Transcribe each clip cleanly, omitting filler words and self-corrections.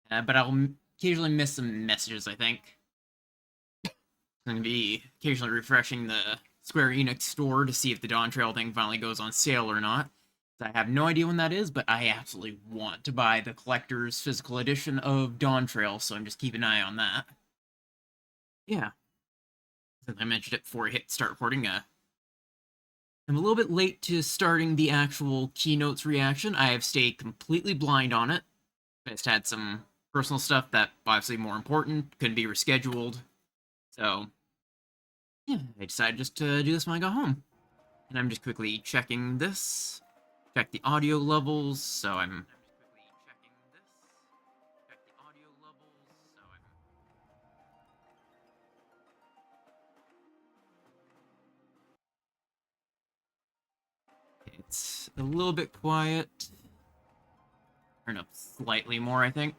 But I'll occasionally miss some messages, I think. I'm going to be occasionally refreshing the Square Enix store to see if the Dawn Trail thing finally goes on sale or not. I have no idea when that is, but I absolutely want to buy the collector's physical edition of Dawn Trail, so I'm just keeping an eye on that. Yeah. Since I mentioned it before I hit start recording, I'm a little bit late to starting the actual keynotes reaction. I have stayed completely blind on it. I just had some personal stuff that obviously more important, couldn't be rescheduled. So, yeah, I decided just to do this when I got home. And I'm just quickly checking this. Check the audio levels, so I'm it's a little bit quiet. Turn up slightly more, I think.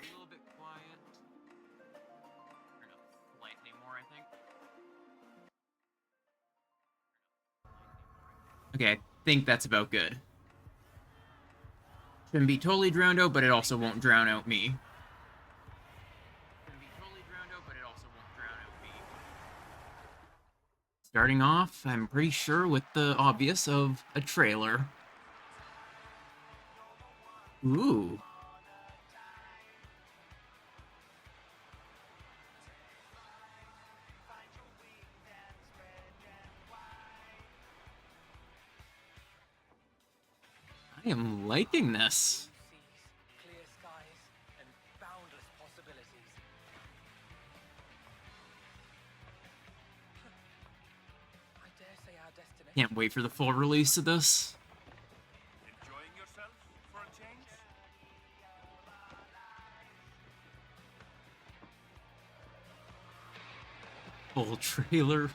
Okay, I think that's about good. Shouldn't be totally drowned out, but it also won't drown out me. Starting off, I'm pretty sure with the obvious of a trailer. Ooh. I am liking this. Can't wait for the full release of this. Enjoying yourself for a change? Full trailer.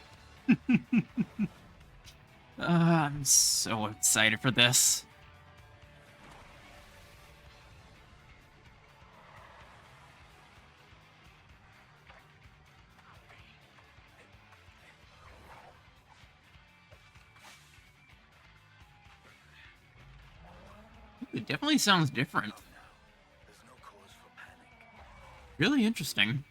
I'm so excited for this. It definitely sounds different. Really interesting.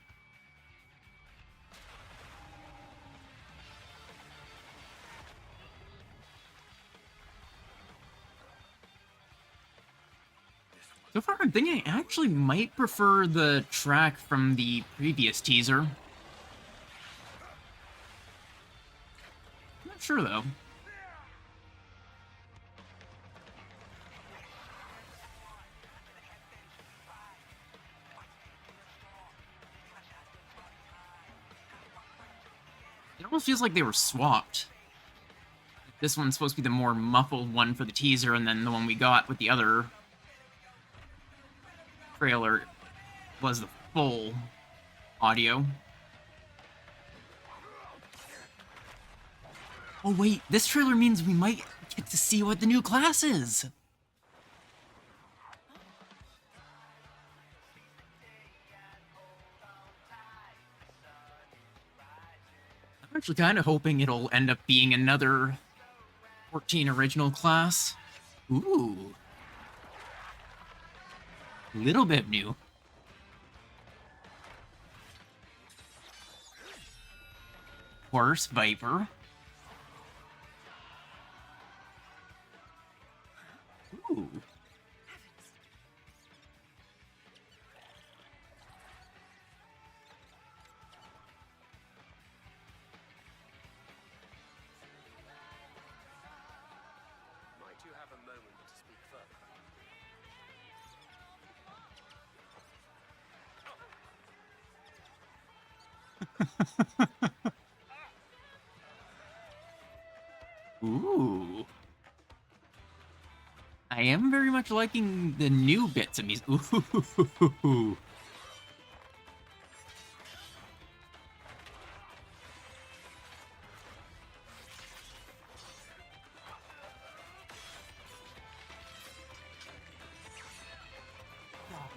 So far, I'm thinking I actually might prefer the track from the previous teaser. I'm not sure, though. It almost feels like they were swapped. This one's supposed to be the more muffled one for the teaser, and then the one we got with the other trailer was the full audio. Oh wait, this trailer means we might get to see what the new class is! I'm actually kind of hoping it'll end up being another 14 original class. Ooh. Little bit new. Horse Viper. Ooh. Might you have a moment to speak further? Ooh. I am very much liking the new bits of music. Ooh.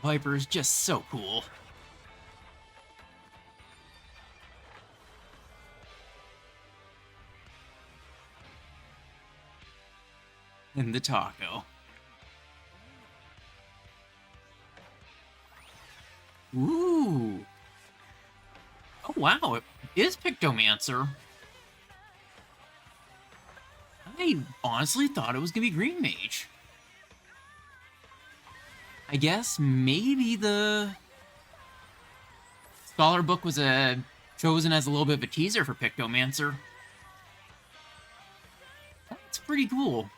Viper is just so cool. And the taco. Ooh. Oh, wow. It is Pictomancer. I honestly thought it was going to be Green Mage. I guess maybe the Scholar book was chosen as a little bit of a teaser for Pictomancer. That's pretty cool.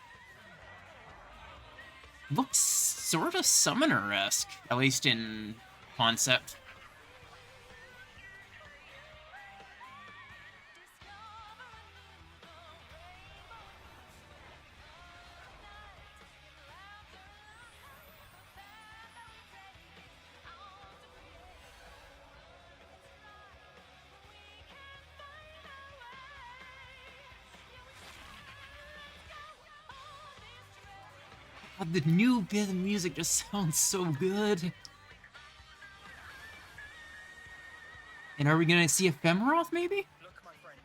Looks sort of Summoner-esque, at least in concept. God, the new bit of music just sounds so good. And are we gonna see Ephemeroth, maybe? Look, my friends.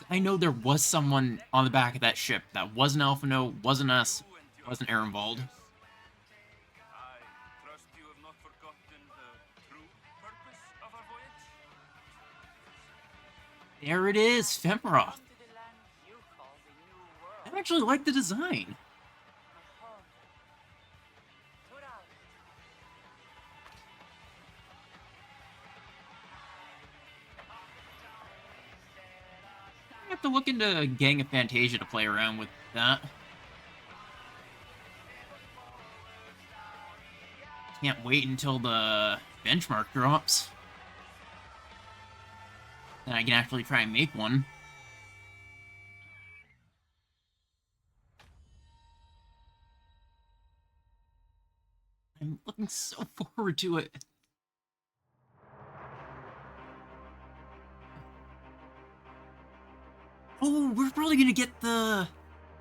I know there was someone on the back of that ship that wasn't Alphino, wasn't us, wasn't Ehrenwald. I trust you have not forgotten the true purpose of our voyage? There it is, Ephemeroth. To the land you call the New I World. actually like the design. My home. Tura. I have to look into Gang of Fantasia to play around with that. Can't wait until the benchmark drops. Then I can actually try and make one. I'm looking so forward to it. Oh, we're probably gonna get the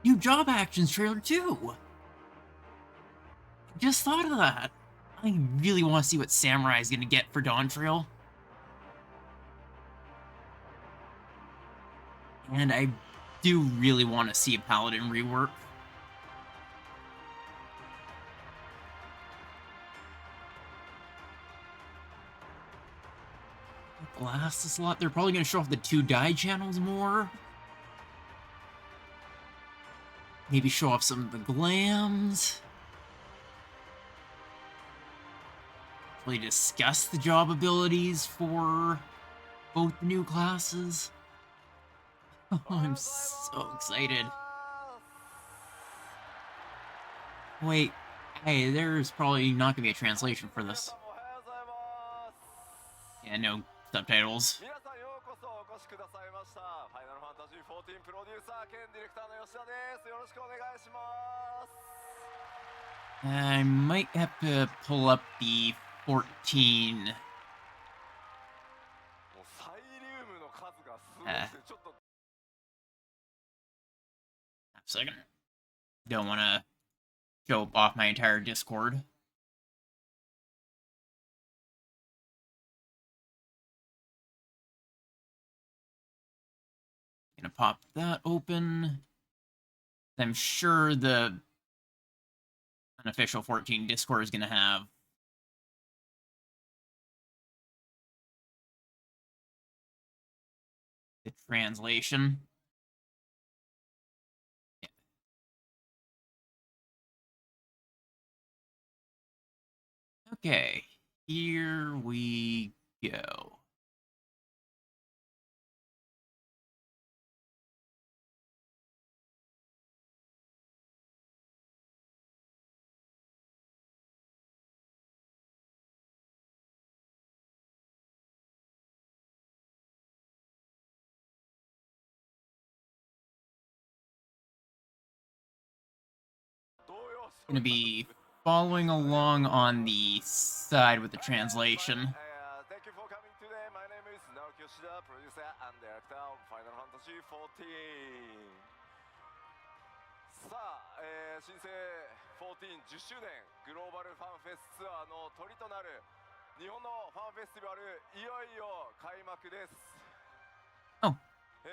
new Job Actions trailer too. Just thought of that. I really want to see what Samurai is gonna get for Dawn Trail. And I do really want to see a Paladin rework. Blast this lot. They're probably going to show off the 2 die channels more. Maybe show off some of the glams. Really discuss the job abilities for both the new classes. Oh, I'm so excited. Wait, hey, there's probably not going to be a translation for this. Yeah, no subtitles. 皆さんようこそお越しくださいました。ファイナルファンタジー14プロデューサー兼ディレクターの吉田です。よろしくお願いします。 I might have to pull up the 14. もうサイリウムの数がすごくてちょっと A second. Don't want to show off my entire Discord. Gonna pop that open. I'm sure the unofficial 14 Discord is gonna have the translation. Yeah. Okay, here we go. Gonna be following along on the side with the translation. Thank you for coming today. My name is Naoki Yoshida, producer and director of Final Fantasy XIV. さあ、新生14 10周年グローバルファンフェスツアーのトリとなる日本のファンフェスティバルいよいよ開幕です。 Oh,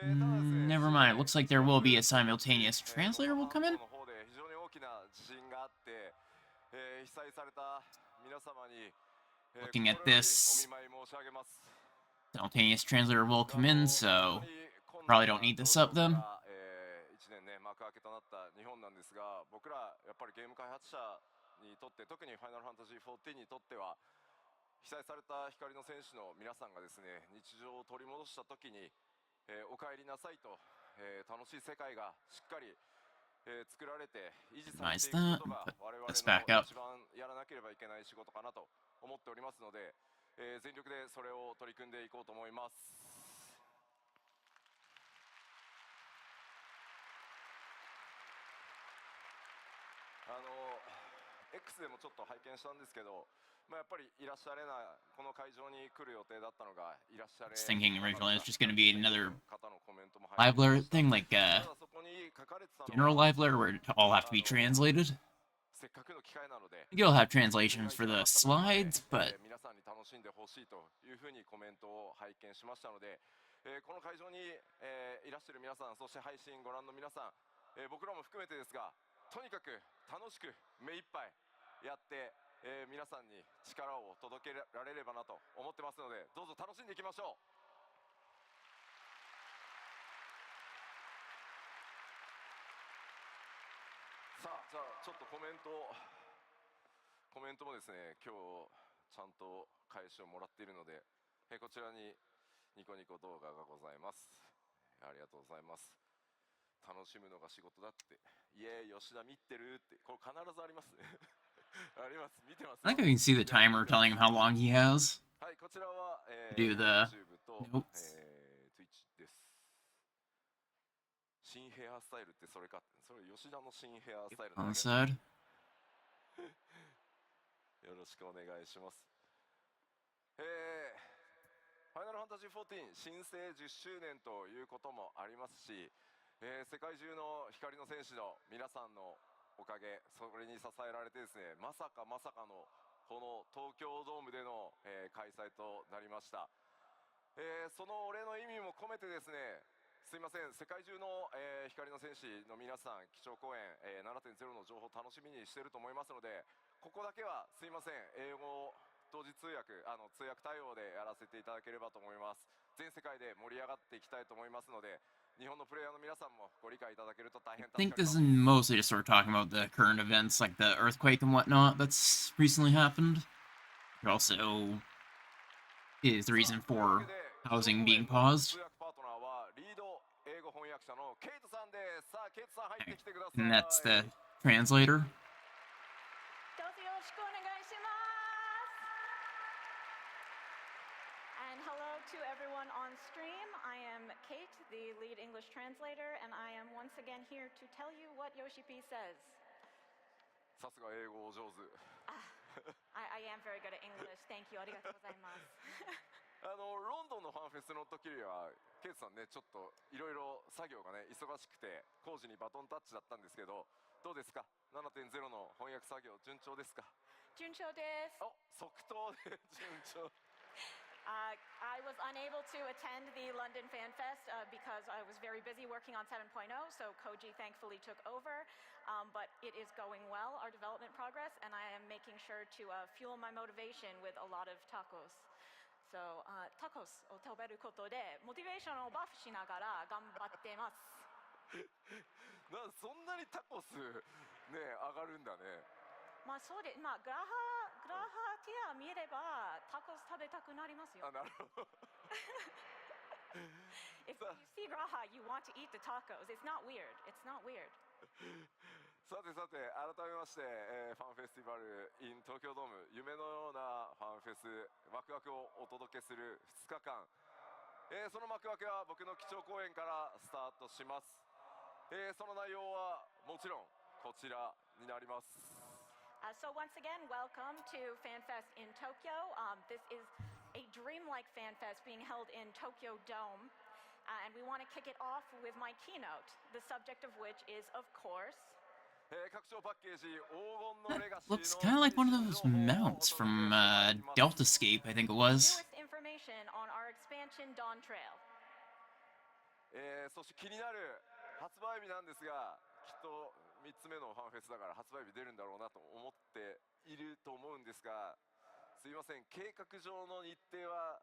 never mind. It looks like there will be a simultaneous translator will come in. の方で非常に大きな地震があって、被災された皆様に Looking at 心よりお this, 見舞い申し上げます。 simultaneous translator will come in, so probably don't need this up then. 1年ね幕開けとなった日本なんですが、僕らやっぱりゲーム開発者にとって、特にファイナルファンタジー14にとっては、被災された光の戦士の皆さんがですね、日常を取り戻した時に、お帰りなさいと、楽しい世界がしっかり、作られて維持されていくことが我々の一番やらなければいけない仕事かなと思っておりますので、全力でそれを取り組んでいこうと思います。X でもちょっと拝見したんですけど、やっぱりいらっしゃれない、この会場に来る予定だったのがいらっしゃれ I was thinking originally it's just going to be another 方のコメントも live 入り letter ました。 thing, like ただそこに書かれてたの general は live letter where it all have to be translated. せっかくの機会なので I think it'll have translations for the slides, but 皆さんに楽しんでほしいというふうにコメントを拝見しましたので、この会場に、いらっしゃる皆さん、そして配信ご覧の皆さん、僕らも含めてですが、とにかく楽しく目いっぱいやって、皆さんに力を届けられればなと思ってますので、どうぞ楽しんでいきましょう。さあ、じゃあちょっとコメントもですね、今日ちゃんと返しをもらっているので、こちらにニコニコ動画がございます。ありがとうございます。楽しむのが仕事だって、イエーイ吉田見てるって、これ必ずありますね。あります、見てます。 I think I can see the timer telling him how long he has. はい、こちらは、Do the YouTube と、notes. Twitch です。新ヘアスタイルってそれか、それ吉田の新ヘアスタイル On だ the け。 side. よろしくお願いします。ファイナルファンタジー14新生10周年ということもありますし、世界中の光の戦士の皆さんのおかげ、それに支えられてですね、まさかのこの東京ドームでの、開催となりました。そのお礼の意味も込めてですね、すいません、世界中の、光の戦士の皆さん、基調講演、7.0 の情報を楽しみにしていると思いますので、ここだけはすいません、英語同時通訳、通訳対応でやらせていただければと思います。全世界で盛り上がっていきたいと思いますので、日本のプレイヤーの皆さんもご理解いただけると大変 I 助かり think ま this is す。 mostly just sort of talking about the current events, like the earthquake and whatnot that's recently happened. It also is the reason というわけ for で housing 基調 being 講演の paused. 通訳パートナーはリード英語翻訳者のケイトさんです。さあケイトさん入ってきてください。 And that's the translator. どうぞよろしくお願いします。And hello to everyone on stream. I am Kate, the lead English translator, and I am once again here to tell you what Yoshi P says. さすが英語お上手。 I am very good at English. Thank you. ありがとうございます。ロンドンのファンフェスの時にはケイトさんね、ちょっといろいろ作業がね忙しくて工事にバトンタッチだったんですけど、どうですか 7.0 の翻訳作業順調ですか？順調です。お、即答で順調。I was unable to attend the London Fanfest because I was very busy working on 7.0, so Koji thankfully took over. But it is going well, our development progress, and I am making sure to fuel my motivation with a lot of tacos. So, tacos を食べることでモチベーションをバフしながら頑張ってます。そんなにタコスね上がるんだね。まあそうで、まあグラハティア見ればタコス食べたくなりますよ。あ、なるほど。If you see Graha, you want to eat the tacos. It's not weird. It's not weird. さて改めまして、ファンフェスティバル in 東京ドーム、夢のようなファンフェス、ワクワクをお届けする2日間、その幕開けは僕の基調講演からスタートします。その内容はもちろんこちらになります。So once again, welcome to Fanfest in Tokyo. This is a dreamlike Fanfest being held in Tokyo Dome. And we want to kick it off with my keynote, the subject of which is, of course, Looks kind of like one of those mounts from Deltascape, I think it was. newest information on our expansion Dawn Trail. そして気になる発売日なんですが、きっと3つ目のファンフェスだから発売日出るんだろうなと思っていると思うんですが、すいません、計画上の日程は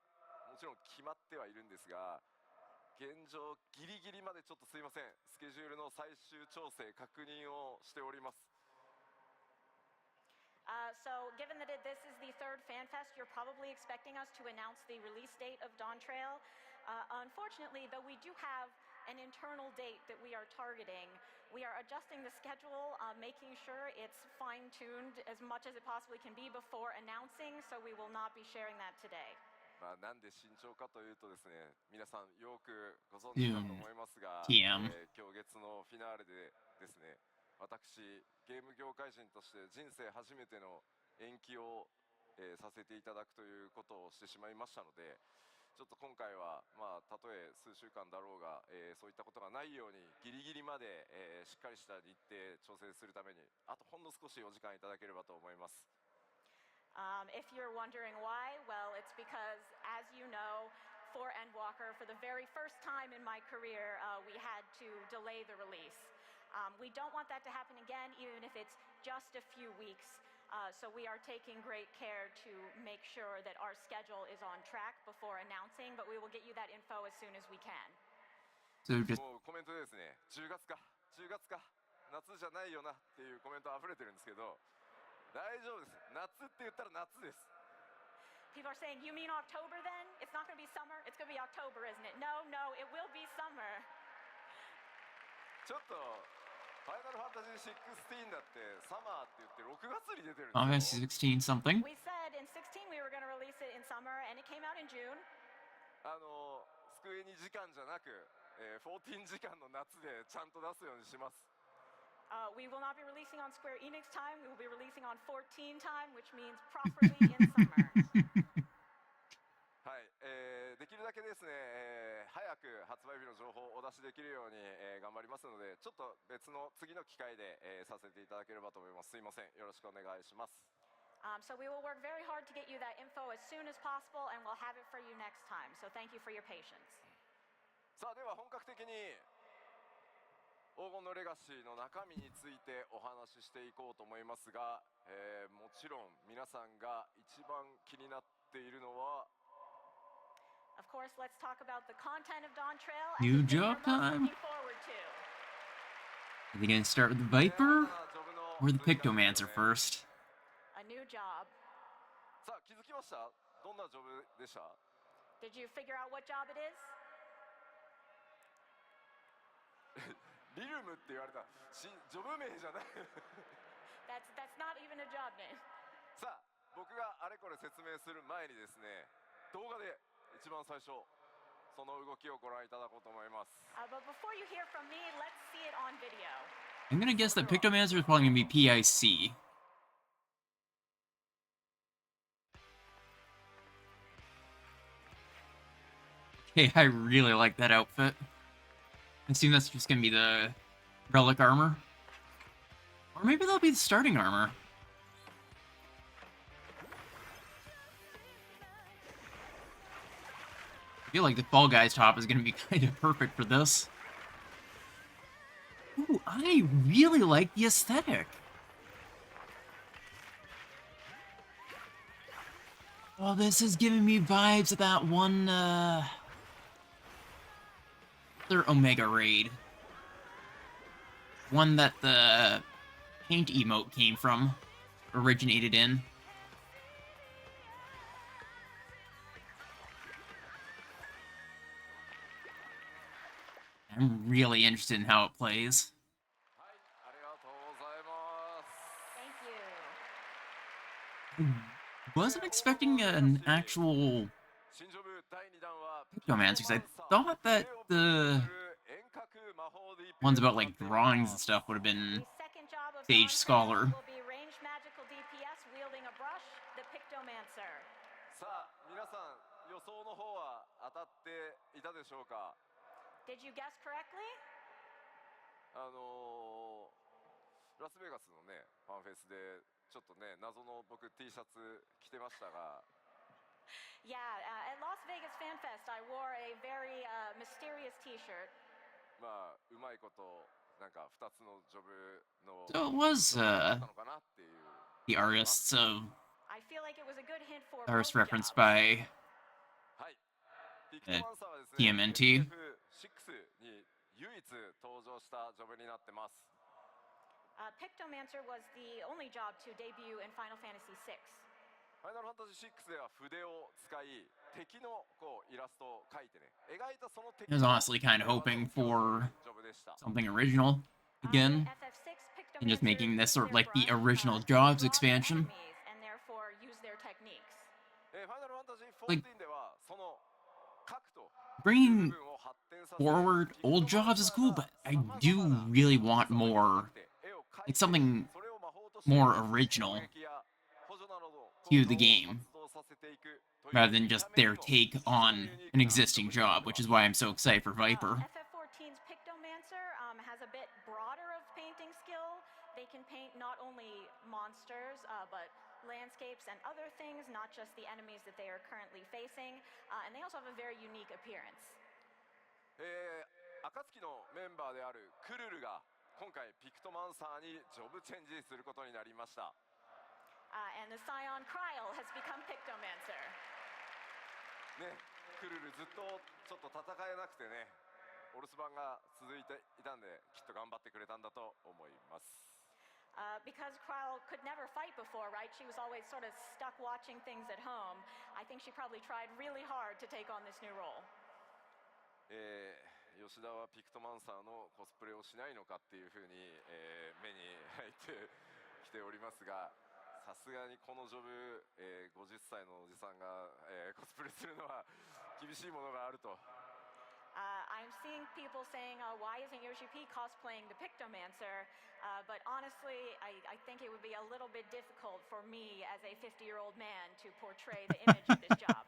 もちろん決まってはいるんですが、現状ギリギリまでちょっとすいません、スケジュールの最終調整確認をしております。So given that this is the third FanFest, you're probably expecting us to announce the release date of Dawn Trail. Unfortunately, though we do have an internal date that we are targeting, we are adjusting the schedule, making sure it's fine-tuned as much as it possibly can be before announcing, so we will not be sharing that today. なんで慎重かというとですね、皆さんよくご存知だと思いますが、TM 今日月のフィナーレでですね、私ゲーム業界人として人生初めての延期を、させていただくということをしてしまいましたので、ちょっと今回はたとえ数週間だろうが、そういったことがないようにギリギリまで、しっかりした日程調整するためにあとほんの少しお時間いただければと思います。If you're wondering why, well, it's because, as you know, for Endwalker, for the very first time in my career, we had to delay the release. We don't want that to happen again, even if it's just a few weeks. So we are taking great care to make sure that our schedule is on track before announcing, but we will get you that info as soon as we can. So just もうコメントでですね、10月か夏じゃないよなっていうコメント溢れてるんですけど、大丈夫です。夏って言ったら夏です。People are saying, you mean October then? It's not going to be summer? It's going to be October, isn't it? No, it will be summer. ちょっとファイナルファンタジー16だってサマーって言って6月に出てるん Final ですよ。 Fantasy 16 something. We said in 16 we were going to release it in summer, and it came out in June. スクエニ時間じゃなく、14時間の夏でちゃんと出すようにします。We will not be releasing on Square Enix time. We will be releasing on 14 time, which means properly in summer. はい、できるだけですね、早く発売日の情報をお出しできるように、頑張りますので、ちょっと別の次の機会で、させていただければと思います。すいません、よろしくお願いします。So we will work very hard to get you that info as soon as possible, and we'll have it for you next time. So thank you for your patience. さあでは本格的に黄金のレガシーの中身についてお話ししていこうと思いますが、もちろん皆さんが一番気になっているのは Of course, let's talk about the content of Dawn Trail New and the thing job we're most time. looking forward to. Are they gonna start with the Viper or the Pictomancer first? A new job. さあ気づきました？どんなジョブでした？ Did you figure out what job it is? リルムって言われたジョブ名じゃない。 That's not even a job name. さあ僕があれこれ説明する前にですね、動画で一番最初その動きをご覧いただこうと思います。 But before you hear from me, let's see it on video. I'm gonna guess that Pictomancer is probably gonna be PIC. Hey, I really like that outfit. I assume that's just gonna be the relic armor. Or maybe that'll be the starting armor. I feel like the Fall Guys top is gonna be kind of perfect for this. Ooh, I really like the aesthetic. Oh, this is giving me vibes of that one, their Omega raid. One that the paint emote came from, originated in. I'm really interested in how it plays. はい、ありがとうございます。 Thank you. Wasn't expecting an actual 新ジョブ第2弾は Pictomancer, because I thought that the 遠隔魔法 DPS ones about like drawings and stuff would have been The second job of Sage Dawn Scholar. Trail will be ranged magical DPS wielding a brush, the Pictomancer. さあ皆さん予想の方は当たっていたでしょうか？ Did you guess correctly? ラスベガスのねファンフェスでちょっとね謎の僕 T シャツ着てましたが Yeah, at Las Vegas Fanfest, I wore a very mysterious T-shirt. まあうまいことなんか2つのジョブの So it was あったのかなっていう the artists of I feel like it was a good hint for artists both referenced jobs. by はい。ピクトマンサーはですね、 TMNT. FF6 に唯一登場したジョブになってます。Pictomancer was the only job to debut in Final Fantasy VI. ファイナルファンタジー6では筆を使い、敵のこうイラストを描いてね、描いたその敵 I was の honestly kind of hoping for ジョブでした。 something original In again, FF6, and just Pictomancers making this use sort of their like the brush, original to Jobs draw expansion. enemies and therefore use their techniques. ファイナルファンタジー Like 14ではその描くと bringing 部分を発展させ forward ピクトマン old サー Jobs is cool, but I が様々 do な really want 素材を more, 使って絵を描い like て something それを魔法として more 攻 original 撃や補助などの to 効 the 果を game 発動させていくという rather than 見 just た目に their も take 非常 on にユニー an クな existing ジョブになっ job, て which ま is す。 why I'm so excited for Viper. FF14's Pictomancer has a bit broader of painting skill. They can paint not only monsters, but landscapes and other things, not just the enemies that they are currently facing. And they also have a very unique appearance. 暁のメンバーであるクルルが今回ピクトマンサーにジョブチェンジすることになりました。 And the scion Kryl has become Pictomancer. ね、クルルずっとちょっと戦えなくてね、お留守番が続いていたんできっと頑張ってくれたんだと思います。 Because Kryl could never fight before, right? She was always sort of stuck watching things at home. I think she probably tried really hard to take on this new role. 吉田はピクトマンサーのコスプレをしないのかっていうふうに、目に入ってきておりますが、さすがにこのジョブ、50歳のおじさんが、コスプレするのは厳しいものがあると。 I'm seeing people saying, why isn't Yoshi P cosplaying the Pictomancer? But honestly, I think it would be a little bit difficult for me as a 50-year-old man to portray the image of this job.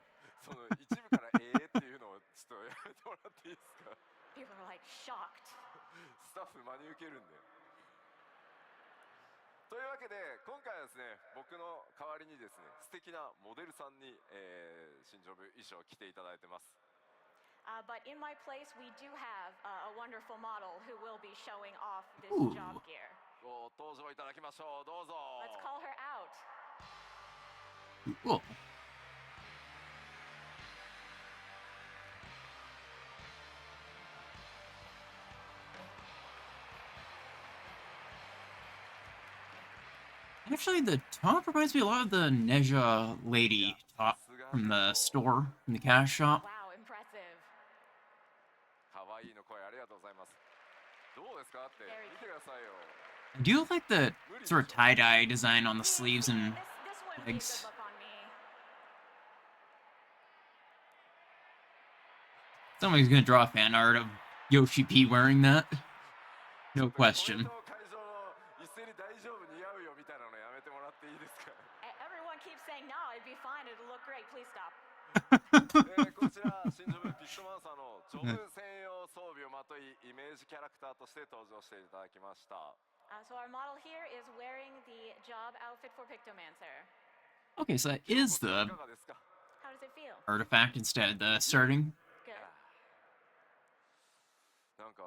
その一部からっていうのをちょっとやめてもらっていいですか？ People are like shocked. スタッフ真に受けるんで。というわけで今回はですね、僕の代わりにですね、素敵なモデルさんに、新ジョブ衣装を着ていただいてます。 But in my place, we do have a wonderful model who will be showing off this Ooh. job gear. ご登場いただきましょう。どうぞ。 Let's call her out. Cool. Actually, the top reminds me a lot of the Neja lady top from the store, from the cash shop. Wow, impressive. 可愛いの声ありがとうございます。どうですかって見てくださいよ。 I do like the sort of tie-dye design on the sleeves and This wouldn't be a good legs. look on me. Somebody's gonna draw fan art of Yoshi P wearing that. No コメン question. ト会場の一斉に大丈夫似合うよみたいなのやめてもらっていいですか？ Everyone keeps saying, no, it'd be fine, it'll look great, please stop. こちら新ジョブピクトマンサーのジョブ専用装備をまといイメージキャラクターとして登場していただきました。 So our model here is wearing the job outfit for Pictomancer. Okay, so that is い the かがですか？ How does it feel? artifact instead of the starting. Good. なんか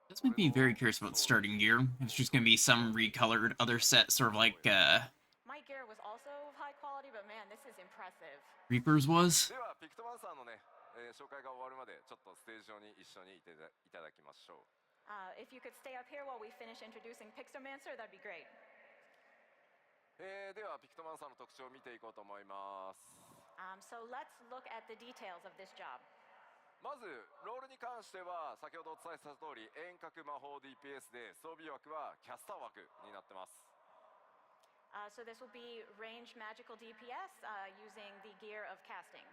This made me very curious about the starting gear. It's just gonna be some recolored other set, sort of like My gear was also of high quality, but man, this is impressive. Reaper's was. ではピクトマンサーのね、紹介が終わるまでちょっとステージ上に一緒にいただきましょう。 If you could stay up here while we finish introducing Pictomancer, that'd be great. ではピクトマンサーの特徴を見ていこうと思います。 So let's look at the details of this job. まずロールに関しては先ほどお伝えした通り遠隔魔法 DPS で装備枠はキャスター枠になってます。 So this will be ranged magical DPS using the gear of casting.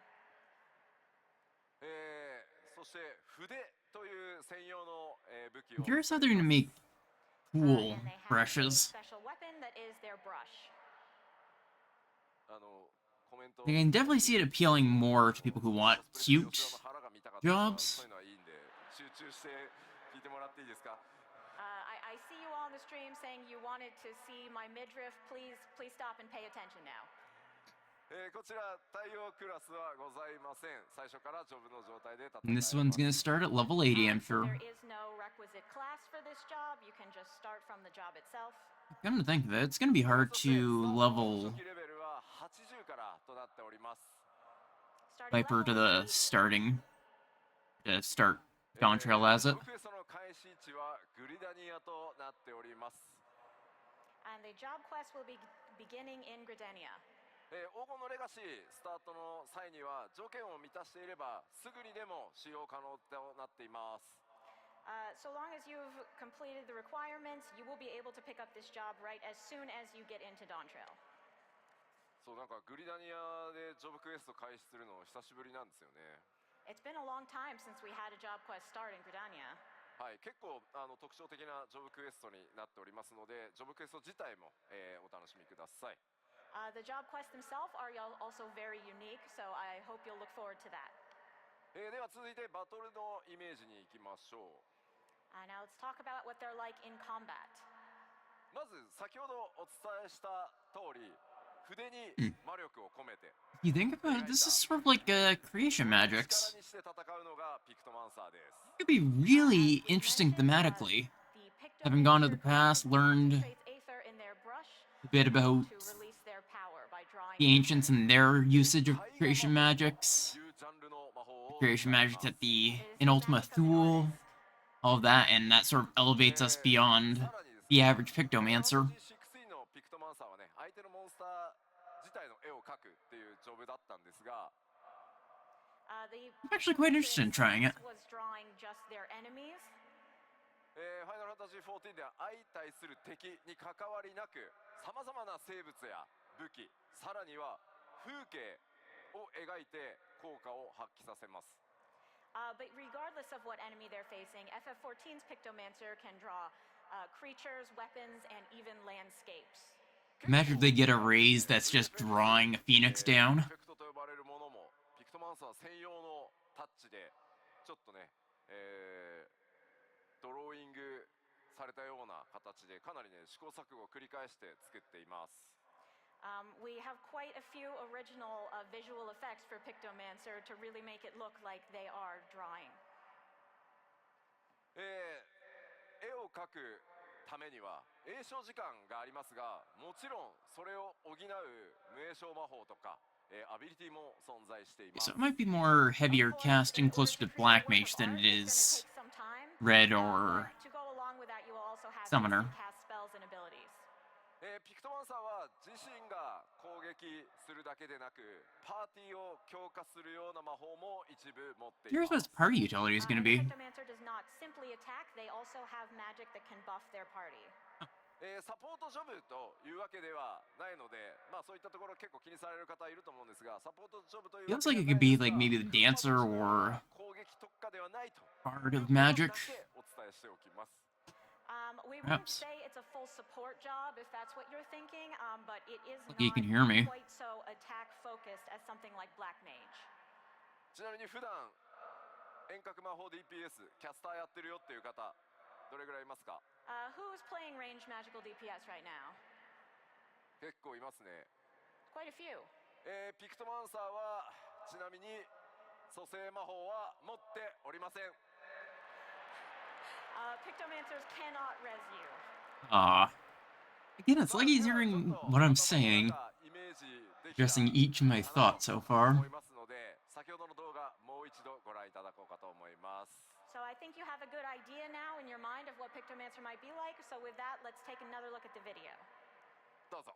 そして筆という専用の、武器 I'm を curious how they're gonna make cool And they have a brushes. special weapon that is their brush. コメント I can definitely see it appealing more to people who want コスプレ cute してる人の腹が見たかったら jobs. そういうのはいいんで集中して聞いてもらっていいですか？ I see you all on the stream saying you wanted to see my midriff. Please stop and pay attention now. こちら対応クラスはございません。最初からジョブの状態で戦 And え this ま one's す。 gonna start at level 80, I'm So sure. there is no requisite class for this job. You can just start from the job itself. Come to think of it, it's gonna be hard そしてスタ to ートの level 初期レベルは80からとなっております。 Starting Viper to level the starting to start ジ Dawn Trail as ョ it. ブクエストの開始地はグリダニアとなっております。 and the job quest will be beginning in Gridania. 黄金のレガシースタートの際には条件を満たしていればすぐにでも使用可能となっています。 So long as you've completed the requirements, you will be able to pick up this job right as soon as you get into Dawn Trail. そうなんかグリダニアでジョブクエスト開始するの久しぶりなんですよね。 It's been a long time since we had a job quest start in Gridania. はい、結構特徴的なジョブクエストになっておりますので、ジョブクエスト自体も、お楽しみください。 The job quests themselves are also very unique, so I hope you'll look forward to that. では続いてバトルのイメージに行きましょう。 Now let's talk about what they're like in combat. まず先ほどお伝えした通り、筆に魔力を込めて You think about it, this is sort of like creation 力 magics. にして戦うのがピクトマンサーです。 It could be really interesting thematically. The Having gone to the Pictomancer past, learned concentrates aether in their brush a bit about to release their power by drawing the ancients and their usage of creation magics, いうジャンルの魔法を creation 使います magics at the It is in the Ultima magic of the Thule, artist. all of that, and that sort of elevates us beyond さらにですね the average ファイナル Pictomancer. ファンタジー16のピクトマンサーはね、相手のモンスター自体の絵を描くっていうジョブだったんですが、 The I'm actually quite interested in trying it. was drawing just their enemies. ファイナルファンタジー14では相対する敵に関わりなく、さまざまな生物や武器、さらには風景を描いて効果を発揮させます。 But regardless of what enemy they're facing, FF14's Pictomancer can draw creatures, weapons, and even landscapes. Imagine if they get a raise that's just drawing a phoenix down. エフェクトと呼ばれるものもピクトマンサー専用のタッチでちょっとね、ドローイングされたような形でかなりね試行錯誤を繰り返して作っています。 We have quite a few original visual effects for Pictomancer to really make it look like they are drawing. 絵を描くためには詠唱時間がありますが、もちろんそれを補う無詠唱魔法とか、アビリティも存在しています。 So it might be more heavier casting closer to Black Mage than it is Red or To go along with that, you will also have Summoner. instant cast spells and abilities. ピクトマンサーは自身が攻撃するだけでなく、パーティーを強化するような魔法も一部持っていま Here's what す。 its party utility is going to be. Pictomancer does not simply attack; they also have magic that can buff their party. サポートジョブというわけではないので、まあそういったところ結構気にされる方いると思うんですが、サポートジョブというわ Feels け like で it は could ない be ですが like maybe the dancer or 攻撃特化ではないと Bard いう of ことだ Magic. けお伝えしておきます。 We won't Perhaps. say it's a full support job if that's what you're thinking, but it is Lucky you not can hear me. quite so attack focused as something like Black Mage. ちなみに普段遠隔魔法 DPS キャスターやってるよっていう方どれぐらいいますか？ Who's playing ranged magical DPS right now? 結構いますね。 Quite a few. ピクトマンサーはちなみに蘇生魔法は持っておりません。 Pictomancers cannot res you. Again, it's like he's hearing what I'm saying, addressing each of my thoughts so far. 思いますので、先ほどの動画もう一度ご覧いただこうかと思います。 So I think you have a good idea now in your mind of what Pictomancer might be like. So with that, let's take another look at the video. どうぞ。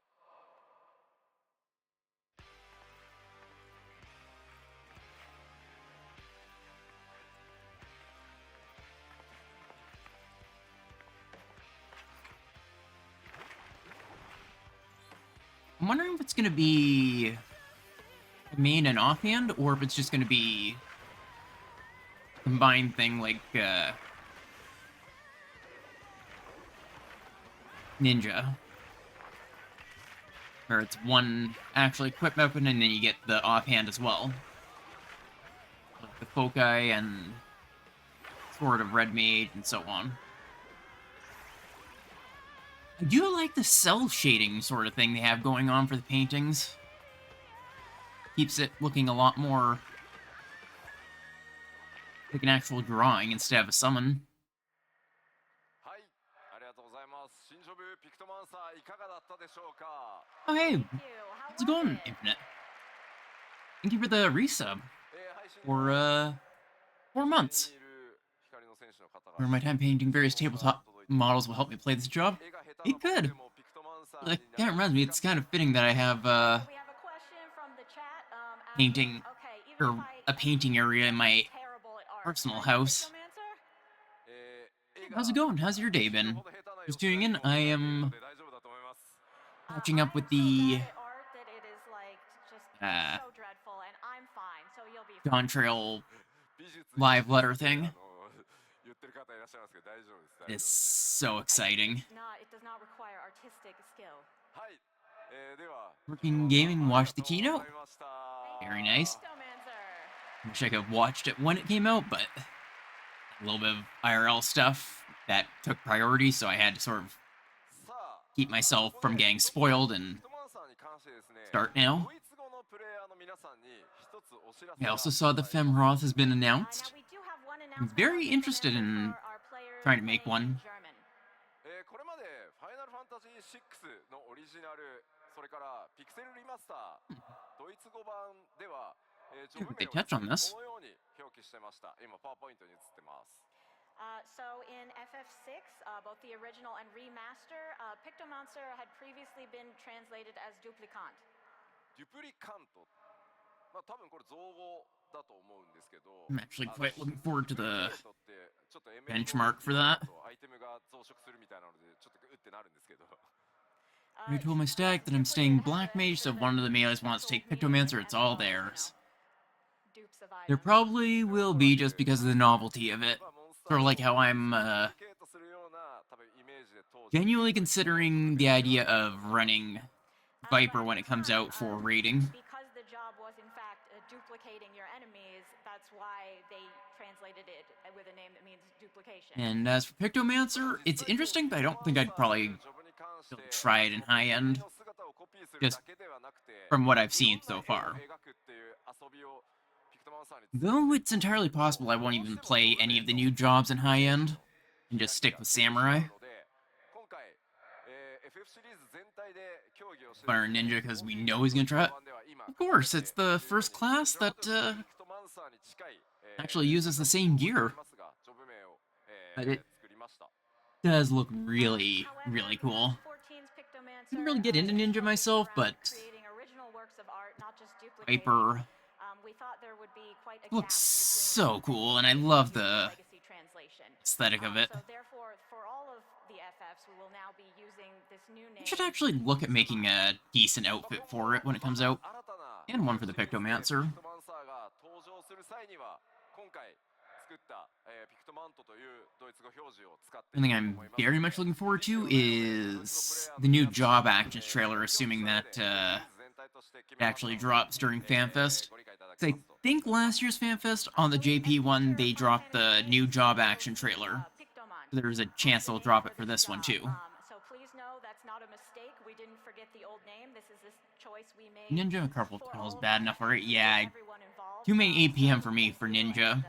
I'm wondering if it's going to be main and offhand, or if it's just going to be a combined thing like Ninja. Where it's one actually equipped weapon and then you get the offhand as well. Like the Foci and Sword of Red Mage and so on. I do like the cell shading sort of thing they have going on for the paintings. keeps it looking a lot more like an actual drawing instead of a summon. はい、ありがとうございます。新ジョブピクトマンサーいかがだったでしょうか。 Oh, hey, Thank you. How how's it was going, it? Infinite? Thank you for the resub 配信 for, 4 months. にいる光の選手の方が Where my time painting various tabletop models will help me play this job. 絵が下 It 手な僕 could. でもピクトマンサー That に kind of reminds me, it's kind of fitting that I have, We have a question from the chat. painting, Okay, even or if I a painting area in my terrible at art, personal right, house. Pictomancer? 絵が How's it going? How's your day それ been? ほど下手な Just tuning in, 様子が I 見られる am ので大丈夫だと思います。 catching up with I'm so the bad at art that it is like just Uh, so dreadful, and I'm fine, so you'll be Dawn fine. Trail 美術 live letter thing. 言ってる方いらっしゃいますけど大丈夫です。大 It's 丈夫です so exciting. It does not require artistic skill. はい、では Working Gaming watched the ありがとう keynote. ございました。 Very nice. Pictomancer. Wish I could have watched it when it came out, but a little bit of IRL stuff that took priority, so I had to sort of さあ keep myself from getting spoiled and ピクトマンサーに関してですね start now. ドイツ語のプレイヤーの皆さんに一つお知らせ I が also saw the Femroth has been Now announced. we do have one I'm announcement very about interested Pictomancer in for our players trying to make playing in one. German. これまで「ファイナルファンタジー6」のオリジナルそれからピクセルリマスタードイツ語版では、ジョブ They 名を touch on this. このように表記してました。今パワーポイントに映ってます。 So in FF6, both the original and remaster, Pictomancer had previously been translated as duplicant. デュプリカント、まあ多分これ造語だと思うんですけど I'm actually quite looking forward to the デュプリケートってちょっと benchmark for that. アイテムが増殖するみたいなのでちょっとうってなるんですけど I told my stack that I'm staying Black Mage, so if one of the melees wants to take Pictomancer, it's all theirs. Dupes of There items. probably will be just because of the novelty of it. まあモンスター Sort of like how I'm デュプリケートするような多分イメージで当時 genuinely considering the idea of running Viper when it comes out for rating. Because the job was in fact duplicating your enemies, that's why they translated it with a name that means duplication. And as for Pictomancer, it's interesting, but I don't think I'd probably try it in high end, just from what I've seen so far. Though it's entirely possible I won't even play any of the new jobs in high end, and just stick with Samurai. Fire Ninja, because we know he's gonna try it. Of course, it's the first class that actually uses the same gear. But it does look really, really cool. I didn't really get into Ninja myself, but Viper looks so cool, and I love the aesthetic of it. So therefore, for all of the FFs, we will now be using this new name. I should actually look at making a decent outfit for it when it comes out. And one for the Pictomancer. Something I'm very much looking forward to is the new Job Actions trailer, assuming that it actually drops during Fanfest. 'Cause I think last year's Fanfest, on the JP one, they dropped the new Job Action trailer. There's a chance they'll drop it for this one too. So please know that's not a mistake. We didn't forget the old name. This is this choice we made. Ninja Carpal for Tunnel's all bad of enough us, already. Yeah, everyone involved. too many So APM for me please for do, Ninja. and,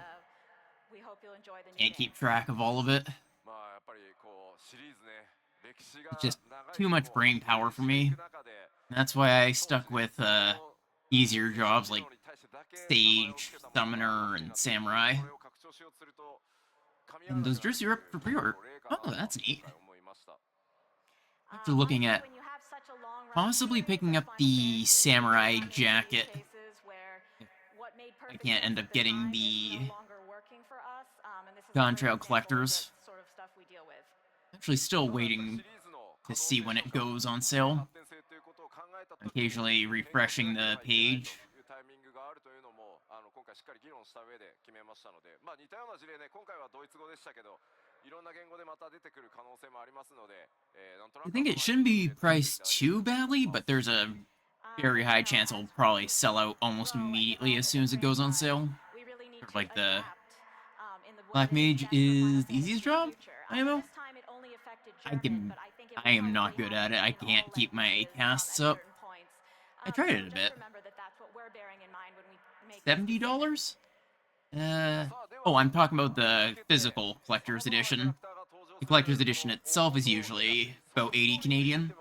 we hope you'll enjoy the new Can't keep name. track of all of it. It's just too much brain power for me. That's why I stuck with easier jobs like Sage, Summoner, and Samurai. And those jerseys are up for pre-order. Oh, that's neat. After looking at When you have such a long run possibly series picking of up Final the Fantasy, Samurai there are jacket. cases where what made I perfect can't sense end at up the getting time is the no longer working for us, and this is Dawn another Trail example of collectors. the sort of stuff we deal with. Actually still waiting to see when it goes on sale. Occasionally refreshing the page. 今回しっかり議論した上で決めましたので、まあ似たような事例ね、今回はドイツ語でしたけど、いろんな言語でまた出てくる可能性もありますので、なんとな I く think it shouldn't be priced too badly, but there's a very high chance it'll probably sell out almost immediately as soon as it goes on sale. We really need Sort of to like the adapt, in the Black way Mage that is for Final is the easiest Fantasy in job, future. I know. This time it only affected I German, can- but I think it I am will not probably good at it. I happen in can't all keep my languages, casts at up. certain points. I tried So it a just bit. remember that that's what we're bearing in make $70? Oh, I'm talking about the physical collector's edition. The collector's edition itself is usually about 80 Canadian.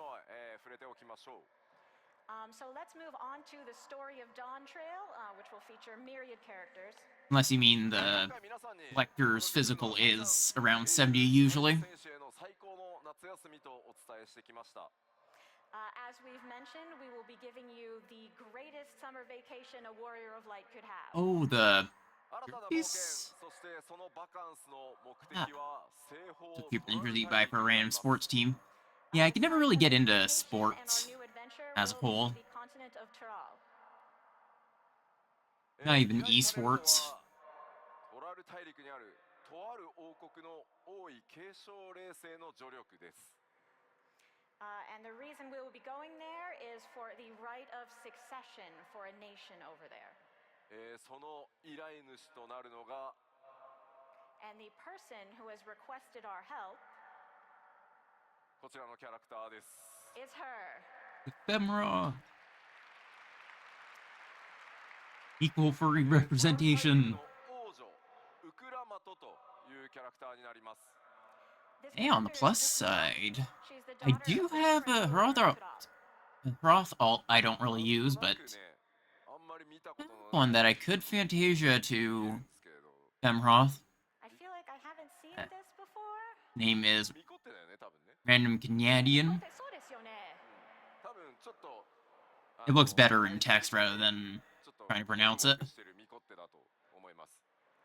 So let's move on to the story of Dawn Trail, which will feature myriad characters. Unless you mean the collector's physical is around 70 usually. As we've mentioned, we will be giving you the greatest summer vacation a Warrior of Light could have. Oh, the piece. Took people in Jersey by for a random sports team. Yeah, I can never really get into sports as a whole. Not even esports. And the reason we will be going there is for the right of succession for a nation over there. And the person who has requested our help is her. Ephemera. Equal furry representation. Hey, on the plus side, I do have a Hroth alt I don't really use, but one that I could Fantasia to Femroth. I feel like I haven't seen this before. Name is Random Canadian. It looks better in text rather than trying to pronounce it.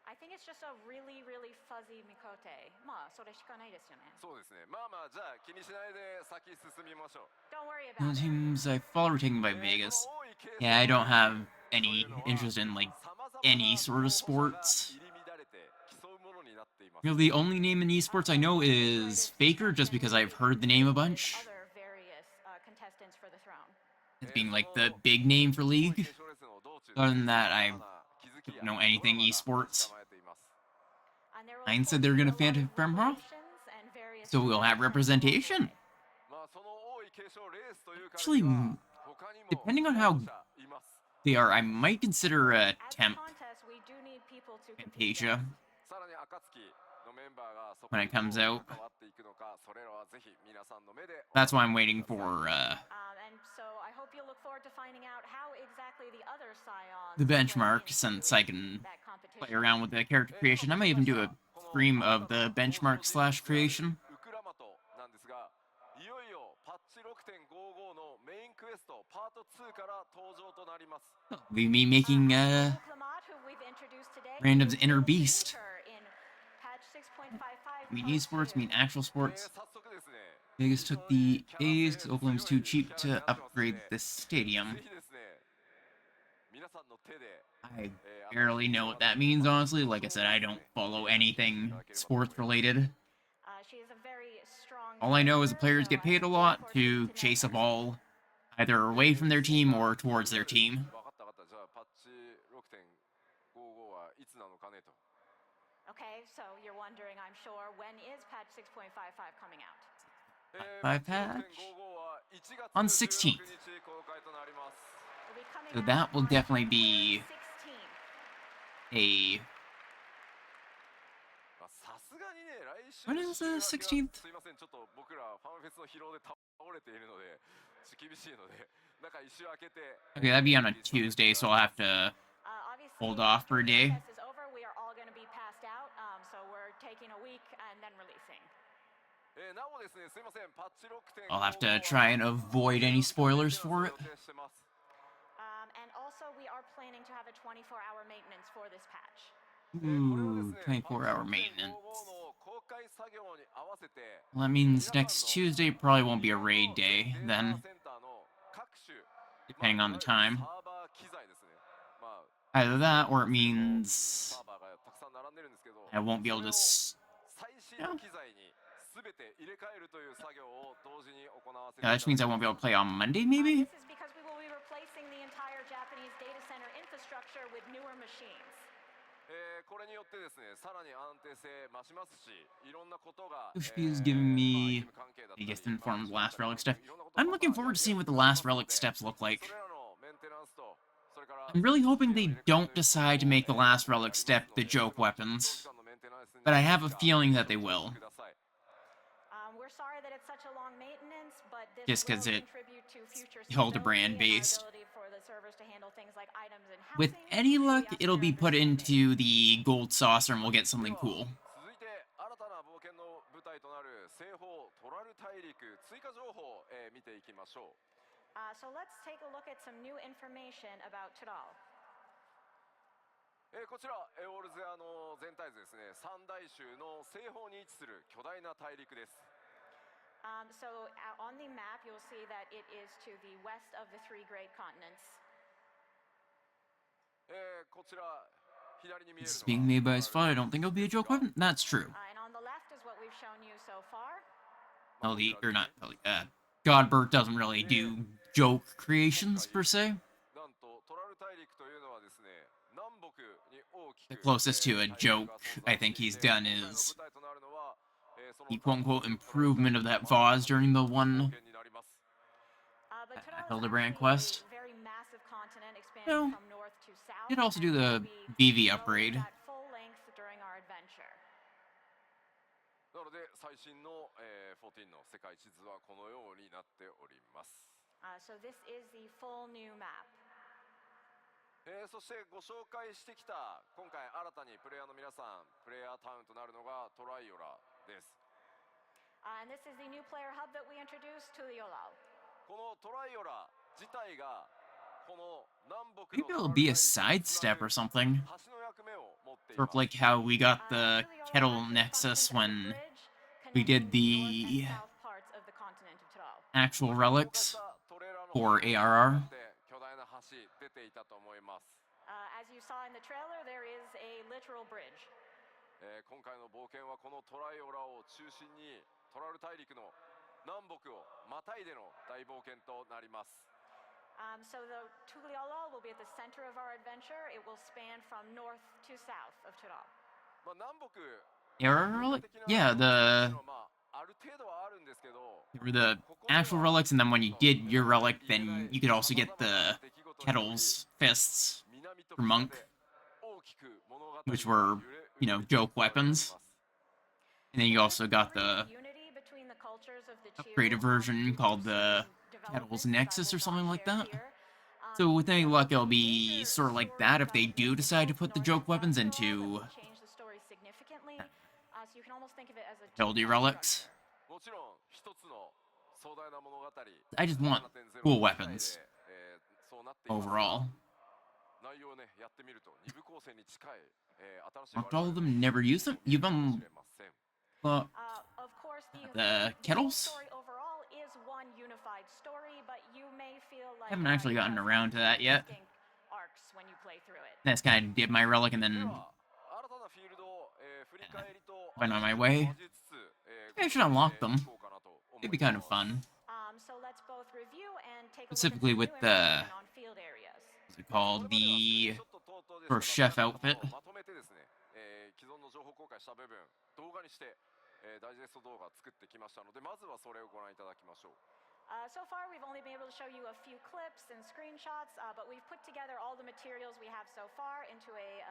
I think it's just a really, really fuzzy Mikote. Don't worry about It it. seems I follow taken by Vegas. Yeah, I don't have any interest in, like, any sort of sports. You know, the only name in esports I know is Faker, just because I've heard the name a bunch. Other various contestants for the throne. As being, like, the big name for League. Other than that, I don't know anything esports. Nine said they're gonna Phantom Femroth, so we'll have representation. Actually, depending on how they are, I might consider a temp Fantasia when it comes out. That's why I'm waiting for And so I hope you look forward to finding out how exactly the other Scions the benchmark, since I can play around with the character creation. I might even do a stream of the benchmark / creation. It'll be me making Random's Inner Beast. I mean esports, I mean actual sports. Vegas took the A's because Oakland's too cheap to upgrade the stadium. I barely know what that means, honestly. Like I said, I don't follow anything sports related. All I know is the players get paid a lot to chase a ball either away from their team or towards their team. Okay, so you're wondering, I'm sure, when is patch 6.55 coming out? Patch on 16th. It'll be coming So out that will on definitely be 16th. a... When is the 16th? Okay, that'd be on a Tuesday, so I'll have to hold off for a day. Is over. We are all going to be passed out, so we're taking a week and then releasing. I'll have to try and avoid any spoilers for it. And also, we are planning to have a 24-hour maintenance for this patch. Ooh, 24-hour maintenance. Well, that means next Tuesday probably won't be a raid day, then. Depending on the time. Either that, or it means I won't be able to... Yeah, that just means I won't be able to play on Monday, maybe? This is because we will be replacing the entire Japanese data center infrastructure with newer machines. Yoshi is giving me, I guess, informed last relic stuff. I'm looking forward to seeing what the last relic steps look like. I'm really hoping they don't decide to make the last relic step the joke weapons, but I have a feeling that they will. We're sorry that it's such a long maintenance, but this Just 'cause will it contribute to future Hildebrand stability and our based. ability for the servers to handle things like items and With housing. any So we luck, ask it'll for your be put understanding. into the gold saucer and we'll get something cool. 続いて新たな冒険の舞台となる西方トラル大陸追加情報を、見ていきましょう。So let's take a look at some new information about Tudal. こちら、オールゼアの全体図ですね。三大洲の西方に位置する巨大な大陸です。On the map, you'll see that it is to the west of the three great continents. こちら左に見えるの It's が being made by his father. I don't think it'll be a joke weapon. That's true. And on the left is what we've shown you so far. Godbert doesn't really do joke creations per se. なんとトラル大陸というのはですね、南北に大きく The closest to a joke I think he's done is the quote-unquote improvement of that vase during the one But Tudal is Hildebrand actually a quest. very massive continent expanding No. from north to south. Did also do and the we'll VV be upgrade. going at full length during our adventure. なので最新の、14の世界地図はこのようになっております。So this is the full new map. そしてご紹介してきた今回新たにプレイヤーの皆さんプレイヤータウンとなるのがトライオラです。And this is the new player hub that we introduced to the Olao. このトライオラ自体がこの南北 Maybe の it'll be a sidestep or something. 橋の役目を持ってい Sort ま of す。 like how we got the Kettle Nexus when we did the actual relics for ARR. 巨大な橋出ていたと思います。As you saw in the trailer, there is a literal bridge. 今回の冒険はこのトライオラを中心にトラル大陸の南北をまたいでの大冒険となります。So the Tugliolo will be at the center of our adventure. It will span from north to south of Tudal. まあ南北 ARR relic? Yeah, the まあある程度はあるんですけど、 there were the actual relics, and then when you did your relic, then you could also get the Kettle's fists for Monk, which were, you know, joke weapons. And then you also got the Unity between the cultures of the upgraded version called the Kettle's Nexus or something like that. So with any luck, it'll be sort of like that if they do decide to put the joke weapons into change the story significantly. So you can almost think of it as a Hildy relics. もちろん一つの壮大な物語 I just want cool weapons そうなっています overall. 内容をねやってみると二部構成に近い、新しい Locked all of them, never used them. You've been Of course, the Kettles? story overall is one unified story, but you may feel like Haven't actually gotten around to that yet. distinct arcs when you play through it. That's kind of did my relic and then 新たなフィールドを、振り返りと went on my way. 交えつつ、I should unlock them. いこうかなと思い It'd be ます kind of fun. So let's both review and take a Specifically look with at some new the- information on field areas. What's it called? The ちょっととうとうです for が chef outfit. まとめてですね、既存の情報公開した部分動画にして、ダイジェスト動画作ってきましたのでまずはそれをご覧いただきましょう。 So far, we've only been able to show you a few clips and screenshots, but we've put together all the materials we have so far into a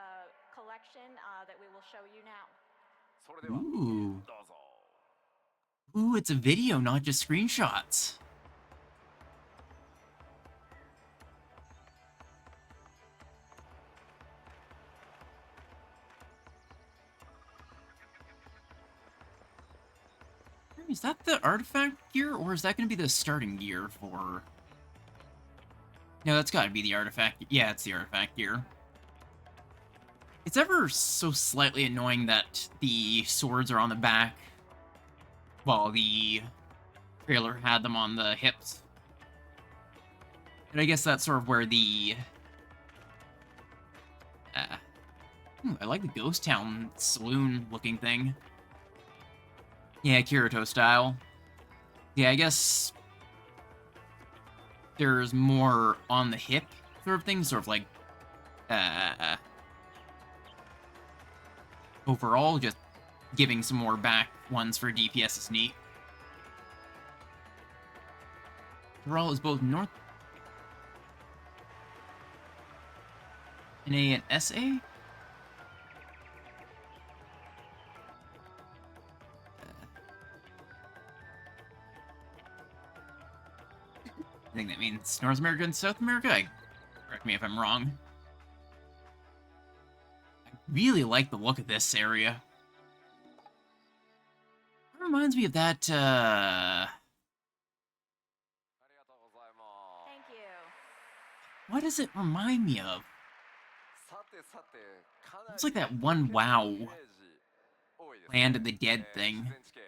collection that we will show you now. それでは Ooh. どうぞ。 Ooh, it's a video, not just screenshots. Is that the artifact gear, or is that going to be the starting gear for... No, that's got to be the artifact. Yeah, it's the artifact gear. It's ever so slightly annoying that the swords are on the back, while the trailer had them on the hips. But I guess that's sort of where the... I like the Ghost Town saloon-looking thing. Yeah, Kirito style. Yeah, I guess there's more on the hip sort of thing, sort of like, overall, just giving some more back ones for DPS is neat. Overall is both north... An A and SA? I think that means North America and South America. Correct me if I'm wrong. I really like the look of this area. It reminds me of that,ありがとうございま Thank you. what does it remind me of? す。さてさて、かなり It's like that one WoW イメージ多いですね Land of the Dead 自 thing 然地形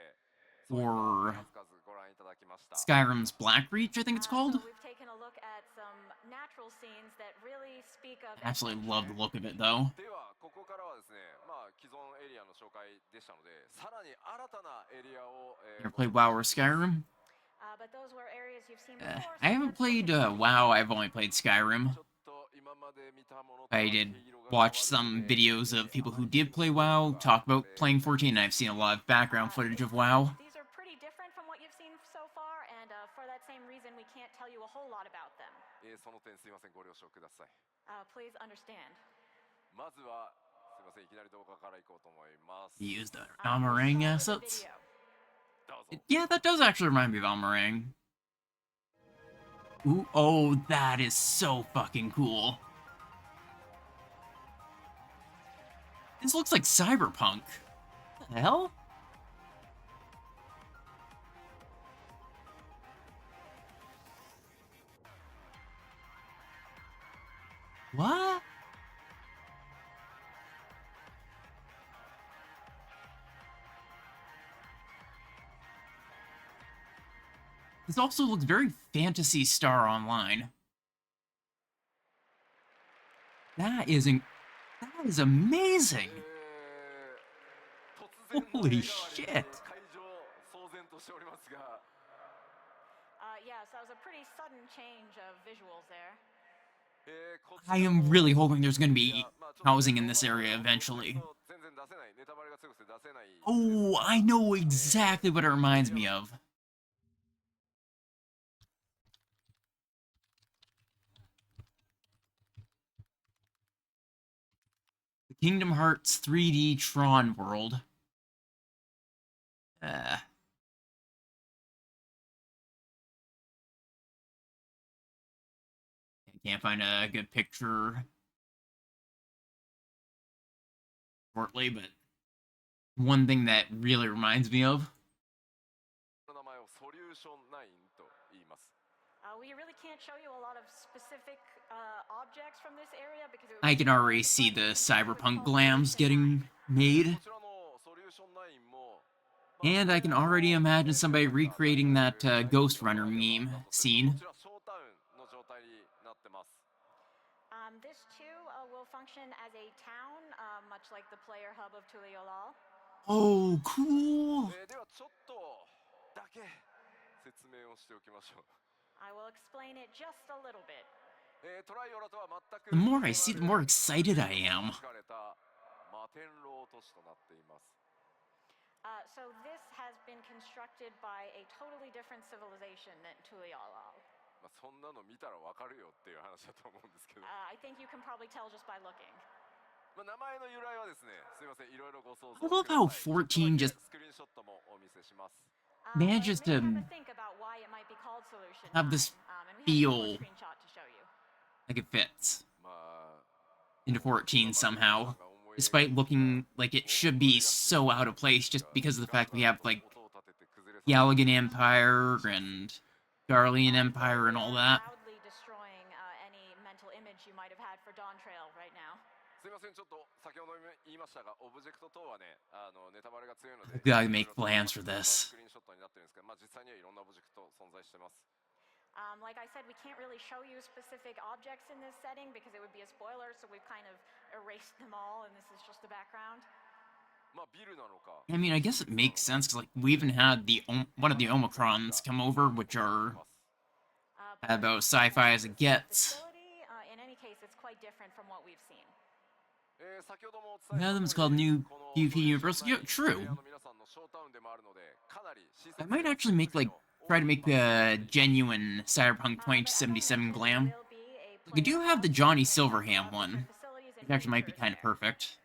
そういった for 数々ご覧いただきました。 Skyrim's Blackreach, I think it's called. So we've taken a look at some natural scenes that really speak of I absolutely love the adventure. look of it, though. ではここからはですね、まあ既存エリアの紹介でしたので、さらに新たなエリアを、Ever played WoW or Skyrim? But those were areas you've seen Uh, before. I so haven't let's look played at WoW, I've only played Skyrim. ちょっと今まで見たものとは I did 毛色が watch 変わる some ので videos of people who did play WoW, talk about playing 14, and I've seen a lot of background footage of WoW. These are pretty different from what you've seen so far, and for that same reason, we can't tell you a whole lot about them. その点すいませんご了承ください。 Please understand. まずはすいませんいきなり動画からいこうと思います。 He used the We'll Almarang start with the assets. video. どうぞ。 Yeah, that does actually remind me of Almarang. Ooh, oh, that is so fucking cool. This looks like Cyberpunk. What the hell? What? This also looks very Fantasy Star Online. That is amazing. 突然の Holy 映画は shit. 会場騒然としておりますが、 Yes, that was a pretty sudden change of visuals there. こちら I am really hoping there's gonna be housing in this area eventually. 全然出せないネタバレが強くて出せない。 Oh, I know exactly what it reminds me of. The Kingdom Hearts 3D Tron world. I can't find a good picture shortly, but one thing that really reminds me of. この名前をソリューション9と言います。 We really can't show you a lot of specific objects from this area because it would I be can already see the cyberpunk glams getting made, こちらのソリューション9も and I can already imagine somebody recreating that Ghost Runner meme こ scene. ちらショータウンの状態になってます。 This too will function as a town, much like the player hub of Tuliolal. Oh, cool! ではちょっとだけ説明をしておきましょう。 I will explain it just a little bit. トライオラとは全く The more I see, the more excited I am. 書かれた摩天楼都市となっています。 So this has been constructed by a totally different civilization than Tuliolal. まあそんなの見たらわかるよっていう話だと思うんですけど、 I think you can probably tell just by looking. まあ名前の由来はですね、すいませんいろいろご想像 I love how 14 just スクリーンショットもお見せします。 manages Maybe have to a think about why it might be called Solution have this 9, and we have one more feel screenshot to show you. like it fits まあ into 14 somehow, despite looking like it should be so out of place just because of the fact we have, like, Galagan Empire and Garlean Empire and all that. Loudly destroying any mental image you might have had for Dawn Trail right now. すいませんちょっと先ほど言いましたがオブジェクト等はねネタバレが強いので Gotta make plans for this. スクリーンショットになってるんですけど、まあ実際にはいろんなオブジェクト存在してます。 Like I said, we can't really show you specific objects in this setting because it would be a spoiler, so we've kind of erased them all, and this is just the background. まあビルなのか I mean, I guess it makes sense because, like, we even had the one of the Omicrons come over, which are But about sci-fi as it gets. facility, in any case, it's quite different from what we've seen. 先ほどもお伝え One of した them is called New この PvP Universe. Yeah, プレイ true. ヤーの皆さんのショータウンでもあるのでかなり施設 I might actually make, like, try to make a genuine Cyberpunk 2077 glam. Will be a Like, I do have the Johnny Silverham one. It actually might be kind of perfect.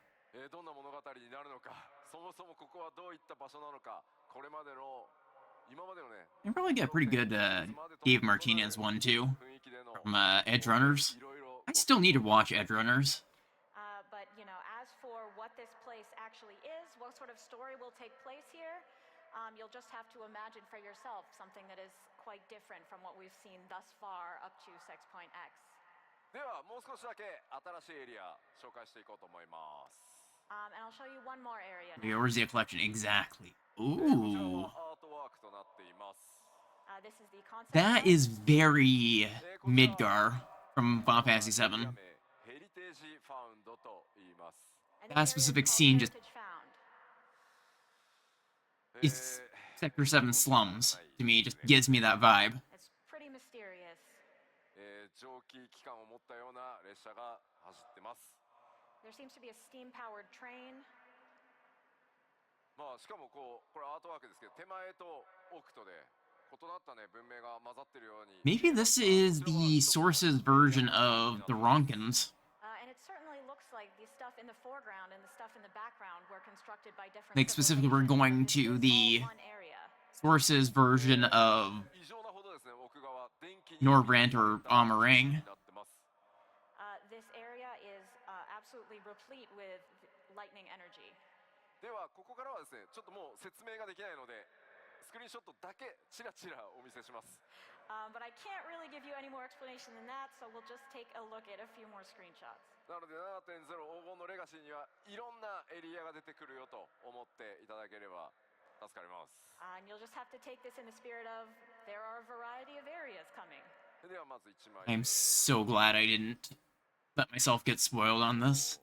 どんな物語になるのか、そもそもここはどういった場所なのか、これまでの今までのね、 You can probably get a pretty good Dave Martinez one too 雰囲気での from Edge Runners. いろいろ I still need to watch Edge Runners. But, as for what this place actually is, what sort of story will take place here, you'll just have to imagine for yourself something that is quite different from what we've seen thus far up to 6.x. ではもう少しだけ新しいエリア紹介していこうと思います。 And I'll show you one more area Okay, now. where's the collection exactly? こちら Ooh, はアートワークとなっています。 This is the concept. that art. is very Midgar from Final Fantasy VII. ヘリテージファウンドと言います。 And this that area is specific called scene just- Heritage Found. It's Sector 7 slums to me. Just gives me that vibe. It's pretty mysterious. 蒸気機関を持ったような列車が走ってます。 There seems to be a steam-powered train. まあしかもこれアートワークですけど、手前と奥とで異なったね文明が混ざってるように。 Maybe this is the Source's version of the Ronkins. And it certainly looks like the stuff in the foreground and the stuff in the background were constructed by different. Like, specifically, we're going to civilizations, but the- this is all one area. Source's version of 異常なほどですね、奥側電気に Norbrand or Amarang. なってます。 This area is absolutely replete with lightning energy. ではここからはですね、ちょっともう説明ができないので、スクリーンショットだけちらちらお見せします。 But I can't really give you any more explanation than that, so we'll just take a look at a few more screenshots. なので 7.0 黄金のレガシーにはいろんなエリアが出てくるよと思っていただければ助かります。 And you'll just have to take this in the spirit of there are a variety of areas coming. ではまず1枚 I'm so glad I didn't let myself get spoiled on this.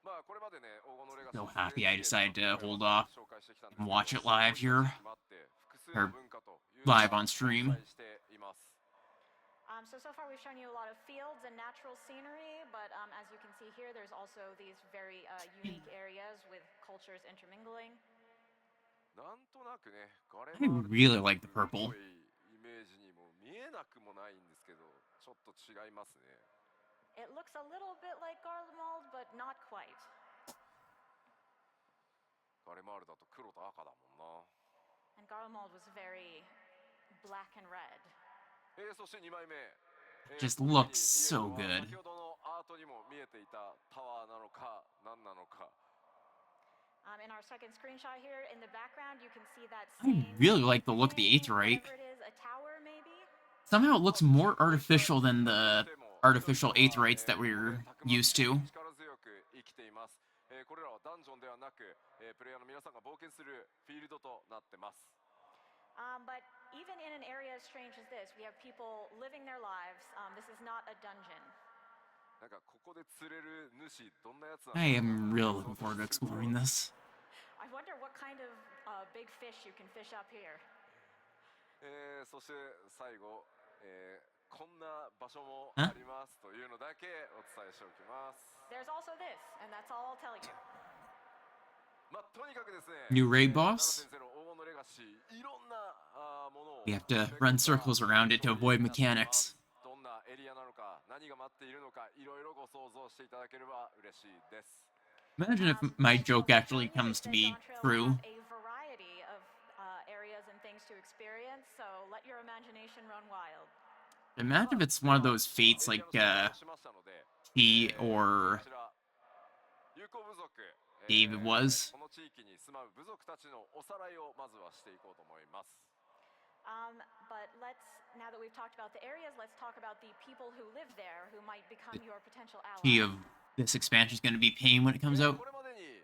まあこれまでね黄金のレガシー So happy I decided to hold off 紹介してきたんですけど and watch it live here, 複数の or 文化という live on stream. 紹介しています。 So far we've shown you a lot of fields and natural scenery, but as you can see here, there's also these very unique areas with cultures intermingling. なんとなくねガレ I really like the っぽ purple. いイメージにも見えなくもないんですけど、ちょっと違いますね。 It looks a little bit like Garlemald, but not quite. ガレマールだと黒と赤だもんな。 And Garlemald was very black and red. そして2枚目。 Just ここに looks 見える so good. のは先ほどのアートにも見えていたタワーなのか何なのか。 In our second screenshot here, in the background, you can see that I same really like the look of the thing, Aetheryte. whatever it is, a tower maybe? Somehow it looks more artificial than the artificial Aetherites that we're used to. 力強く生きています。これらはダンジョンではなく、プレイヤーの皆さんが冒険するフィールドとなってます。 But even in an area as strange as this, we have people living their lives. This is not a dungeon. なんかここで釣れる主どんなやつなのか I am really looking forward to exploring this. I wonder what kind of big fish you can fish up here. そして最後、こんな場所もありますというのだけお伝えしておきます。 There's also this, and that's all I'll tell you. まあとにかくですね。 New raid boss? 7.0黄金のレガシーいろんなものを We have to run circles around it to avoid mechanics. どんなエリアなのか何が待っているのかいろいろご想像していただければ嬉しいです。 Imagine if my joke actually comes to be true. A variety of areas and things to experience, so let your imagination run wild. Imagine if it's one of those fates like T or こちら有効部族 David was. この地域に住まう部族たちのおさらいをまずはしていこうと思います。 But now that we've talked about the areas, let's talk about the people who live there who might become your potential T allies. of this expansion is going to be pain when it comes out. これまでに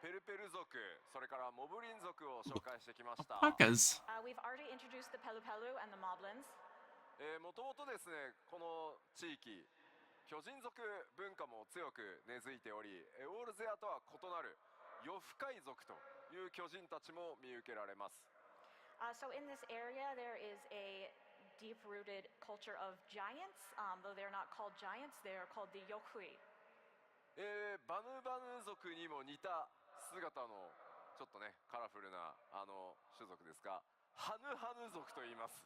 ペルペル族それからモブリン族を紹介してきました。 Alpacas. We've already introduced the Pelupelu and the Moblins. もともとですねこの地域巨人族文化も強く根付いておりオールゼアとは異なる夜深い族という巨人たちも見受けられます。 So in this area, there is a deep-rooted culture of giants. Though they're not called giants, they are called the Yokhui. バヌバヌ族にも似た姿のちょっとねカラフルな種族ですがハヌハヌ族と言います。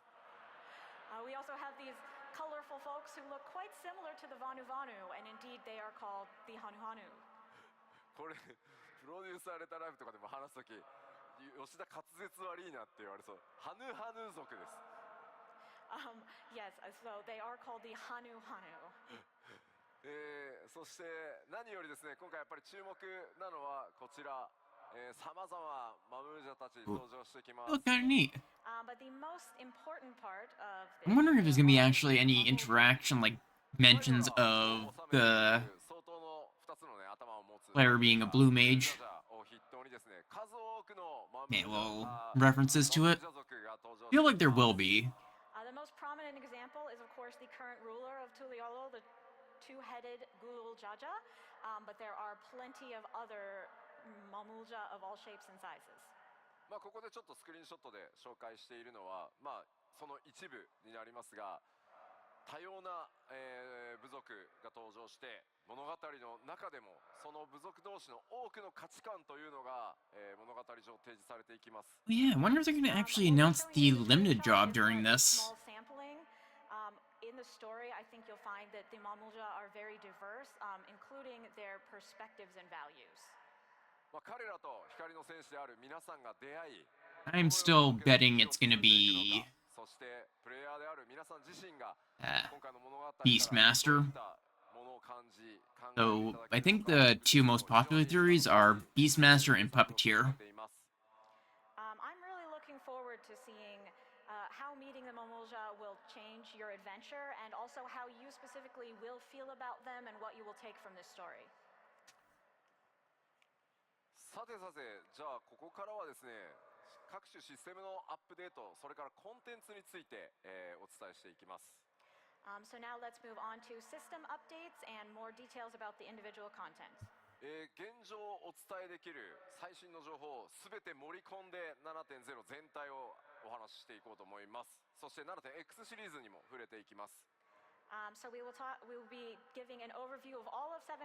We also have these colorful folks who look quite similar to the Vanu Vanu, and indeed they are called the Hanu Hanu. これプロデューサーレターライブとかでも話すとき、吉田滑舌悪いなって言われそう。ハヌハヌ族です。Yes, so they are called the Hanu Hanu. そして何よりですね、今回やっぱり注目なのはこちら、さまざまマムージャたち登場してきます。 Look, kind of neat. But the most important part of this I'm wondering if there's gonna be actually any interaction, like mentions of the 相当の2つのね頭を持つ player being a blue mage. を筆頭にですね、数多くのマムー Yeah, ジャ well, あ references to マム it. ージャ族が登場 I feel して like き there ます will be. The most prominent example is, of course, the current ruler of Tuliolo, the two-headed Gulul Jaja, but there are plenty of other Mamulja of all shapes and sizes. まあここでちょっとスクリーンショットで紹介しているのは、まあその一部になりますが、多様な、部族が登場して物語の中でもその部族同士の多くの価値観というのが、物語上提示されていきます。 Yeah, I wonder if they're gonna actually announce the limited drop during this. Small sampling. In the story, I think you'll find that the Mamulja are very diverse, including their perspectives and values. まあ彼らと光の戦士である皆さんが出会い、 I'm still betting it's gonna be そしてプレイヤーである皆さん自身が uh, 今回の物語から Beastmaster. どういったものを感じ考えてい So ただ I ける think のか the two most popular theories are Beastmaster and Puppeteer. I'm really looking forward to seeing how meeting the Mamulja will change your adventure, and also how you specifically will feel about them and what you will take from this story. さてさて、じゃあここからはですね、各種システムのアップデート、それからコンテンツについて、お伝えしていきます。 So now let's move on to system updates and more details about the individual content. 現状お伝えできる最新の情報をすべて盛り込んで 7.0 全体をお話ししていこうと思います。そして 7.x シリーズにも触れていきます。 So we will be giving an overview of all of 7.0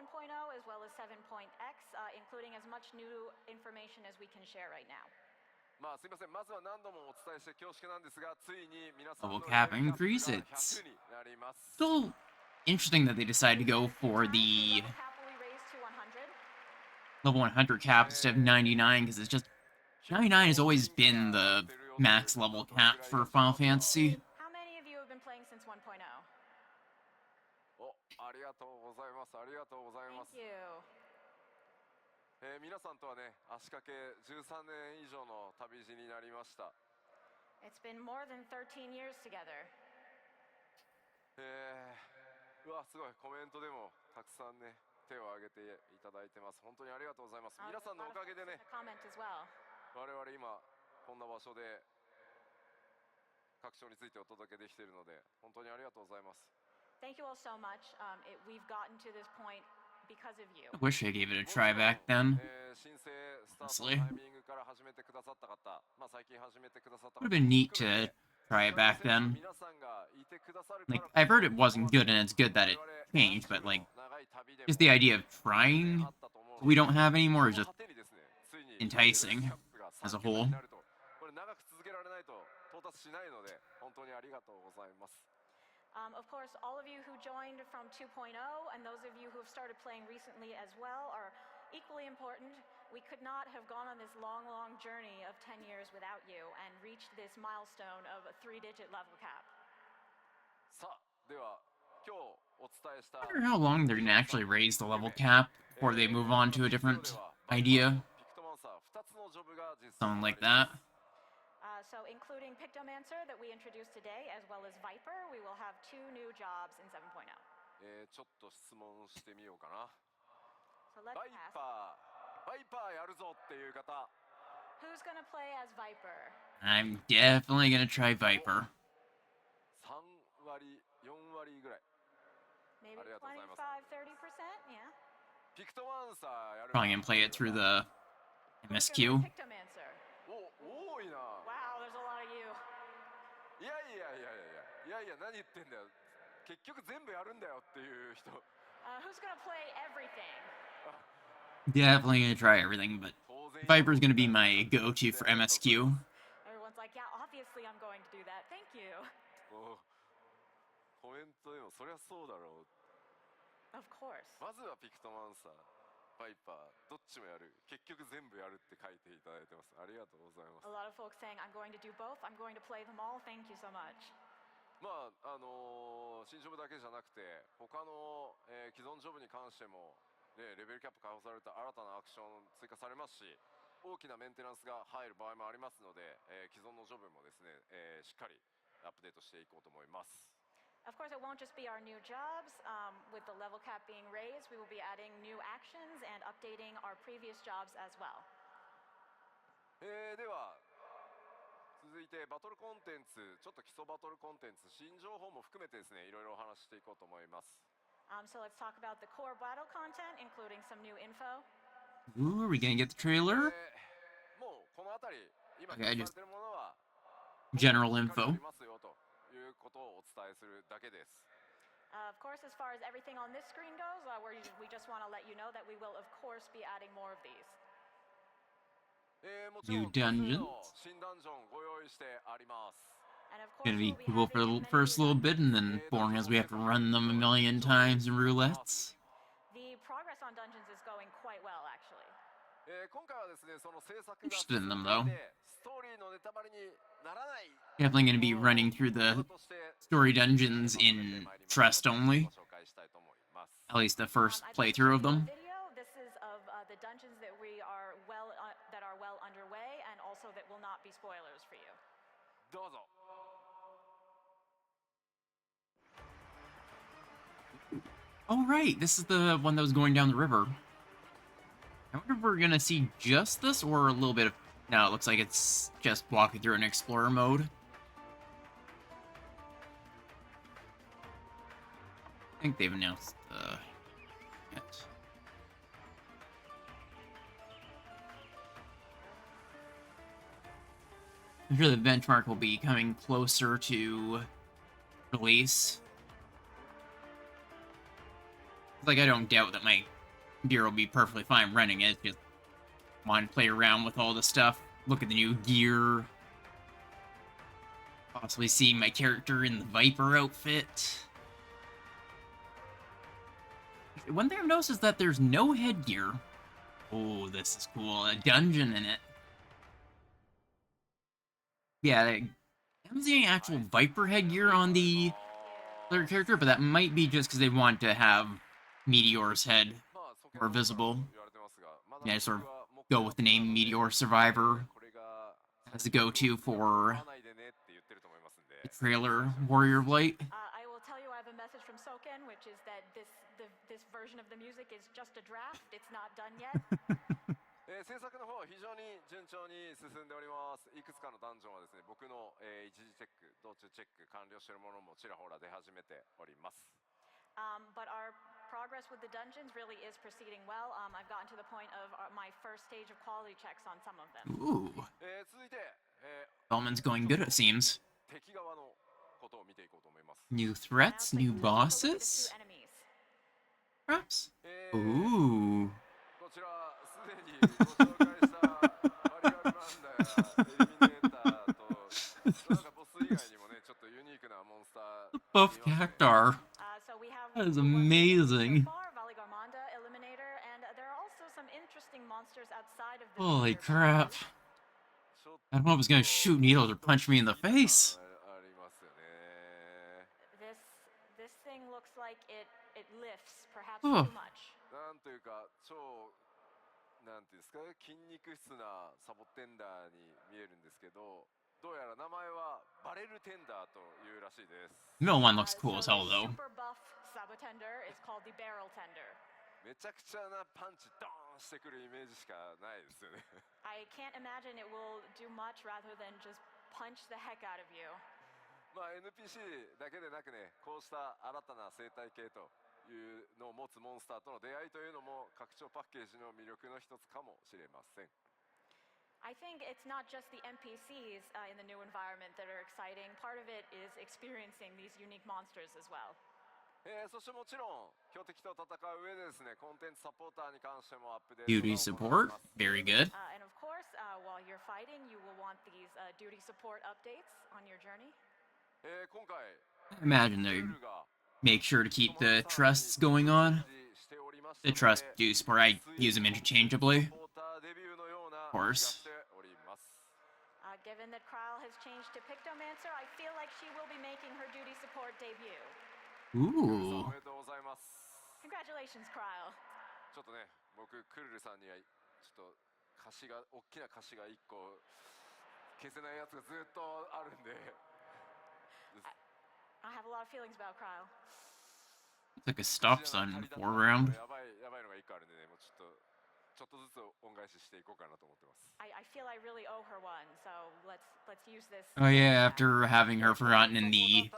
as well as 7.x, including as much new information as we can share right now. まあすみません、まずは何度もお伝えして恐縮なんですが、ついに皆さんの Level cap レベルキャップ increase, が it's 100になります。 still interesting that they decided to go for the Level cap will be raised to 100. level 100 cap instead of 99, because it's just 99 has always been the max level cap for Final Fantasy. How many of you have been playing since 1.0? お、ありがとうございます。ありがとうございます。 Thank you. 皆さんとはね、足掛け13年以上の旅路になりました。 It's been more than 13 years together. うわ、すごい、コメントでもたくさんね、手を挙げていただいてます。本当にありがとうございます。皆さんのおかげでね、 Comment as well. 我々今こんな場所で各章についてお届けできているので、本当にありがとうございます。 Thank you all so much. We've gotten to this point because of you. I wish I gave it a try back then. 申請スタートのタイミングから始めてくださった方、まあ最近始めてくださった方 Would have been neat to try it back then. 皆さんがいてくださるから Like, I've heard it wasn't good, and it's good that it changed, but like, just the idea of trying we don't have anymore is just enticing as a whole. これ長く続けられないと到達しないので、本当にありがとうございます。 Of course, all of you who joined from 2.0 and those of you who have started playing recently as well are equally important. We could not have gone on this long, long journey of 10 years without you and reached this milestone of a 3-digit level cap. さあ、では今日お伝えした I wonder how long they're gonna actually raise the level cap before they move on to a different idea. ピクトマンサー2つのジョブが実 Something 装 like that. So including Pictomancer that we introduced today, as well as Viper, we will have 2 new jobs in 7.0. ちょっと質問してみようかな。 So let's バイ ask, パーやるぞっていう方、 who's going to play as Viper? I'm definitely gonna try Viper. 3割、4割ぐらい。 Maybe ありがとうございます。 25-30%? Yeah. ピクトマンサーやる。 Probably gonna play it through the Who's gonna MSQ. play Pictomancer? お、多いな。 Wow, there's a lot of you. いやいや何言ってんだよ。結局全部やるんだよっていう人。 Who's going to play everything? Definitely gonna try everything, but 当然 Viper's gonna be my go-to for MSQ. Everyone's like, yeah, obviously I'm going to do that. Thank you. おコメメントでもそりゃそうだろう。 Of course. まずはピクトマンサー、バイパー、どっちもやる。結局全部やるって書いていただいてます。ありがとうございます。 A lot of folks saying, I'm going to do both. I'm going to play them all. Thank you so much. まあ新ジョブだけじゃなくて他の、既存ジョブに関しても、ね、レベルキャップ解放された新たなアクション追加されますし、大きなメンテナンスが入る場合もありますので、既存のジョブもですね、しっかりアップデートしていこうと思います。 Of course, it won't just be our new jobs. With the level cap being raised, we will be adding new actions and updating our previous jobs as well. では続いてバトルコンテンツ、ちょっと基礎バトルコンテンツ、新情報も含めてですね、いろいろお話ししていこうと思います。 So let's talk about the core battle content, including some new info. Ooh, are we gonna get the trailer? もうこの辺り今 Okay, I 表 just- 示されているものは General しっかりあ info. りますよということをお伝えするだけです。 Of course, as far as everything on this screen goes, we just want to let you know that we will, of course, be adding more of these. もちろん New 多数 dungeons. の新ダンジョンご用意してあります。 And of course, Gonna be we'll be cool for having the many first new little bit, and then dungeons. boring as we have to run them a million times in roulettes. The progress on dungeons is going quite well, actually. 今回はですね、その制作が Interested in them, though. ストーリーのネタバレにならない Definitely gonna be running through the story dungeons in Trust only. ご紹介したいと思います。 At least the first I'd like to playthrough show of you a them. video. This is of the dungeons that are well underway, and also that will not be spoilers for you. どうぞ。 Oh, right, this is the one that was going down the river. I wonder if we're gonna see just this or a little bit of... No, it looks like it's just walking through an explorer mode. I think they've announced yet. I'm sure the benchmark will be coming closer to release. Like, I don't doubt that my gear will be perfectly fine running it. Just want to play around with all the stuff, look at the new gear, possibly see my character in the Viper outfit. One thing I've noticed is that there's no headgear. Oh, this is cool. A dungeon in it. Yeah, I'm seeing actual Viper headgear on the third character, but that might be just because they want to have Meteor's head more visible. Yeah, sort of go with the name Meteor Survivor as the go-to for the trailer Warrior of Light. I will tell you, I have a message from Soken, which is that this version of the music is just a draft. It's not done yet. 制作の方は非常に順調に進んでおります。いくつかのダンジョンはですね、僕の、一時チェック、道中チェック完了しているものもちらほら出始めております。But our progress with the dungeons really is proceeding well. I've gotten to the point of my first stage of quality checks on some of them. Ooh, 続いて、development's going good, it seems. 敵側のことを見ていこうと思います。 New Now threats, let's new take a look at the two bosses, enemies. perhaps? え Ooh. こちらすでにご紹介したバリアルランダーやエリミネーターとなんかボス以外にもねちょっとユニークなモンスター The buff cactar. So we have That is the ones we've seen amazing. so far, Valigarmanda, Eliminator, and there are also some interesting monsters outside of the Holy featured crap. bosses. ちょっ I don't know if it's gonna shoot needles or punch me in the face. ありますよね。 This thing looks like it lifts, perhaps Oh. too much. なんというか超なんていうんですか筋肉質なサボテンダーに見えるんですけどどうやら名前はバレルテンダーというらしいです。 The middle one looks cool So as hell, the though. super buff Sabotender is called the Barrel Tender. めちゃくちゃなパンチドーンしてくるイメージしかないですよね。 I can't imagine it will do much rather than just punch the heck out of you. まあ NPC だけでなくねこうした新たな生態系というのを持つモンスターとの出会いというのも拡張パッケージの魅力の一つかもしれません。 I think it's not just the NPCs in the new environment that are exciting. Part of it is experiencing these unique monsters as well. そしてもちろん強敵と戦う上でですねコンテンツサポーターに関してもアップデート Duty が行われ support, ます。 very good. And of course, while you're fighting, you will want these duty support updates on your journey. 今回 I imagine they make sure to keep the trusts going on. The trust do support. I use them interchangeably, of course. Given that Kryle has changed to Pictomancer, I feel like she will be making her duty support debut. Ooh. おめでとうございます。 Congratulations, Kryle. ちょっとね、僕クルルさんにはちょっと歌詞が大きな歌詞が1個消せないやつがずっとあるんで。I have a lot of feelings about Kryle. It's like a stop sign in the foreground. やばいのが1個あるんでね、もうちょっとずつ恩返ししていこうかなと思ってます。 I feel I really owe her one, so let's use this. Oh yeah, after having her forgotten in the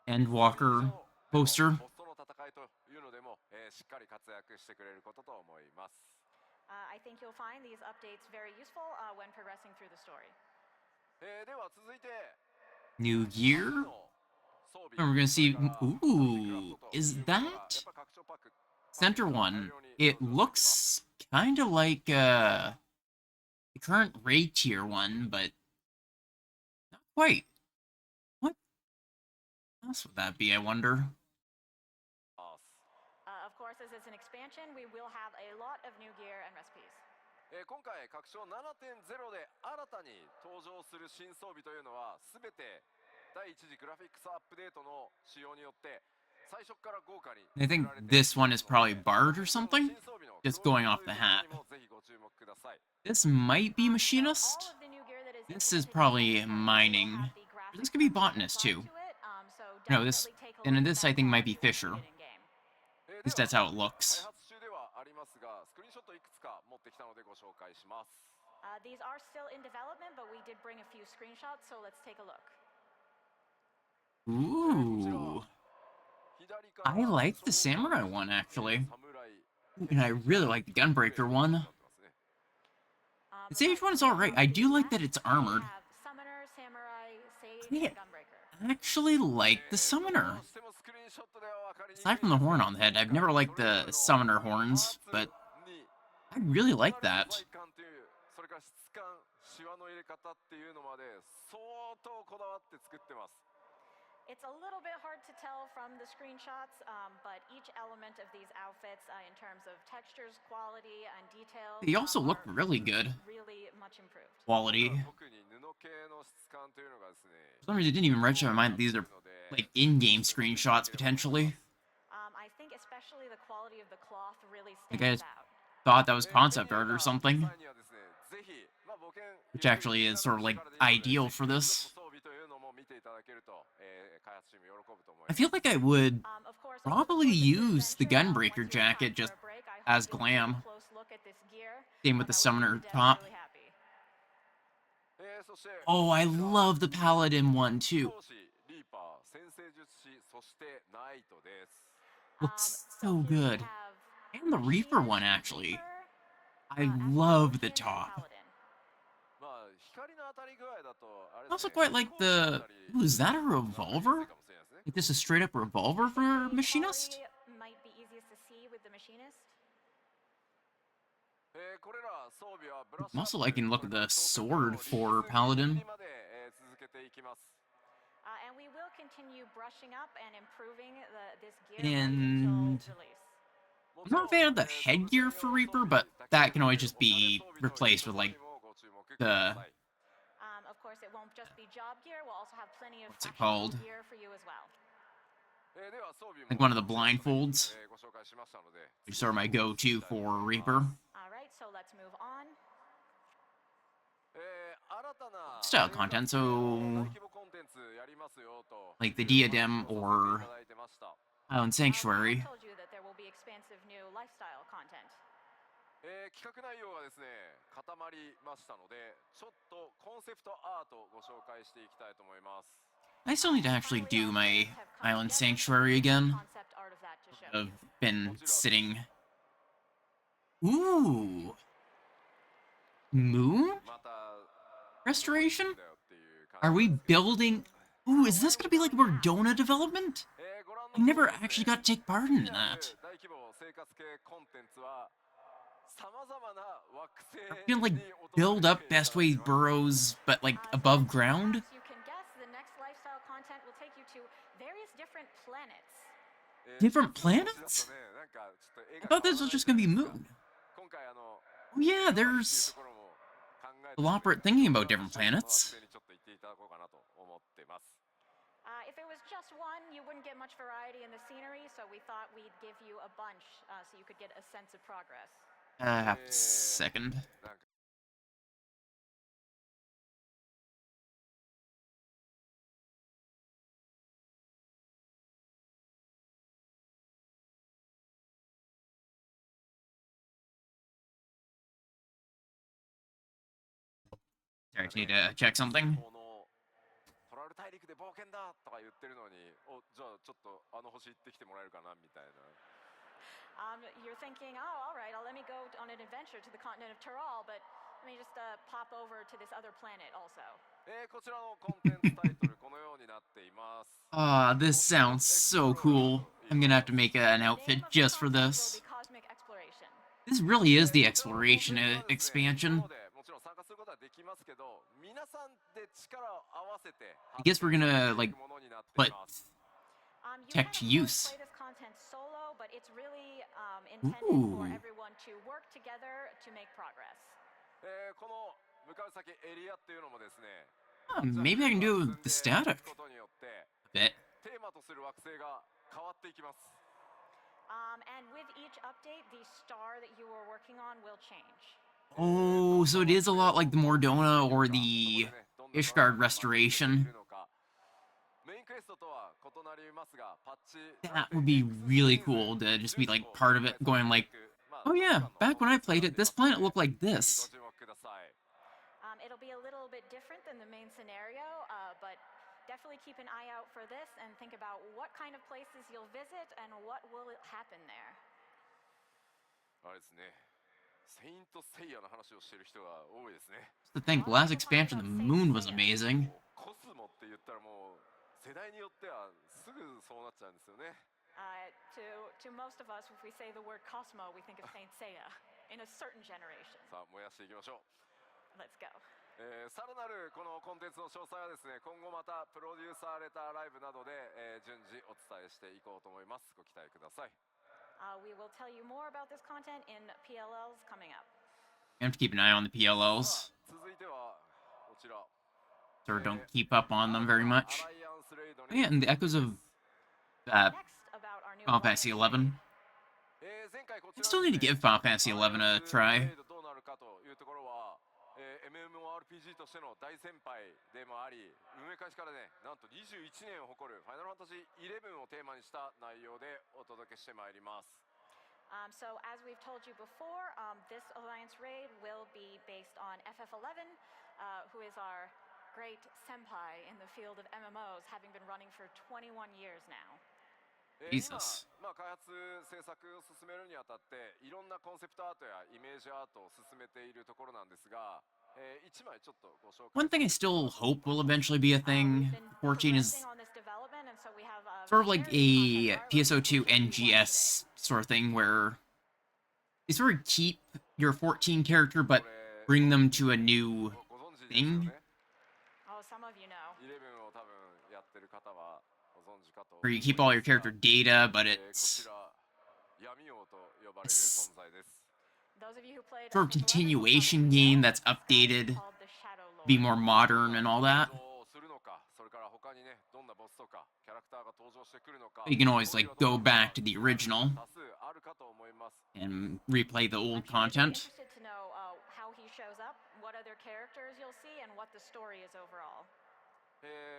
Endwalker poster. ホストの戦いというのでも、しっかり活躍してくれることと思います。 I think you'll find these updates very useful when progressing through the story. では続いて New gear? And we're gonna see. Ooh, is that center one? It looks kind of like the current raid tier one, but not quite. What else would that be? I wonder. Of course, as it's an expansion, we will have a lot of new gear and recipes. 今回拡張7.0で新たに登場する新装備というのは全て第一次グラフィックスアップデートの仕様によって最初から豪華に I think this one is probably Bard or something. Just going off the hat. ぜひご注目ください。 This might be Machinist. All of the new gear that is This is implemented probably will mining. have the graphics This could be and Botanist too. to it, so No, this definitely take a and look in at this that I think might be quality Fisher. in-game. At least that's how it looks. 開発中ではありますが、スクリーンショットいくつか持ってきたのでご紹介します。 These are still in development, but we did bring a few screenshots, so let's take a look. Ooh. I like the samurai one actually. And I really like the gunbreaker one. The sage one is alright. I do like that it's armored. We have Summoner, Samurai, Sage, Yeah. and Gunbreaker. I actually like the summoner. Aside from the horn on the head, I've never liked the summoner horns, but I really like that. それから質感、シワの入れ方っていうのまで相当こだわって作ってます。 It's a little bit hard to tell from the screenshots, but each element of these outfits, in terms of textures, quality, and detail, They also look are really good. really much improved. Quality. 特に布系の質感というのがですね。 For some reason, it didn't even register in my mind that these are like in-game screenshots potentially. I think especially the quality of the cloth really Like I stands out. thought that was concept art or something, 際にはですね、ぜひ、冒険 which actually is sort of like ideal for this. 装備というのも見ていただけると、開発チーム喜ぶと思い I ます。 feel like I would Of course, probably over the use the adventure, Gunbreaker once you have jacket time just for a break, I hope as you'll take a glam. close look at this gear. Same with the That will make summoner you top. really happy. そして、 Oh, I love the Paladin one too. 教師リーパー、先生術師、そしてナイトです。 Looks so So here we good. have And the Reaper one actually. I love the top. Paladin. まあ、光の当たり具合だと、あれ I also ですね quite like the. Ooh, is that a revolver? かもしれないですね。 Like this is straight up revolver for Machinist? Quality might be easiest to see with the machinist. これら装備はブラッシ I'm ュアップ also liking look at the そして sword for Paladin. まで続けていきます。 And we will continue brushing up and improving this gear And- until release. I'm not a fan of the headgear for Reaper, but that can always just be replaced with like the Of course, it won't just be job gear. We'll also have plenty of What's it fashionable called? gear for you as well. では装備も like one of the blindfolds, ご紹介しましたので which is sort of my go-to for Reaper. All right, so let's move on. 新たな Style content, so 大規模コンテンツやりますよと like the diadem い or ただいてました。 Island Sanctuary. I told you that there will be expansive new lifestyle content. 企画内容がですね固まりましたのでちょっとコンセプトアートをご紹介していきたいと思います。 I still need to actually do my Island Sanctuary again. Concept art of that to show. I've been sitting. Ooh, moon また restoration? だよっていう感じ Are we building? Ooh, is this gonna be like Verdona development? ご覧の I never 通りです actually ね got to take part in that. 大規模生活系コンテンツは様々な惑星 I'm gonna like build up Best Way burrows, but like above ground. As you can guess, the next lifestyle content will take you to various different planets. Different planets? I thought this was just gonna be Moon. Oh yeah, there's elaborate thinking about different planets. If it was just one, you wouldn't get much variety in the scenery, so we thought we'd give you a bunch so you could get a sense of progress. Second. Sorry, I just need to check something. トラル大陸で冒険だとか言ってるのに、お、じゃあちょっとあの星行ってきてもらえるかなみたいな。You're thinking, oh, all right, let me go on an adventure to the continent of Tyrol, but let me just pop over to this other planet also. こちらのコンテンツタイトルこのようになっています。Ah, this sounds so cool. I'm gonna have to make an outfit just for this. Cosmic exploration. This really is the exploration expansion. もちろん参加することはできますけど、皆さんで力を合わせて I guess we're gonna, like, put You tech can, to of course, use. play this content solo, but it's really intended for Ooh. everyone to work together to make progress. この向かう先エリアっていうのもですね、 Maybe I can do the static ことによって a bit. テーマとする惑星が変わっていきます。 And with each update, the star that you were working on will change. Oh, so it is a lot like the Mordona or the Ishgard restoration. メインクエストとは異なりますが、パッチ That would be really cool to just be like part of it, going like, oh yeah, back when I played it, this planet looked like this. ご注目ください。 It'll be a little bit different than the main scenario, but definitely keep an eye out for this and think about what kind of places you'll visit and what will happen there. あれですね。セイントセイヤの話をしてる人が多いですね。 To think, the last expansion of the Moon was amazing. コスモって言ったらもう世代によってはすぐそうなっちゃうんですよね。To most of us, if we say the word Cosmo, we think of Saint Seiya in a certain generation. さあ燃やしていきましょう。 Let's go. さらなるこのコンテンツの詳細はですね、今後またプロデューサーレターライブなどで、順次お伝えしていこうと思います。ご期待ください。We will tell you more about this content in PLLs coming up. You have to keep an eye on the PLLs, 続いてはこちら。 so don't keep up on them very much. アライアンスレイド Oh, yeah, and the echoes of Next, about our new Final Fantasy XI. 前回こち I ら still need to give Final Fantasy XI a try. どうなるかというところは、MMORPG としての大先輩でもあり、運営開始からね、なんと21年を誇るファイナルファンタジー11をテーマにした内容でお届けしてまいります。 So as we've told you before, this Alliance raid will be based on FF11, who is our great senpai in the field of MMOs, having been running for 21 years now. 今、 Jesus. 開発制作を進めるにあたっていろんなコンセプトアートやイメージアートを進めているところなんですが、1枚ちょっとご紹介 One thing I still hope will eventually be a thing, 14 is On this development, and so we have sort of like very a content PSO2 already. NGS sort of thing where they sort of keep your 14 character but bring them to a new ご存知ですよ thing ね。 Oh, some of you know. 11を多分やってる方はご存知かと where you keep all your character data, but こ it's ちら闇王と呼ばれる存在です。 Those of you who played sort of FF11 will continuation probably game know that's this guy is updated, called the Shadow Lord. be more modern and all that. どうするのか、それから他にね、どんなボスとかキャラクターが登場してくるのか。 You can always like go back to the original 多数あるかと思います。 and replay the I'm old sure you'll be content. interested to know how he shows up, what other characters you'll see, and what the story is overall.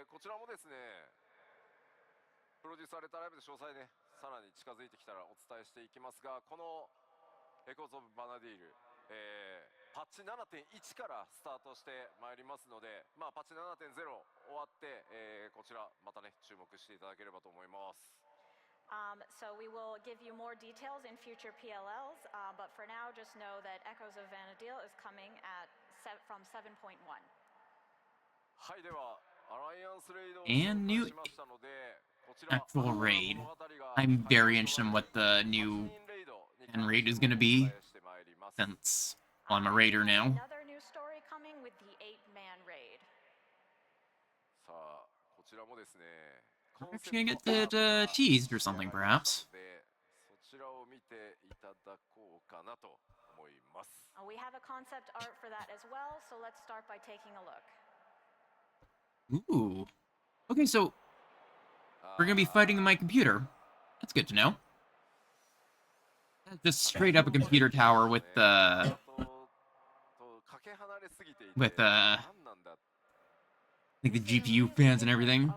こちらもですね、プロデューサーレターライブで詳細ね、さらに近づいてきたらお伝えしていきますが、このエコーズ・オブ・バナディール、パッチ 7.1 からスタートしてまいりますので、パッチ 7.0 終わって、こちらまたね注目していただければと思います。 So we will give you more details in future PLLs, but for now, just know that Echoes of Vanadil is coming from 7.1. はい、ではアライアンスレイドを And 紹 new 介しましたので、こちら actual raid. 物語が I'm very interested in what the new 8 raid is gonna be, お伝えしてまいります。 since well, I'm a raider now. Another new story coming with the 8-man raid. さあこちらもですね、We're actually gonna get teased or something, perhaps. We have a concept art for that as well, so let's start by taking a look. Ooh. Okay, so we're gonna be fighting in my computer. That's good to know. Just straight up a computer tower with like the GPU fans and everything.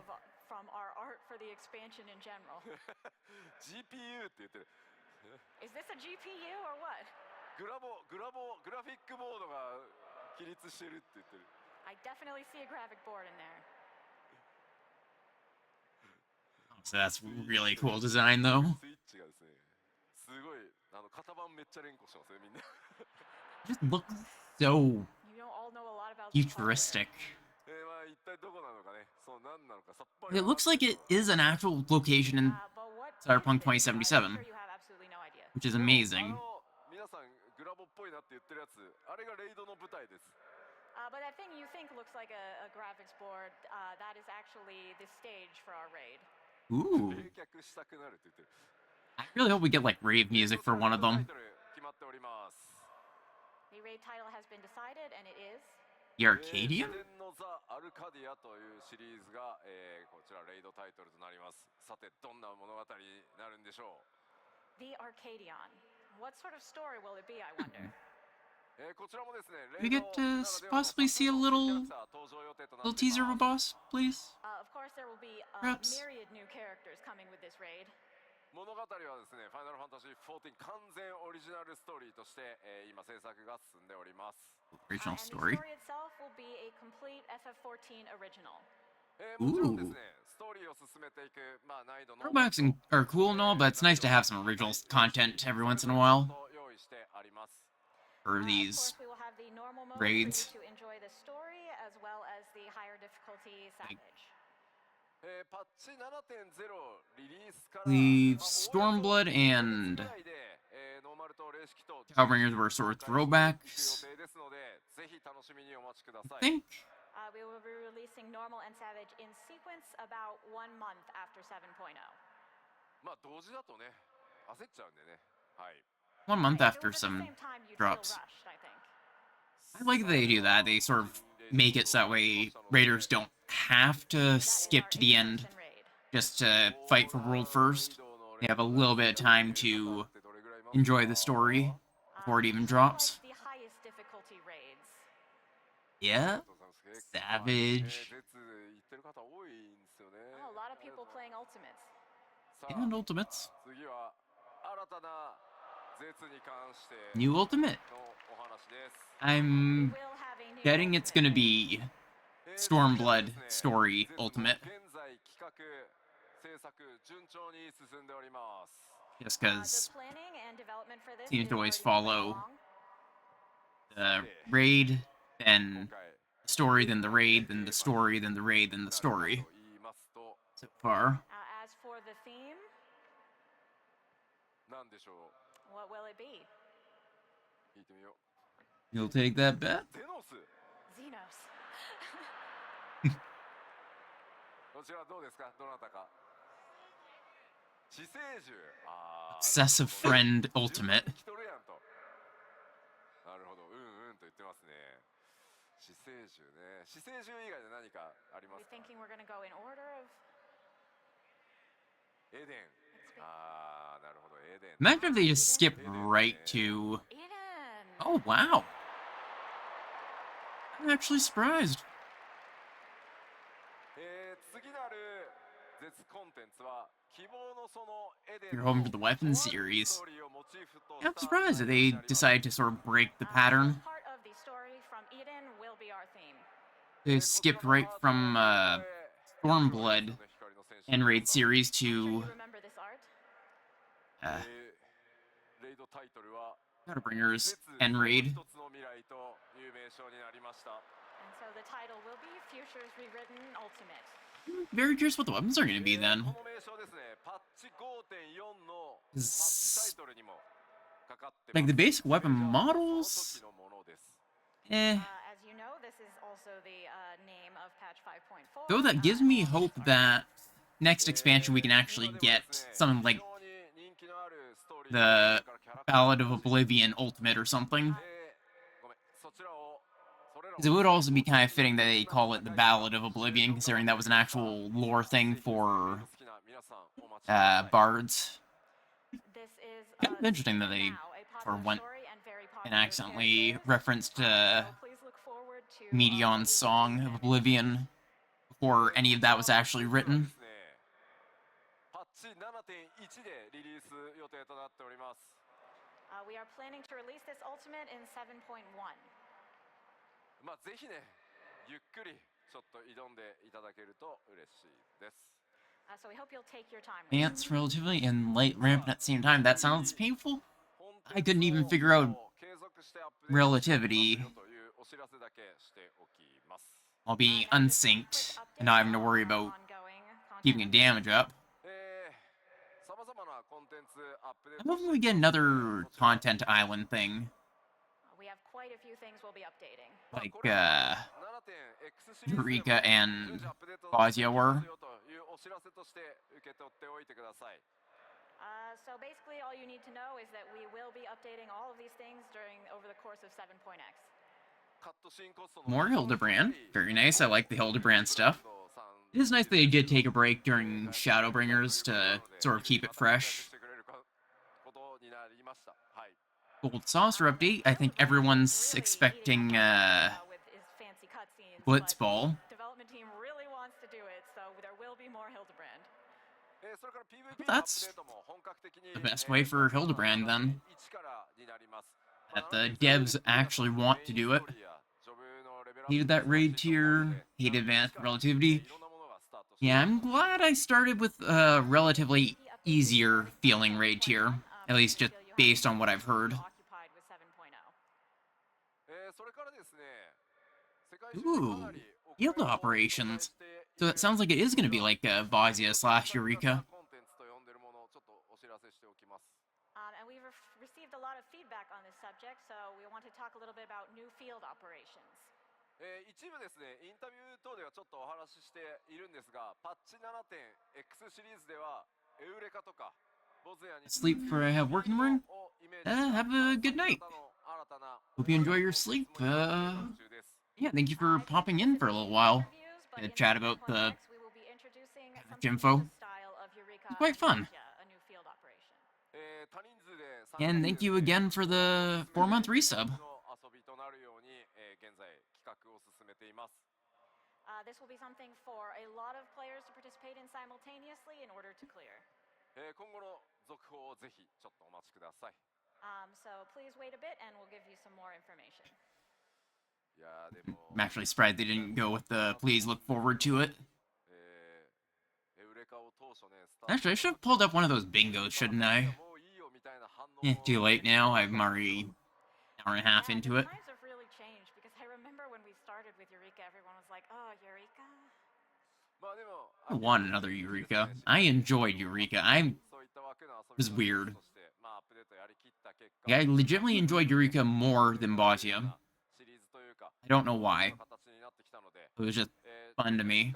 From our art for the expansion in general. GPU って言ってる。 Is this a GPU or what? グラフィックボードが起立してるって言ってる。 I definitely see a graphic board in there. So that's really cool design, though. スイッチがですね、すごい型番めっちゃ連呼してますねみんな。 It just looks so You don't all know a lot about this hardware. futuristic. まあ一体どこなのかね、そう何なのかさっぱり。 It looks like it is an actual location in But what Cyberpunk is this? I'm 2077, sure you have absolutely no idea. which is amazing. 皆さんグラボっぽいなって言ってるやつ、あれがレイドの舞台です。 But that thing you think looks like a graphics board, that is actually the stage for our raid. Ooh. 冷却したくなるって言ってる。 I really hope we get, like, rave music for one of them. 決まっております。 The raid title has been decided, and it is. The Arcadian? 自然のザ・アルカディアというシリーズが、こちらレイドタイトルとなります。さてどんな物語になるんでしょう。 The Arcadion. What sort of story will it be, I wonder? こちらもですね、 We get to possibly see a little teaser of a boss, please? Of course, there will be Perhaps. myriad new characters coming with this raid. 物語はですね、ファイナルファンタジー14完全オリジナルストーリーとして、今制作が進んでおります。 Original And the story. story itself will be a complete FF14 original. もちろんですね、ストーリーを進めていく、まあ難易度の Throwbacks are cool and all, but it's nice to have some original content every once in a while 用意してあります。 for Of these course, we will have the normal mode raids. for you to enjoy the story as well as the higher difficulty Savage. パッチ7.0リリースから The Stormblood and ノーマルと霊式と Hellbringers were sort of throwbacks. 予定ですので、ぜひ楽しみにお待ちくださ I い。 think. We will be releasing normal and Savage in sequence about 1 month after 7.0. まあ同時だとね、焦っちゃうんでね。はい。 1 month If it after was at the some same time, you'd drops. feel rushed, I think. I like that they do that. They sort of make it so that way raiders don't have to skip to the end just to fight for world first. They have a little bit of time to enjoy the story before it even drops. The highest difficulty raids. Yeah, Savage. 言ってる方多いんですよね。 Oh, a lot of people playing Ultimates. さあ And Ultimates. 次は新たな絶に関して New Ultimate. のお話です。 I'm We'll have a new betting it's Ultimate. gonna be Stormblood Story Ultimate. 現在企画制作順調に進んでおります。 Just The because planning and development for this seems is to always already follow moving along. the raid, 今 then 回 the story, then the raid, then the story, then the raid, then the story. と言いますと So far. As for the theme, 何でしょ what will it be? う。聞いてみよ You'll take that bet? う。ゼノス。 Xenos. こちらどうですか。どなたか。死生獣。あー Obsessive Friend Ultimate. 来とるやんと。なるほど。うんうんと言ってますね。死生獣ね。死生獣以外で何かありま You're すか。 thinking we're gonna go in order of エデン。 expect- ああ、なるほど。エデン。 Imagine if they just skip right to. Eden. Oh, wow. I'm actually surprised. 次なる絶コンテンツは希望のそのエデン You're の home for the weapons ス series. トーリーをモチーフと Yeah, I'm した surprised that they 内容になります decided to sort of break the pattern. Part of the story from Eden will be our theme. They skipped right from Stormblood and Raid series I'm sure you to remember this art.レイドタイトルは Shadowbringers and Raid. 一つの未来という名称になりました。 And so the title will be Futures Rewritten Ultimate. Very curious what the weapons are going to be こ then. の名称ですね、パッチ5.4のパッチタイトルにもかかってます。 Like the basic weapon その models? 時のものです。 Eh. As you know, this is also the name of patch 5.4. Though that gives me hope that next expansion we can actually get something like the Ballad of Oblivion Ultimate or something. Because it would also be kind of fitting that they call it the Ballad of Oblivion, considering that was an actual lore thing for bards. This is Kind of interesting that they went and accidentally referenced please look forward to Medion's Song of Oblivion before any of that was actually written. パッチ7.1でリリース予定となっております。We are planning to release this Ultimate in 7.1. まあぜひね、ゆっくりちょっと挑んでいただけると嬉しいです。So we hope you'll take your time. Dance relatively and light ramp at the same time. That sounds painful. I couldn't even figure out relativity while being unsynced and not having to worry about keeping damage up. I'm hoping we get another content island thing. We have quite a few things we'll be updating. Like, Eureka and Bosnia were. So basically all you need to know is that we will be updating all of these things over the course of 7.x. More Hildebrand. Very nice. I like the Hildebrand stuff. It is nice they did take a break during Shadowbringers to sort of keep it fresh. Gold Saucer update. I think everyone's expecting Blitzball. Development team really wants to do it, so there will be more Hildebrand. That's the best way for Hildebrand, then. That the devs actually want to do it. Hated that raid tier. Hated advanced relativity. Yeah, I'm glad I started with a relatively easier feeling raid tier. At least just based on what I've heard. Ooh, field operations. So it sounds like it is going to be like Bosnia/Eureka. And we've received a lot of feedback on this subject, so we want to talk a little bit about new field operations. 一部ですね、インタビュー等ではちょっとお話ししているんですが、パッチ 7.x シリーズではエウレカとかボズニアに Sleep for I have work in the morning. Have a good night. Hope you enjoy your sleep. Yeah, thank you for popping in for a little while. To chat about the info. It's quite fun. And thank you again for the 4-month resub. This will be something for a lot of players to participate in simultaneously in order to clear. 今後の続報をぜひちょっとお待ちください。So please wait a bit and we'll give you some more information. I'm actually surprised they didn't go with the please look forward to it. Actually, I should have pulled up one of those bingos, shouldn't I? Too late now. I'm already an hour and a half into it. Times have really changed because I remember when we started with Eureka, everyone was like, "Oh, Eureka." I want another Eureka. I enjoyed Eureka. It was weird. Yeah, I legitimately enjoyed Eureka more than Bosnia. I don't know why. It was just fun to me.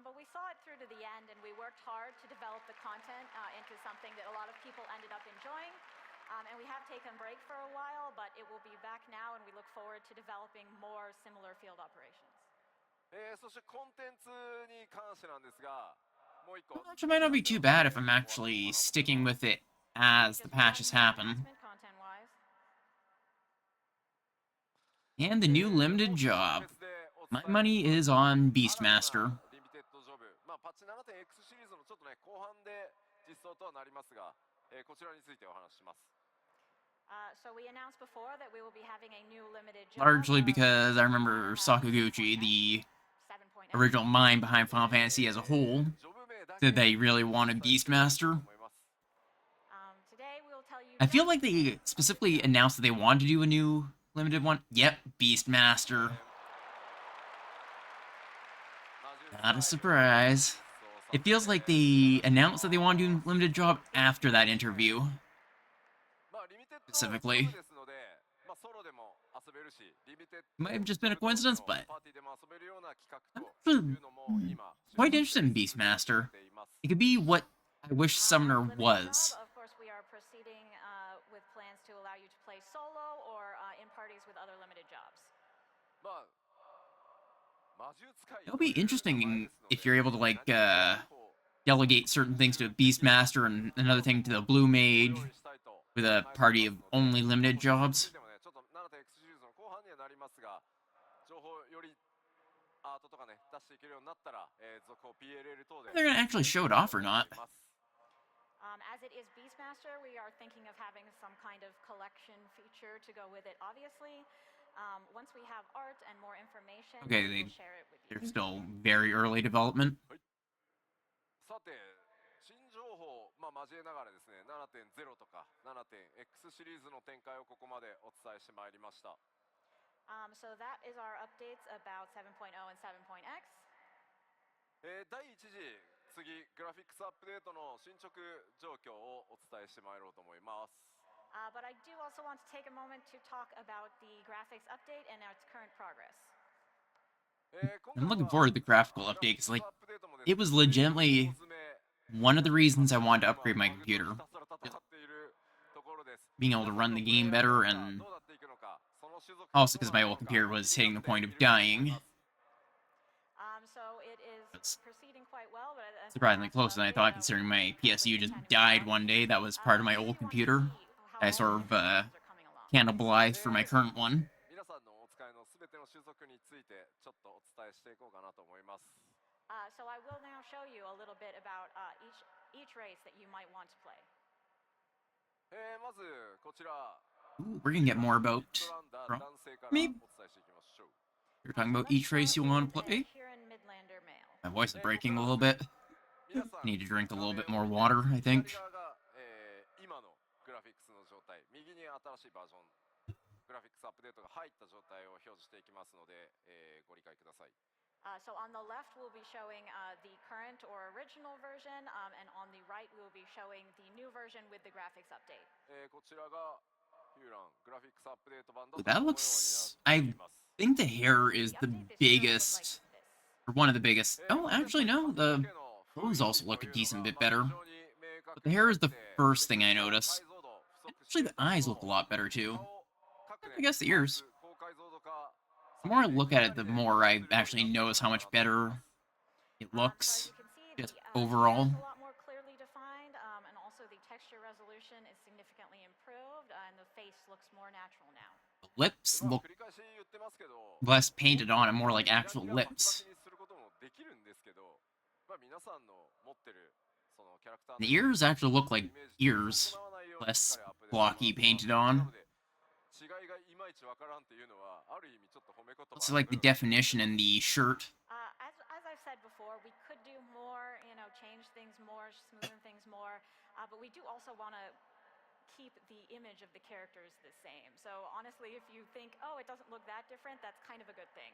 But we saw it through to the end, and we worked hard to develop the content into something that a lot of people ended up enjoying. And we have taken a break for a while, but it will be back now, and we look forward to developing more similar field operations. そしてコンテンツに関してなんですが、もう一個。Which might not be too bad if I'm actually sticking with it as the patches happen. And the new limited job. My money is on Beastmaster. まあパッチ 7.x シリーズのちょっとね後半で実装とはなりますが、こちらについてお話しします。So we announced before that we will be having a new limited job. Largely because I remember Sakaguchi, the original mind behind Final Fantasy as a whole, said they really wanted Beastmaster. Today we will tell you. I feel like they specifically announced that they wanted to do a new limited one. Yep, Beastmaster. Not a surprise. It feels like they announced that they want to do limited job after that interview. まあリミテッド Specifically. ですので、まあソロでも遊べるし、リミテッ Might have ド just been a coincidence, but パーティーでも遊べるような企画 I'm と actually いうのも今 quite interested in Beastmaster. ています。 It could be what I wish Summoner Limited was. job, of course, we are proceeding with plans to allow you to play solo or in parties with other limited jobs. まあ魔術使い It'll be という interesting 名前ですので if you're able to, like, 何かこう delegate certain things to Beastmaster and another thing to the Blue Mage 用意したいと with a party of only limited jobs. でもねちょっと 7.x シリーズの後半にはなりますが、情報よりアートとかね出していけるようになったら、続報 PLL 等で They're gonna actually show it off or not. As it is Beastmaster, we are thinking of having some kind of collection feature to go with it, obviously. Once we have art and more information, Okay, we will they- share it with They're you. still very early development. さて新情報、まあ、交えながらですね 7.0 とか 7.x シリーズの展開をここまでお伝えしてまいりました。 So that is our updates about 7.0 and 7.x. 第1次次グラフィックスアップデートの進捗状況をお伝えしてまいろうと思います。 But I do also want to take a moment to talk about the graphics update and its current progress. I'm looking forward to the graphical update because, like, it was legitimately one of the reasons I wanted to upgrade my computer. Being able to run the game better, and also because my old computer was hitting the point of dying. So it is That's proceeding quite well, but surprisingly closer than I thought, considering my PSU just died one day. That was part of my old computer. I sort of, cannibalized for my current one. 皆さんのお使いのすべての種族についてちょっとお伝えしていこうかなと思います。 So I will now show you a little bit about each race that you might want to play. まずこちら Ooh, we're gonna get more about. 男性からお me. 伝えしていきましょう。 You're talking about each race you want to play. Huron Midlander male. My voice is breaking a little bit. 皆さん Need to drink a little bit more water, I think. 左側が、今のグラフィックスの状態、右に新しいバージョン、グラフィックスアップデートが入った状態を表示していきますので、ご理解ください。 So on the left, we'll be showing the current or original version, and on the right, we'll be showing the new version with the graphics update. こちらがヒューラングラフィックスアップデート版だと That このようにな looks. ってい I ます。 think the hair is The the update this year looks biggest, like this. or one of the biggest. Oh, actually, no. The clothes also look a decent bit better. But the hair is the first thing I notice. Actually, the eyes look a lot better too. I guess the ears. The more I look at it, the more I actually notice how much better it So looks. you can see just the overall. hair is a lot more clearly defined, and also the texture resolution is significantly improved, and the face looks more natural now. The lips まあ look 繰り返し言ってますけど、 less painted on and more like actual lips. 左側真っ赤にすることもできるんですけど、まあ皆さんの持ってるそのキャラクターの The ears actually look like ears, less blocky painted on. 違いがいまいちわからんっていうのはある意味ちょっと褒め言葉。 It's like the definition in the shirt. As I've said before, we could do more, change things more, smoothen things more, but we do also want to keep the image of the characters the same. So honestly, if you think, oh, it doesn't look that different, that's kind of a good thing.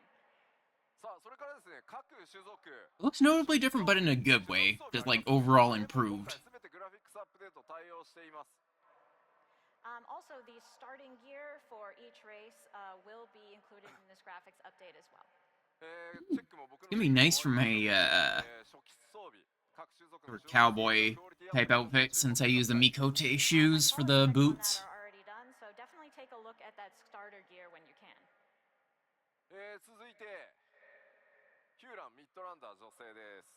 さあそれからですね、各種族 It looks notably different, but in a good way. Just like overall improved. すべてグラフィックスアップデート対応しています。 Also, the starting gear for each race will be included in this graphics update as well. チェックも僕の It's gonna be nice for my 初期装備各種族 sort の of cowboy type outfit since I use the Mikote shoes for the boots. That are already done, so definitely take a look at that starter gear when you can. 続いてヒューランミッドランダー女性です。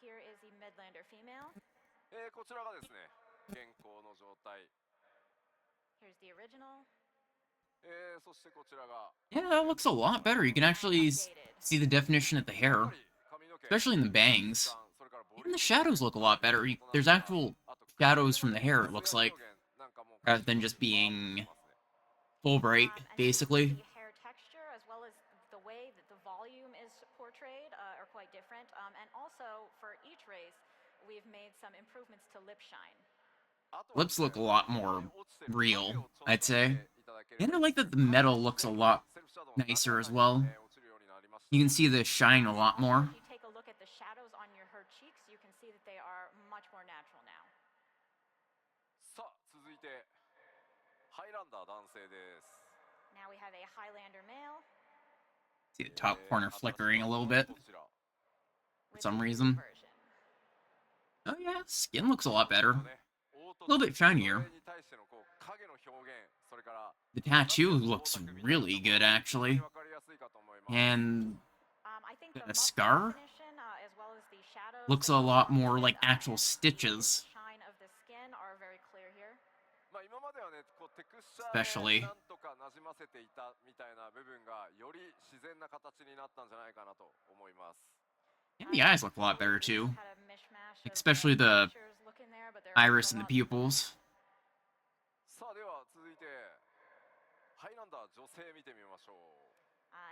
Here is the Midlander female. こちらがですね現行の状態。 Here's the original. そしてこちらが Yeah, that looks a lot better. You can actually see the definition of the hair, 髪の毛 especially in the bangs. それからボ Even the shadows look a lot better. There's actual shadows from the hair, it looks like, rather than just being Fulbright, And basically. the hair texture as well as the way that the volume is portrayed are quite different. And also for each race, we've made some improvements to lip shine. Lips look a lot more real, I'd say. And I like that the metal looks a lot nicer as well. You can see the shine a lot more. If you take a look at the shadows on her cheeks, you 続いてハイランダー男性です Now we have a Highlander male See the top corner flickering a little bit for こちら with some the new reason. version. Oh yeah, skin looks a lot better. ね A little bit shinier. それに対してのこう影の表現それから The tattoo looks really good, actually. わかりやすいかと思います And I think the the scar definition, as well as the shadows looks and a lot the more like and actual the stitches. shine of the skin are very clear here. まあ今まではねこうテクスチャ Especially ーでなんとかなじませていたみたいな部分がより自然な形になったんじゃないかなと思います And the eyes look a lot better too. Had a mishmash of, Especially the features look in there, but they're iris a and the lot pupils. さあでは続いてハイランダー女性見てみましょう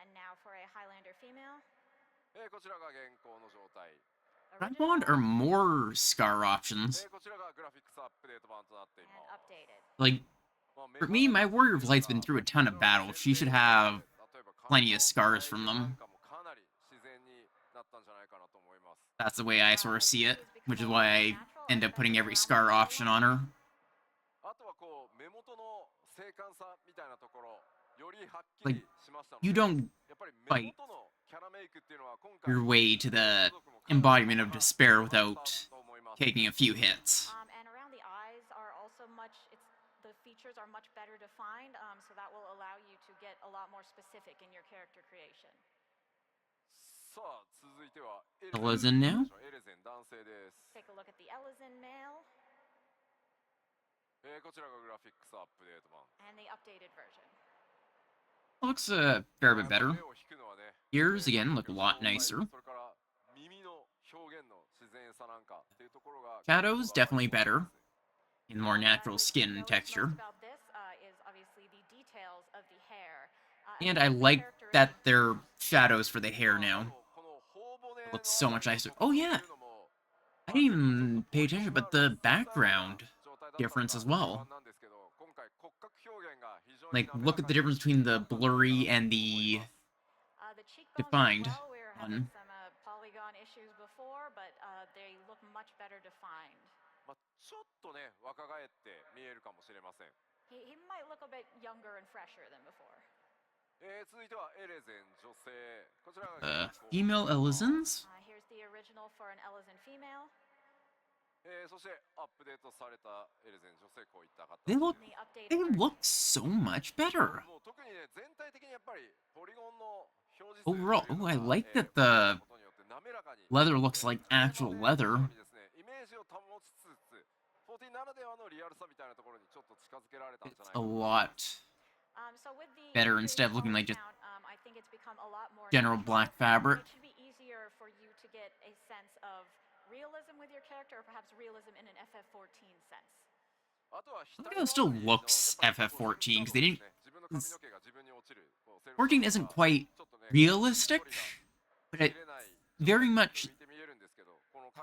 And now for a Highlander female. こちらが現行の状態 I want are more scar options. こちらがグラフィックスアップデート版となってい And ます updated. Like, まあ for me, my Warrior of Light's been through a ton of battles. She should have plenty of scars from them. かなり自然になったんじゃないかなと思います That's the way I sort of see it, which is why I end up putting every scar option on her. あとはこう目元の精悍さみたいなところよりはっき Like, りしましたので you don't やっぱり fight 目元のキャラメイクっていうのは今回 your way to the embodiment of despair without taking a few hits. And around the eyes are also much, the features are much better defined, so that will allow you to get a lot more specific in your character creation. さあ続いては Elezen now? エレゼン男性です Take a look at the Elezen male こちらがグラフィックスアップデート版 and the updated version. Looks a fair bit better. 目を引くのはね Ears, again, look a lot nicer. それから耳の表現の自然さなんかっていうところが Shadows, definitely better. In more natural What skin we notice texture. most about this, is obviously the details of the hair. And think I the like that characterization- there are shadows for the hair now. この頬骨 It の looks so much nicer. Oh, yeah. っていうのも I didn't even pay attention, but the background difference as well. Like, look at the difference between the blurry and the The cheekbones defined as well, we were having one. some polygon issues before, but they look much better defined. まあちょっとね若返って見えるかもしれません He might look a bit younger and fresher than before. 続いてはエレゼン女性こちらが female Elizens? Here's the original for an Elezen female. そしてアップデートされたエレゼン女性こういった形 They look, The updated they version. look so much better. もう特にね全体的にやっぱりポリゴンの表示 Overall, oh, I like that the leather looks like actual leather. イメージを保ちつつ14ならではのリアルさみたいなところにちょっと近づけられたんじゃ It's ない a かな lot So with the better increased instead of looking like color just count, I think it's become a lot more general natural. black fabric. It should be easier for you to get a sense of realism with your character, or perhaps realism in an FF14 sense. あとは I think it still looks FF14 because they didn't. 14 isn't quite realistic, but it very much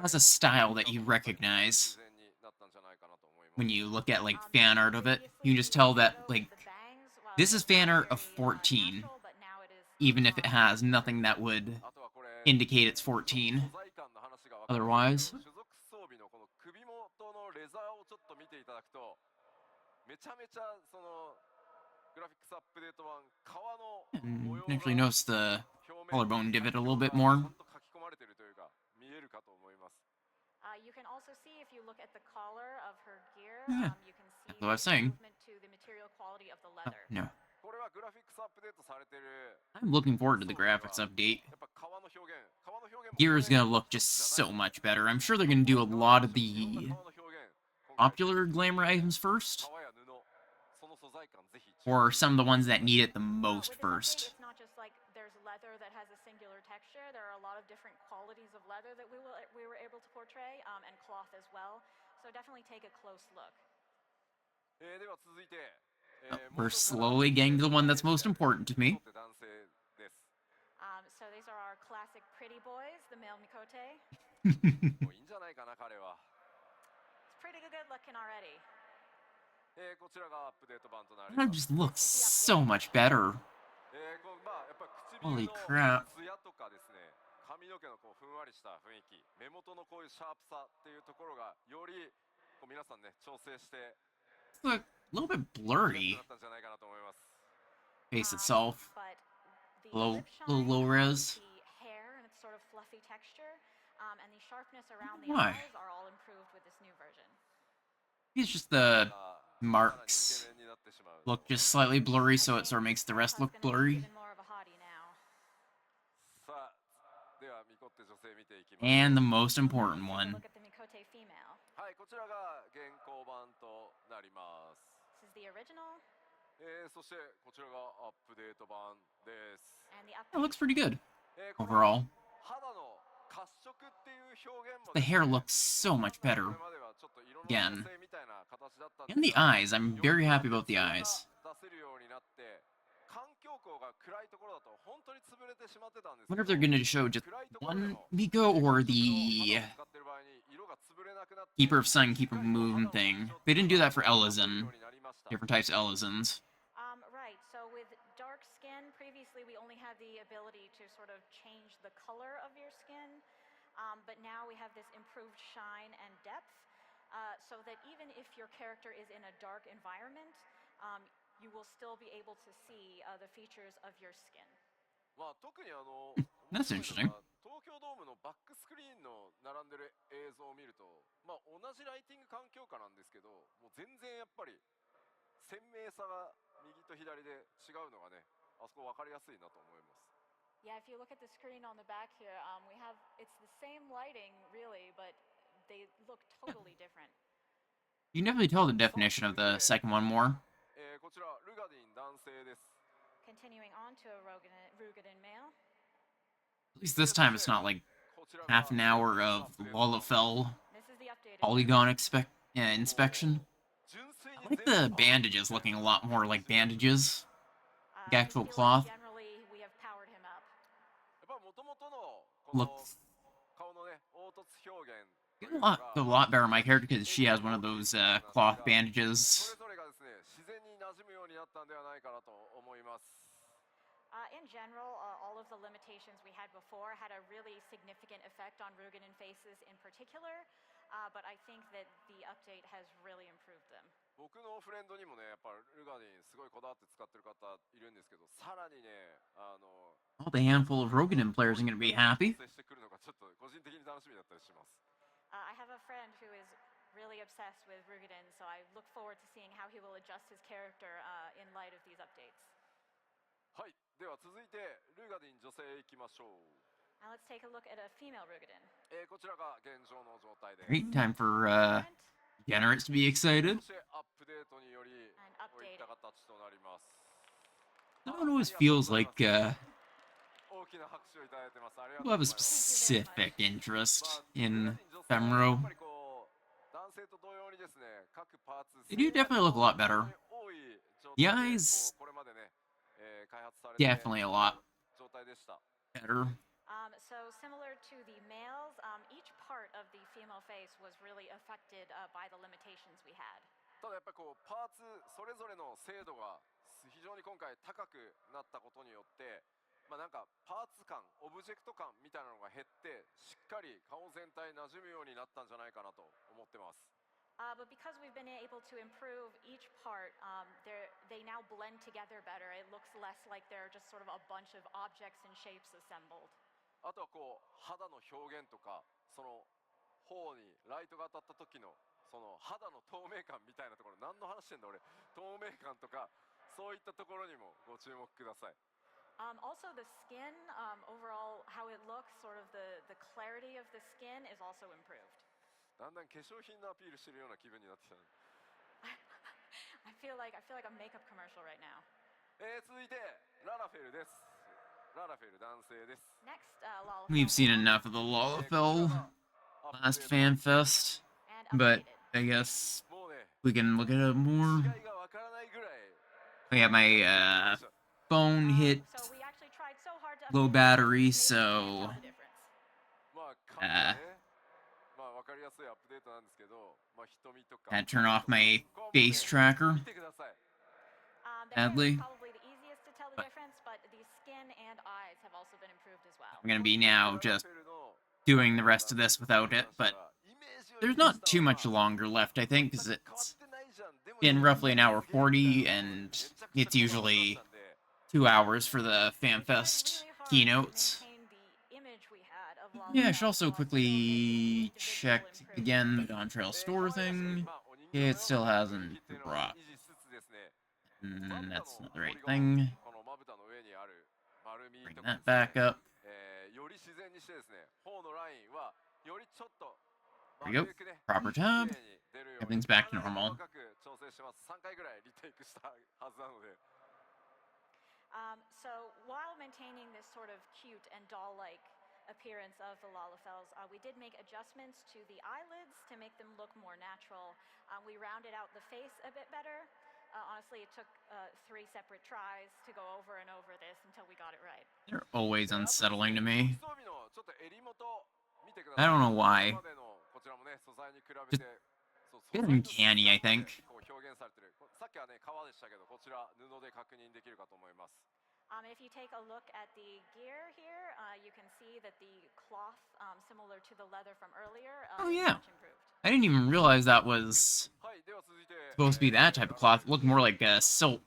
has a style that you recognize when you look at like fan art of it. You can just tell that like this is fan art of 14, even if it has nothing that would indicate it's 14. Otherwise, 種族装備のこの首元のレザーをちょっと見ていただくとめちゃめちゃそのグラフィックスアップデート版革の and 模様 you can actually が notice the 表面 collarbone に divot a little ち bit ゃ more. んと書き込まれているというか見えるかと思います You can also see if you look at the collar of her gear, Yeah, you can see that's what I was the saying. improvement to the material quality of the Oh, leather. no. これはグラフィックスアップデートされてる I'm looking forward to the graphics update. やっぱ革の表現革の表現も Gear is gonna look just so much better. I'm sure they're gonna do a lot of the 革の表現 popular glamour items first, 革や布その素材感ぜひ or some of the ones that need it the most With this update, first. it's not just like there's leather that has a singular texture. There are a lot of different qualities of leather that we were able to portray, and cloth as well. So definitely take a close look. では続いて We're slowly getting to the one that's most important to me. 男性です So these are our classic pretty boys, the male Mikote. もういいんじゃないかな彼は It's pretty good looking already. こちらがアップデート版となり That ます just looks so much better. こうまあやっぱ Holy 唇 crap. のツヤとかですね髪の毛のこうふんわりした雰囲気目元のこういうシャープさっていうところがよりこう皆さんね調整して It's a little bit blurry. なったんじゃないかなと思います。 Face itself. But the Low, lip little shine, low res. the hair and its sort of fluffy texture, and the sharpness around the Why? eyes are all improved with this new version. It's just the さあ、さらにイケ marks メンになってしまう。 look just slightly blurry, so it sort of makes the rest look Haircut's gonna blurry. be even more of a hottie now. さあ、ではミコって女性見ていきます。 And the most important Take a one. look at the Mikote female. はい、こちらが現行版となります。 This is the original, そしてこちらがアップデート版です。 and the It looks update. pretty good これは overall. 肌の褐色っていう表現も The ですね、 hair looks so much これ better. まではちょっと色の Again. 女性みたいな形だったんです And the が、 eyes, I'm very happy about the より eyes. 出せるようになって、環境光が暗いところだと本当に潰れてしまってたんですけ Wonder ど、 if they're gonna show just 暗いところで one も Miko or 肌 the を使ってる場合に色が潰れなくなって、 Keeper of Sun, Keeper of Moon thing. They didn't do that for Ellison. Different types of Ellisons. Right, so with dark skin, previously we only had the ability to sort of change the color of your skin, but now we have this improved shine and depth, so that even if your character is in a dark environment, you will still be able to see the features of your skin. まあ特にThat's 面白い interesting. のが東京ドームのバックスクリーンの並んでる映像を見ると、まあ同じライティング環境下なんですけど、もう全然やっぱり鮮明さが右と左で違うのがね、あそこ分かりやすいなと思います。 Yeah, if you look at the screen on the back here, we have, it's the same lighting really, but they look totally different. You can definitely tell the definition of the second one more. こちらルガディン男性です。 Continuing on to a Rugadin male. At least this time it's not like こちらが half an hour of Lullafell This is the updated polygon inspection. 純粋 I に like 全 the bandages looking a lot more like bandages. I the actual feel like cloth. generally we have powered him up. やっぱ元々のこの Looks 顔のね凹凸表現 a lot better on my character because she has one of those cloth そ bandages. れぞれがですね自然に馴染むようになったんではないかなと思います。 In general, all of the limitations we had before had a really significant effect on Rugadin faces in particular, but I think that the update has really improved them. 僕のフレンドにもねやっぱルガディンすごいこだわって使ってる方いるんですけど、さらにねAll the handful of Rogan players are going to be happy. 接してくるのがちょっと個人的に楽しみだったりします。 I have a friend who is really obsessed with Rugadin, so I look forward to seeing how he will adjust his character in light of these updates. はい、では続いてルガディン女性いきましょう。 Now let's take a look at a female Rugadin. こちらが現状の状態です。 Great time for Current Generates to be そ excited. してアップデートによりこういった形となります。 Someone always feels like 大きな拍手をいただいてます。ありがとう people ご have ざ a います。 specific interest まあ in ルガディン女性はや Femro. っぱりこう男性と同様にですね、各パーツ They do definitely look a lot better. 多い状 The 態で eyes これまでね、開発されて definitely a lot 状態でした。 better. So similar to the males, each part of the female face was really affected by the limitations we had. ただやっぱりこうパーツそれぞれの精度が非常に今回高くなったことによって、まあなんかパーツ感、オブジェクト感みたいなのが減ってしっかり顔全体馴染むようになったんじゃないかなと思ってます。 But because we've been able to improve each part, they now blend together better. It looks less like they're just sort of a bunch of objects and shapes assembled. あとはこう肌の表現とかその頬にライトが当たった時のその肌の透明感みたいなところ、何の話してんだ俺、透明感とかそういったところにもご注目ください。 Also, the skin, overall, how it looks, sort of the clarity of the skin is also improved. だんだん化粧品のアピールしてるような気分になってきた。 I feel like a makeup commercial right now. 続いてララフェルです。ララフェル男性です。 Next, Lalafell We've seen enough of the Lullafell last Fanfest, and but updated. I guess もうね、 we can look at it more. 違いがわからないぐらい。 I got my phone hit So we actually tried so hard to low update it, battery, maybe we can't so tell the difference. まあ顔ね、まあわかりやすいアップデートなんですけど、まあ瞳とか。 had to turn off my face tracker. 見てください。 The hair is Sadly. probably the easiest to tell the difference, but the skin and eyes have also been improved as well. I'm gonna be now just doing the rest of this without it, but there's not too much longer left, I think, because it's in roughly an hour 40, and it's usually 2 hours for the Fanfest keynotes. Yeah, I should also quickly check again the Dawn Trail store thing. It still hasn't dropped. That's not the right thing. Bring that back up. There we go. Proper tab. Everything's back to normal. So while maintaining this sort of cute and doll-like appearance of the Lalafels, we did make adjustments to the eyelids to make them look more natural. We rounded out the face a bit better. Honestly, it took 3 separate tries to go over and over this until we got it right. They're always unsettling to me. I don't know why. Just bit uncanny, I think. If you take a look at the gear here, you can see that the cloth, similar to the leather from earlier, Oh is yeah. much improved. I didn't even realize that was supposed to be that type of cloth. It looked more like silk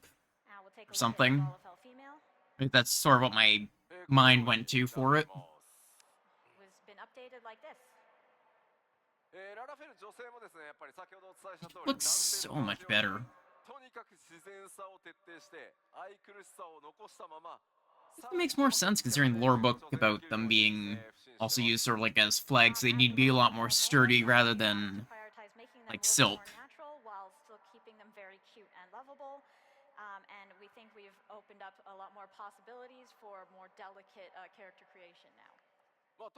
We'll take a or look something. at the Lalafell female. That's sort of what my mind went to for it. Was been updated like this. It looks so much better. It makes more sense considering the lore book about them being also used sort of like as flags. They need to be a lot more sturdy rather than like silk. Natural while still keeping them very cute and lovable. And we think we've opened up a lot more possibilities for more delicate character creation now. I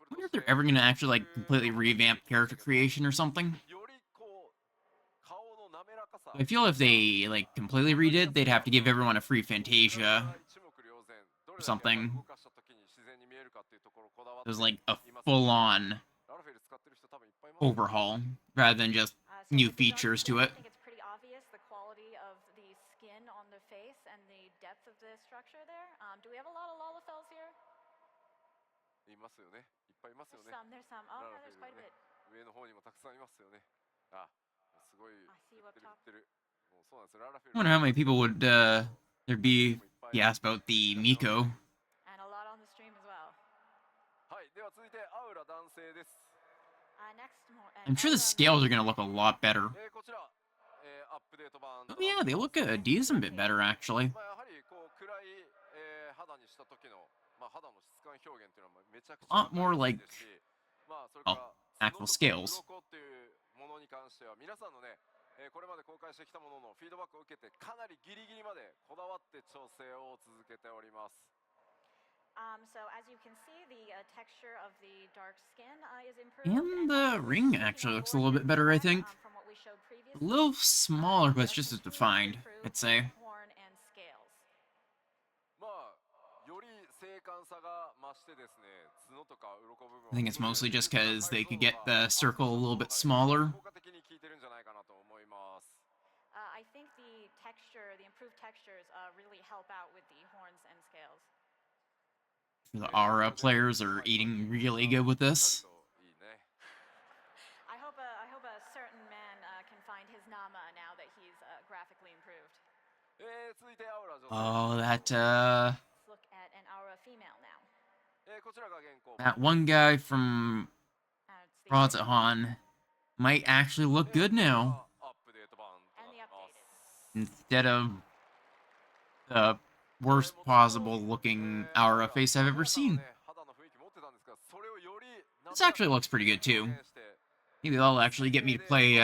wonder if they're ever going to actually like completely revamp character creation or something. I feel if they like completely redid, they'd have to give everyone a free Fantasia or something. It was like a full-on overhaul rather than just new features to it. I think it's pretty obvious the quality of the skin on the face and the depth of the structure there. Do we have a lot of Lalafels here? There's some. Oh, yeah, there's quite a bit. I see what top. I wonder how many people would there'd be if you asked about the Miko. And a lot on the stream as well. I'm sure the scales are going to look a lot better. Oh yeah, they look a decent bit better actually. A lot more like, oh, actual scales. これまで公開してきたもののフィードバックを受けてかなりギリギリまでこだわって調整を続けております。 So as you can see, the texture of the dark skin is improved. And the ring actually looks a little bit better, I think. From what we showed previously. A little smaller, but it's just as defined, I'd say. Horn and scales. まあより精悍さが増してですね、角とか鱗部分。 I think it's mostly just because they could get the circle a little bit smaller. 効果的に効いてるんじゃないかなと思います。 I think the texture, the improved textures, really help out with the horns and scales. The Aura players are eating really good with this. I hope a certain man can find his Nama now that he's graphically improved. Oh, that Let's look at an Aura female now. that one guy from It's the Rozahan might actually look good now. and the updated. Instead of the worst possible looking Aura face I've ever seen. This actually looks pretty good too. Maybe that'll actually get me to play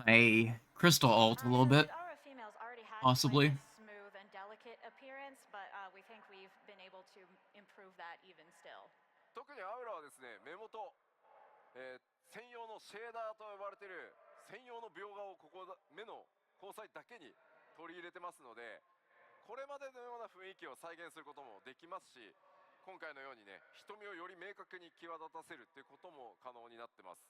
my Crystal ult a little bit. Aura females already had Possibly. quite a smooth and delicate appearance, but we think we've been able to improve that even still. 特にアウラはですね、目元、専用のシェーダーと呼ばれている専用の描画をここ目の交際だけに取り入れてますので、これまでのような雰囲気を再現することもできますし、今回のようにね、瞳をより明確に際立たせるっていうことも可能になってます。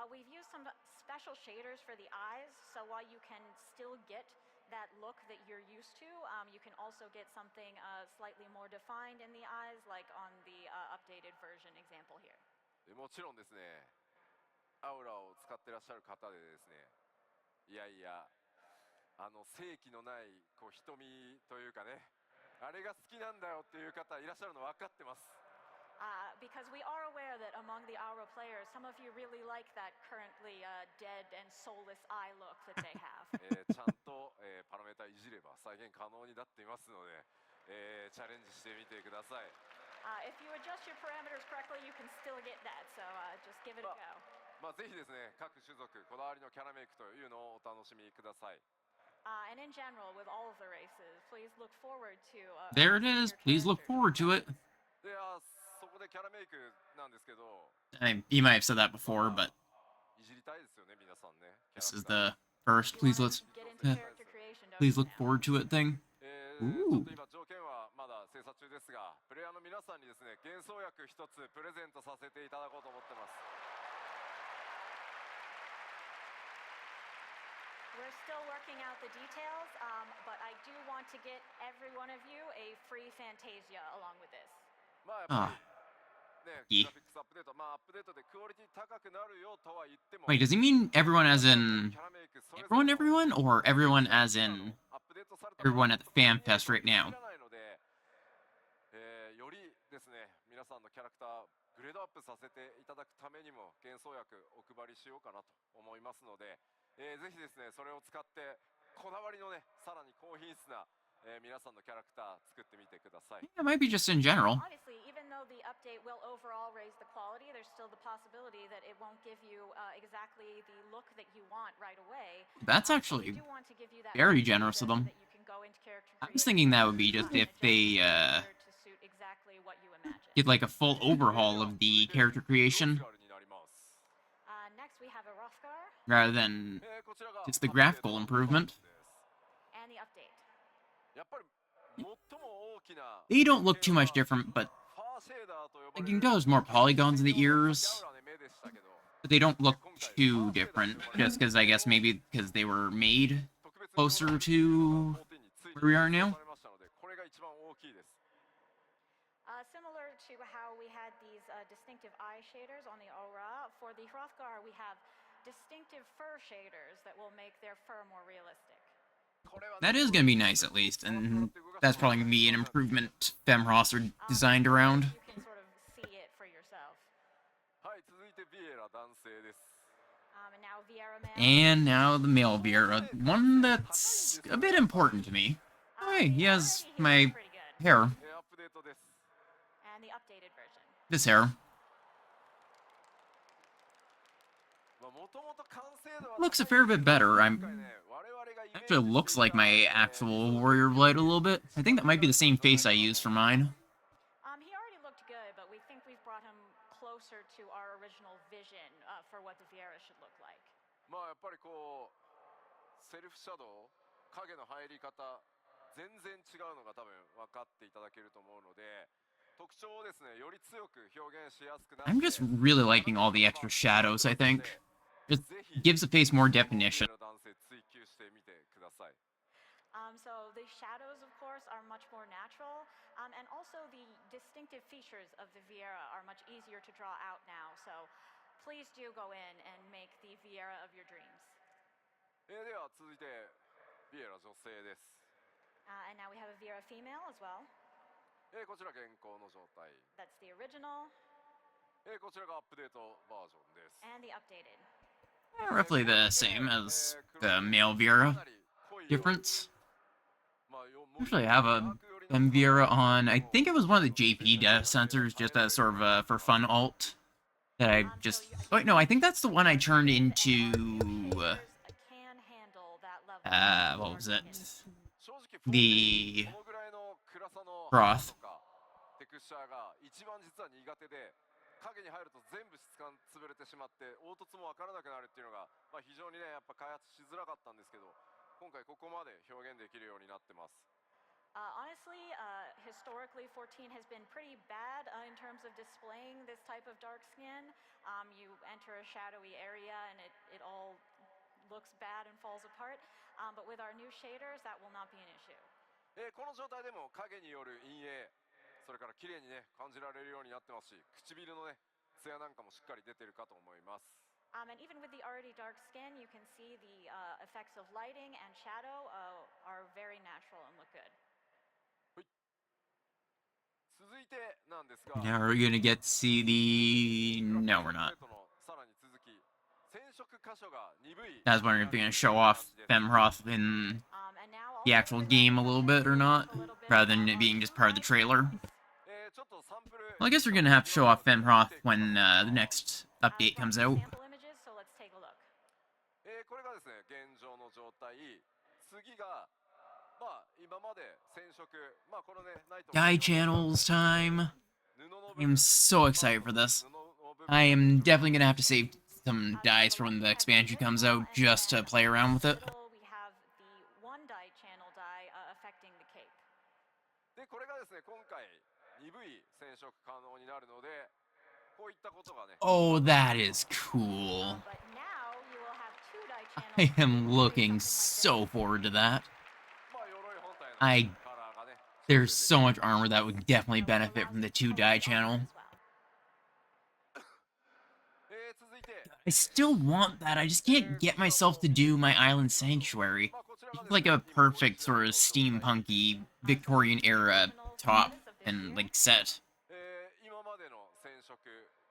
We've used some special shaders for the eyes, so while you can still get that look that you're used to, you can also get something slightly more defined in the eyes, like on the updated version example here. もちろんですね、アウラを使ってらっしゃる方でですね、いやいや正気のないこう瞳というかね、あれが好きなんだよっていう方いらっしゃるの分かってます。Because we are aware that among the Aura players, some of you really like that currently dead and soulless eye look that they have. ちゃんと、パラメータいじれば再現可能になっていますので、チャレンジしてみてください。If you adjust your parameters correctly, you can still get that, so just give it a go. ぜひですね、各種族こだわりのキャラメイクというのをお楽しみください。And in general, with all of the races, please look forward to. There it is. Please look forward to it. いやそこでキャラメイクなんですけど、You might have said that before, but いじりたいですよね、皆さんね。 this is the first. You Please wanna let's get into character creation, don't please you look now? forward to it thing. ちょっと今条件はまだ精査中ですが、プレイヤーの皆さんにですね、幻想薬一つプレゼントさせていただこうと思ってます。We're still working out the details, but I do want to get every one of you a free Fantasia along with this. やっぱりね、いいグラフィックスアップデート、アップデートでクオリティ高くなるよとは言っても、 Wait, does he mean everyone as in キャラメイクそれぞれの everyone, or everyone as in アップデートされた everyone at the Fanfest right 限 now? らないので、よりですね、皆さんのキャラクターグレードアップさせていただくためにも幻想薬お配りしようかなと思いますので、ぜひですね、それを使ってこだわりのね、さらに高品質な、皆さんのキャラクター作ってみてください。 It might be just in general. Obviously, even though the update will overall raise the quality, there's still the possibility that it won't give you exactly the look that you want right away. That's We actually do want to give you that very Fantasia generous of them. that you can go into character I was creation thinking that would be just and if adjust they your to suit exactly what you imagine. did like a full overhaul of the character creation になります。 Next, we have a Rothgar rather than こちらが just the graphical アップデート and improvement. です。the update. やっぱり最も大きな They don't look too much different, but ファーシェーダーと呼ば like れ you る can tell there's more polygons in the ears, アウラの目でしたけど、 but they don't look too different. Just because I guess maybe because they were made 特別に closer to where we are now. されましたので、これが一番大きいです。 Similar to how we had these distinctive eye shaders on the Aura, for the Hrothgar, we have distinctive fur shaders that will make their fur more realistic. That is gonna be nice at least, and that's probably gonna be an improvement Femross are designed around. You can sort of see it for yourself. はい、続いてビエラ男性です。 And now Viera Man. And now the male Viera, one that's a bit important to me. Hey, he has my Pretty good. hair, アップデートです。 And the updated version. this hair. もともと完成度は Looks a fair bit better. 今回ね、我々がイメージ Actually looks like my actual warrior blade a little bit. I think that might be the same face I used for mine. He already looked good, but we think we've brought him closer to our original vision for what the Viera should look like. やっぱりこうセルフシャドウ、影の入り方全然違うのが多分分かっていただけると思うので、特徴をですね、より強く表現しやすくなって I'm just really liking all the extra shadows, I think. It gives the face more definition. 男性追求してみてください。 So the shadows, of course, are much more natural, and also the distinctive features of the Viera are much easier to draw out now. So please do go in and make the Viera of your dreams. では続いてビエラ女性です。 And now we have a Viera female as well. こちら現行の状態。 That's the original こちらがアップデートバージョンです。 and the updated. Roughly the same as the male Viera difference. Usually I have a Viera on, I think it was one of the JP dev sensors, just as sort of a for fun alt. That I just, wait, no, I think that's the one I turned into, Shaders can handle that level. what was it? 正直 The このぐらいの暗さの Froth. とかテクスチャーが一番実は苦手で、影に入ると全部質感潰れてしまって凹凸も分からなくなるっていうのが、非常にねやっぱ開発しづらかったんですけど、今回ここまで表現できるようになってます。 Honestly, historically, 14 has been pretty bad in terms of displaying this type of dark skin. You enter a shadowy area and it all looks bad and falls apart. But with our new shaders, that will not be an issue. この状態でも影による陰影、それから綺麗にね感じられるようになってますし、唇のね艶なんかもしっかり出てるかと思います。And even with the already dark skin, you can see the effects of lighting and shadow are very natural and look good. 続いてなんですが Now we're gonna get to see the... No, we're not. さらに続き染色箇所が鈍い I was wondering if they're gonna show off Femroth in And now the actual game a little bit or not, rather than it being just part of the trailer. ちょっとサンプル Well, I guess we're gonna have to show off Femroth when the next update comes out. Sample images, so let's take a look. これがですね現状の状態次がまあ今まで染色まあこのねナイト Dye channels time. 布の I'm so excited for this. I am definitely gonna have to save some dyes for when the expansion comes out just to play around with it. We have the one dye channel dye affecting the cape. でこれがですね今回鈍い染色可能になるのでこういったことがね Oh, that is cool. But now you will have two dye channels. I am doing looking something like so this. forward to that. まあ鎧本体の I カラーがね There's so much armor that would definitely benefit from the 2 dye channel. 続いて I still want that. I just can't get myself to do my island sanctuary. まあこちらが It's ですね like a perfect sort of steampunky Victorian era top and like set. 今までの染色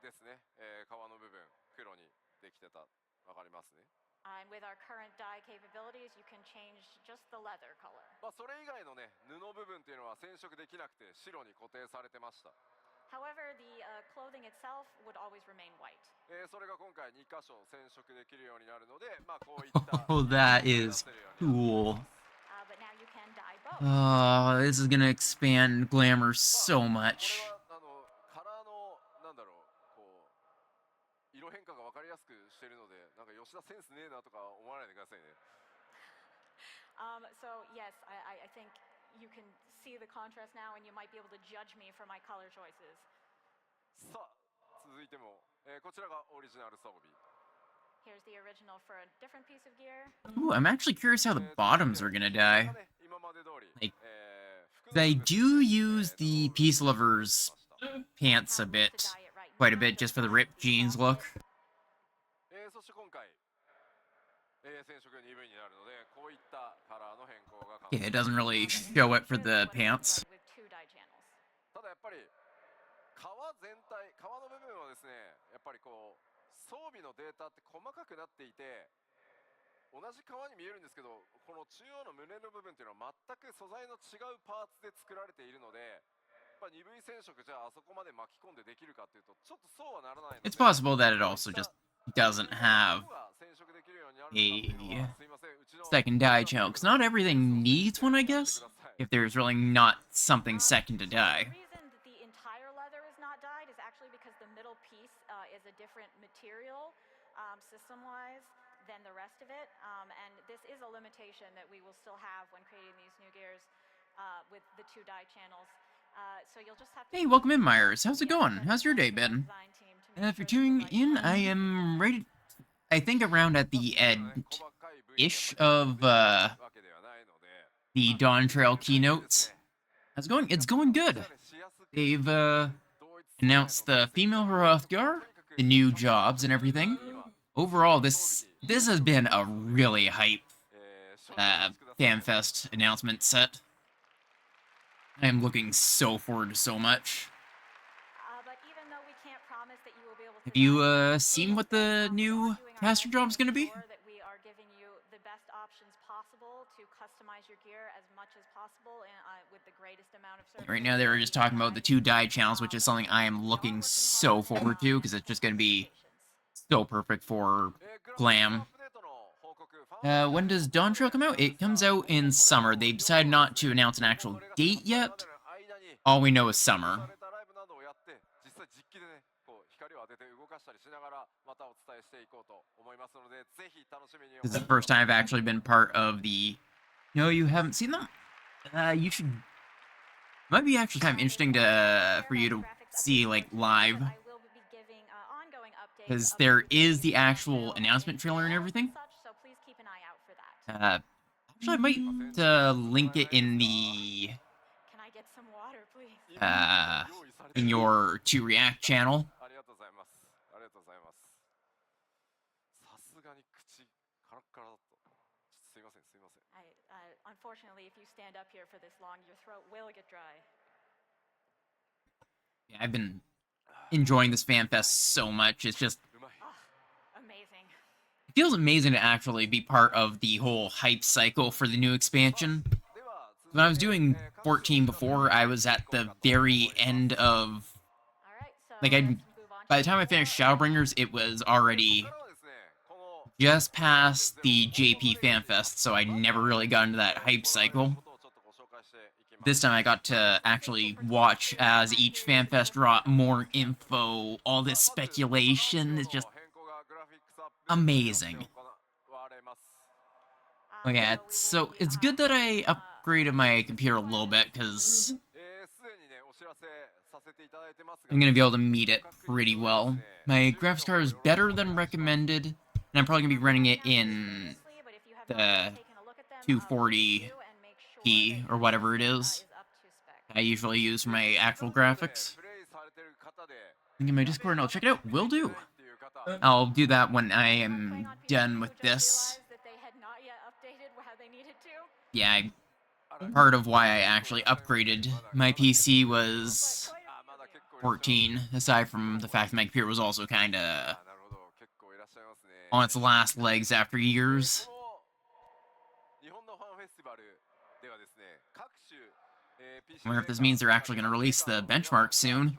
ですね、皮の部分黒にできてたわかりますね And with our current dye capabilities, you can change just the leather color. まあそれ以外のね布部分っていうのは染色できなくて白に固定されてました However, the clothing itself would always remain white. それが今回2箇所染色できるようになるのでまあこういった Oh, that is cool. But now you can dye both. Oh, this is gonna expand glamour so こ much. れはカラーのなんだろうこう色変化が分かりやすくしてるのでなんか吉田センスねえなとか思わないでくださいね So yes, I think you can see the contrast now, and you might be able to judge me for my color choices. さあ続いても、こちらがオリジナル装備 Here's the original for a different piece of gear. Ooh, I'm actually curious how the bottoms are gonna dye. 今まで通り Like, 服 They の部分 do use the Peace Lovers pants a bit, To dye it right quite a now, bit, just for the ripped jeans look. そして今回、染色が鈍いになるのでこういったカラーの変更が可能 Yeah, it doesn't really show it for the pants. with two dye channels. ただやっぱり皮全体皮の部分はですねやっぱりこう装備のデータって細かくなっていて同じ皮に見えるんですけどこの中央の胸の部分っていうのは全く素材の違うパーツで作られているのでやっぱ鈍い染色じゃあそこまで巻き込んでできるかっていうとちょっとそうはならないので It's possible that it also just doesn't have 染色できるようになるのかっていうのはすいませんうちの second dye channel, because not everything needs one, I guess, if there's really not something second to The dye. reason that the entire leather is not dyed is actually because the middle piece is a different material system-wise than the rest of it, and this is a limitation that we will still have when creating these new gears with the two dye channels. So you'll just have to. Hey, welcome in, Myers. How's it going? How's your day been? If you're tuning in, I am right, I think around at the end-ish of the Dawn Trail keynotes. How's it going? It's going good. They've announced the female Hrothgar, the new jobs and everything. Overall, this has been a really hype Fanfest announcement set. I am looking so forward to so much. But even though we can't promise that you will be able to Have you dye it, seen what the new caster job's gonna be? that we are giving you the best options possible to customize your gear as much as possible and with the greatest amount of service. Right now, they were just talking about the 2 dye channels, which is something I am looking so forward to, because it's just gonna be so perfect for glam. When does Dawn Trail come out? It comes out in summer. They decided not to announce an actual date yet. All we know is summer. This is the first time I've actually been part of the... No, you haven't seen them? You should... Might be actually kind of interesting to for you to see, like, live. Because there is the actual announcement trailer and everything. Actually, I might link it in the... Can I get some water, please? In your To React channel. unfortunately, if you stand up here for this long, your throat will get dry. Yeah, I've been enjoying this Fanfest so much. It's just, Amazing. it feels amazing to actually be part of the whole hype cycle for the new expansion. When I was doing 14 before, I was at the very end of, All right, so like, let's move on by to the time I finished Shadowbringers, it was already just past the JP Fanfest, so I never really got into that hype cycle. This time I got to actually watch as each Fanfest brought more info, all this speculation is just amazing. Okay, so it's good that I upgraded my computer a little bit, because I'm going to be able to meet it pretty well. My graphics card is better than recommended, and I'm probably going to be running it in the 240p, or whatever it is, I usually use for my actual graphics. Link in my Discord and I'll check it out. Will do. I'll do that when I am done with this. Yeah, part of why I actually upgraded my PC was 14, aside from the fact that my computer was also kind of on its last legs after years. I wonder if this means they're actually going to release the benchmark soon.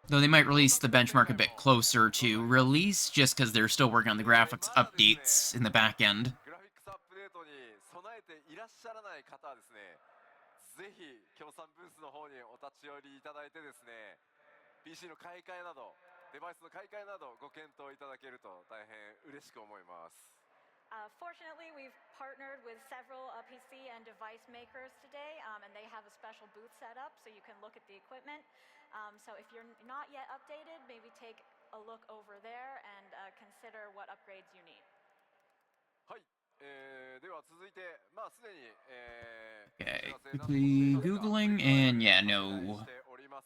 Though they might release the benchmark a bit closer to release, just because they're still working on the graphics updates in the back end. デバイスの買い替えなどご検討いただけると大変嬉しく思います。 Fortunately, we've partnered with several PC and device makers today, and they have a special booth set up so you can look at the equipment. So if you're not yet updated, maybe take a look over there and consider what upgrades you need. はい、では続いて、まあすでに、Okay, quickly Googling, and yeah, no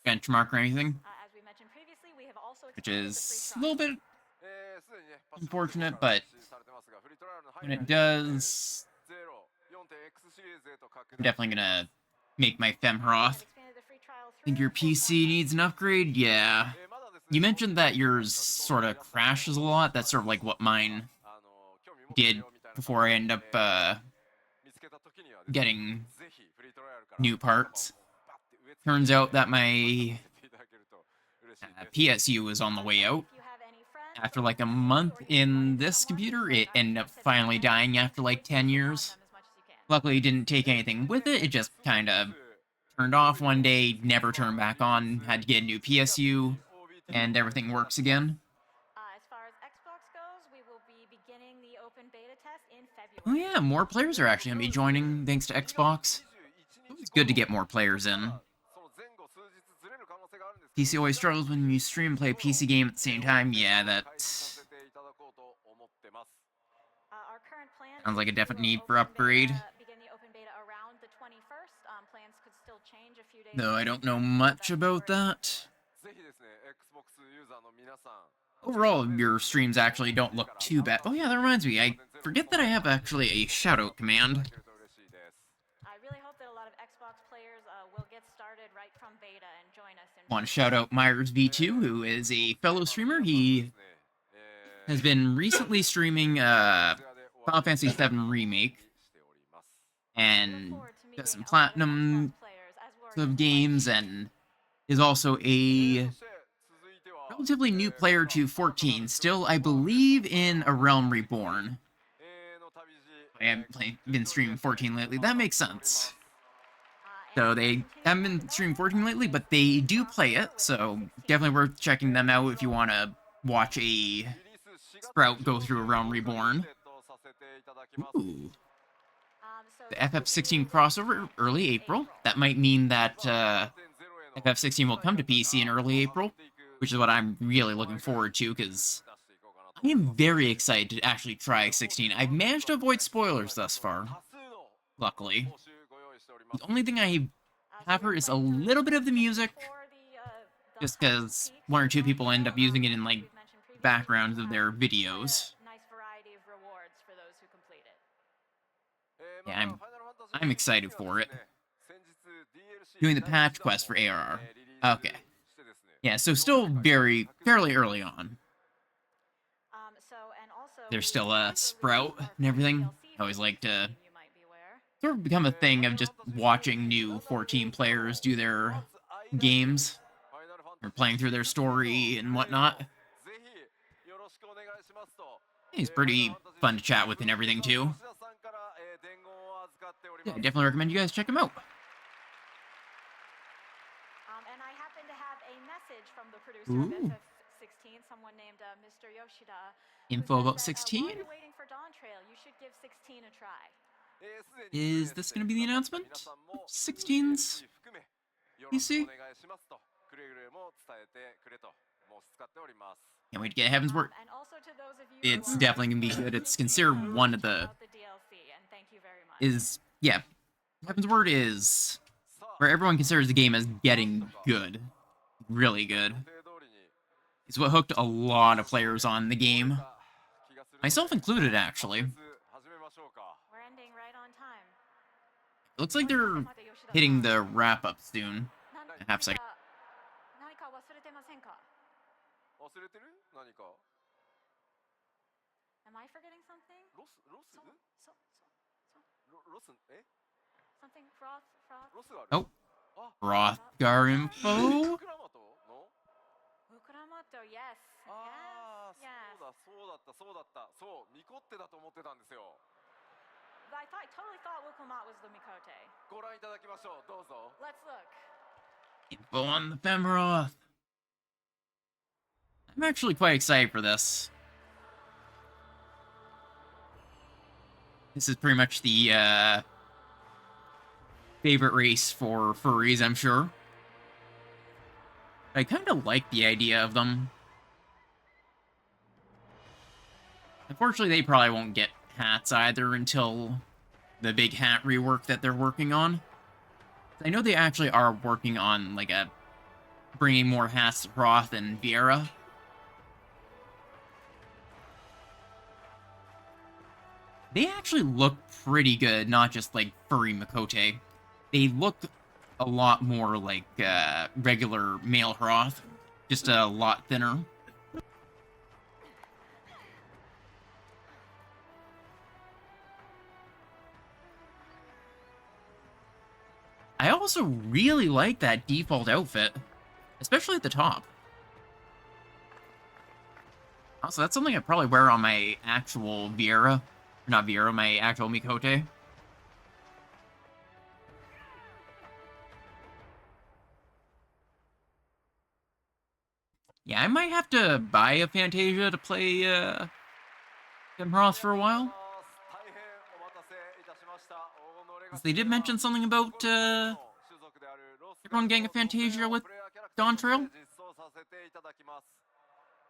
benchmark or anything, As we mentioned previously, we have also which extended the is free a little trial. bit unfortunate, but when it does, I'm definitely gonna make my Femroth. Think your PC needs an upgrade? Yeah. You mentioned that yours sort of crashes a lot. That's sort of like what mine did before I end up getting new parts. Turns out that my PSU is on the way out. After like a month in this computer, it ended up finally dying after like 10 years. Luckily, it didn't take anything with it. It just kind of turned off one day, never turned back on, had to get a new PSU, and everything works again. As far as Xbox goes, we will be beginning the open beta test in February. Oh yeah, more players are actually going to be joining thanks to Xbox. It's good to get more players in. PC always struggles when you stream and play a PC game at the same time. Yeah, that Our current plan sounds like a is definite to need for upgrade. begin the open beta around the 21st. Plans could still change a few days. Though I don't know much about that. ぜひですね、Xbox ユーザーの皆さん。 Overall, your streams actually don't look too bad. Oh yeah, that reminds me, I forget that I have actually a shoutout command. I really hope that a lot of Xbox players will get started right from beta and join us in. Want to shout out Myers-V2, who is a fellow streamer. He has been recently streaming Final Fantasy VII Remake, and does some platinum of games, and is also a relatively new player to 14, still, I believe, in A Realm Reborn. I haven't been streaming 14 lately, that makes sense. So they haven't been streaming 14 lately, but they do play it, so definitely worth checking them out if you want to watch a Sprout go through A Realm Reborn. Ooh. The FF16 crossover, early April. That might mean that FF16 will come to PC in early April, which is what I'm really looking forward to, because I am very excited to actually try 16. I've managed to avoid spoilers thus far, luckily. The only thing I have heard is a little bit of the music, just because one or two people end up using it in, like, backgrounds of their videos. Nice variety of rewards for those who complete it. Yeah, I'm excited for it. Doing the patch quest for ARR. Okay. Yeah, so still fairly early on. There's still a Sprout and everything. I always like to sort of become a thing of just watching new 14 players do their games or playing through their story and whatnot. He's pretty fun to chat with and everything too. Yeah, I definitely recommend you guys check him out. And I happen to have a message from the producer of FF16, someone named Mr. Yoshida. Info about That, 16? while you're waiting for Dawn Trail, you should give 16 a try. Is this going to be the announcement? 16's PC? Can't wait to get Heaven's Word. And also to those of you It's definitely going to be good. It's considered one of the... DLC, and thank you very much. Yeah. Heaven's Word is... where everyone considers the game as getting good. Really good. It's what hooked a lot of players on the game. Myself included, actually. We're ending right on time. It looks like they're hitting the wrap-up soon. A half second. Am I forgetting something? Something froth? Oh. Rothgar info? Ukuramato, yes. Yes. I totally thought Wukumat was the Mikote. Let's look. Info on the Femroth. I'm actually quite excited for this. This is pretty much the, favorite race for furries, I'm sure. I kind of like the idea of them. Unfortunately, they probably won't get hats either until the big hat rework that they're working on. I know they actually are working on, like, bringing more hats to Roth and Viera. They actually look pretty good, not just like furry Mikote. They look a lot more like regular male Hroth, just a lot thinner. I also really like that default outfit, especially at the top. Also, that's something I'd probably wear on my actual Viera. Not Viera, my actual Mikote. Yeah, I might have to buy a Fantasia to play, Femroth for a while. They did mention something about, everyone getting a Fantasia with Dawn Trail.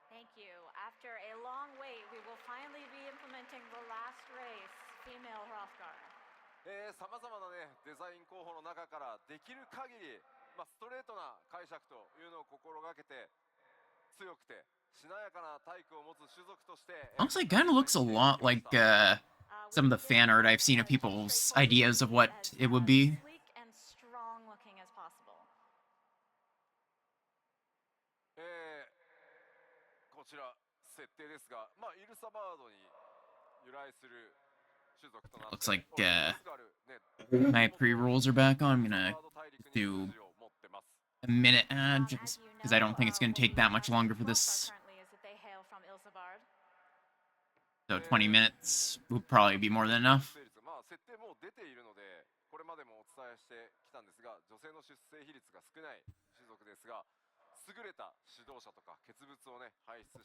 Thank you. After a long wait, we will finally be implementing the last race, female Hrothgar. さまざまなねデザイン候補の中からできる限り、ストレートな解釈というのを心がけて強くてしなやかな体育を持つ種族として。Honestly, it kind of looks a lot like some of the fan art I've seen of people's ideas of what it would be. Looks like my pre-rolls are back on. I'm gonna do a minute ad just because I don't think it's gonna take that much longer for this. So 20 minutes would probably be more than enough.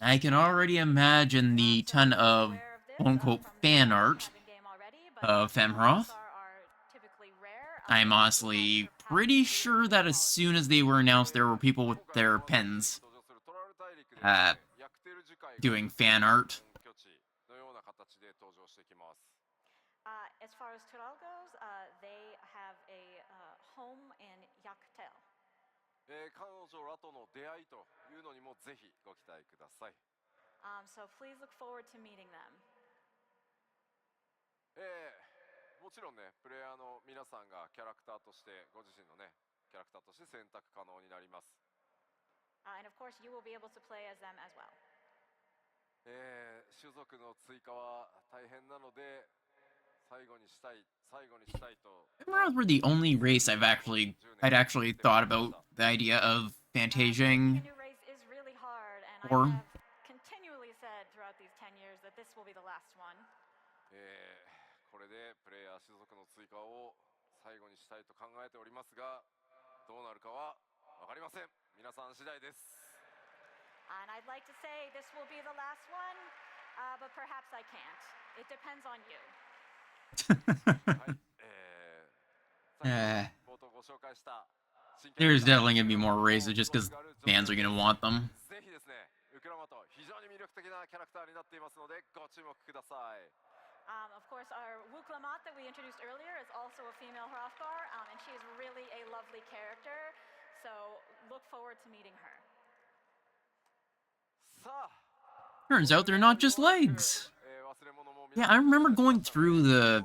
I can already imagine the ton of quote-unquote fan art of Femroth. I'm honestly pretty sure that as soon as they were announced, there were people with their pens doing fan art. As far as Tural goes, they have a home in Yaktel. So please look forward to meeting them. もちろんね、プレイヤーの皆さんがキャラクターとしてご自身のね、キャラクターとして選択可能になります。And of course, you will be able to play as them as well. 種族の追加は大変なので、最後にしたいと。Emeralds were the only race I'd actually thought about the idea of A Fantasiaing new race is really hard, and or. I have continually said throughout these 10 years that this will be the last one. これでプレイヤー種族の追加を最後にしたいと考えておりますが、どうなるかは分かりません。皆さん次第です。And I'd like to say this will be the last one, but perhaps I can't. It depends on you. 冒頭ご紹介した There's definitely gonna be more races just because fans are gonna want them. ぜひですね、ウクラマと非常に魅力的なキャラクターになっていますのでご注目ください。Of course, our Wuklamat that we introduced earlier is also a female Hrothgar, and she is really a lovely character, so look forward to meeting her. Turns out they're not just legs. Yeah, I remember going through the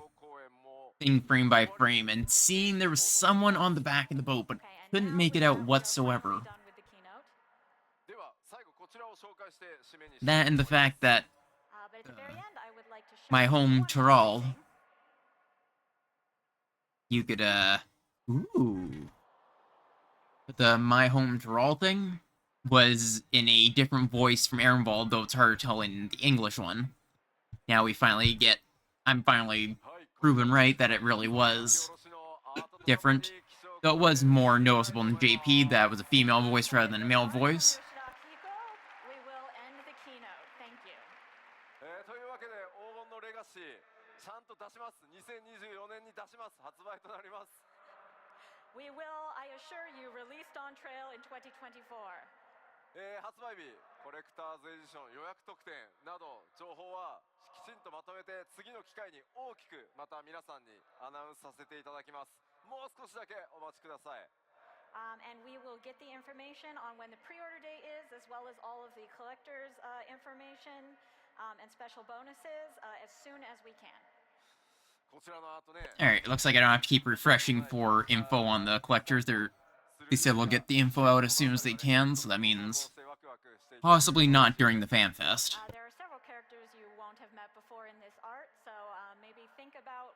thing frame by frame and seeing there was someone on the back of the boat, but couldn't make it out whatsoever. That and the fact that my home Tyrol, you could but the my home Tyrol thing was in a different voice from Ehrenwald, though it's hard to tell in the English one. Now I'm finally proven right that it really was different. Though it was more noticeable in JP that it was a female voice rather than a male voice. We will end the keynote. Thank you. というわけで黄金のレガシーちゃんと出します。2024年に出します。発売となります。We will, I assure you, release Dawn Trail in 2024. 発売日、コレクターズエディション予約特典など情報はきちんとまとめて次の機会に大きくまた皆さんにアナウンスさせていただきます。もう少しだけお待ちください。And we will get the information on when the pre-order date is, as well as all of the collectors' information and special bonuses as soon as we can. Alright, looks like I don't have to keep refreshing for info on the collectors. They said they'll get the info out as soon as they can, so that means possibly not during the Fanfest. There are several characters you won't have met before in this art, so maybe think about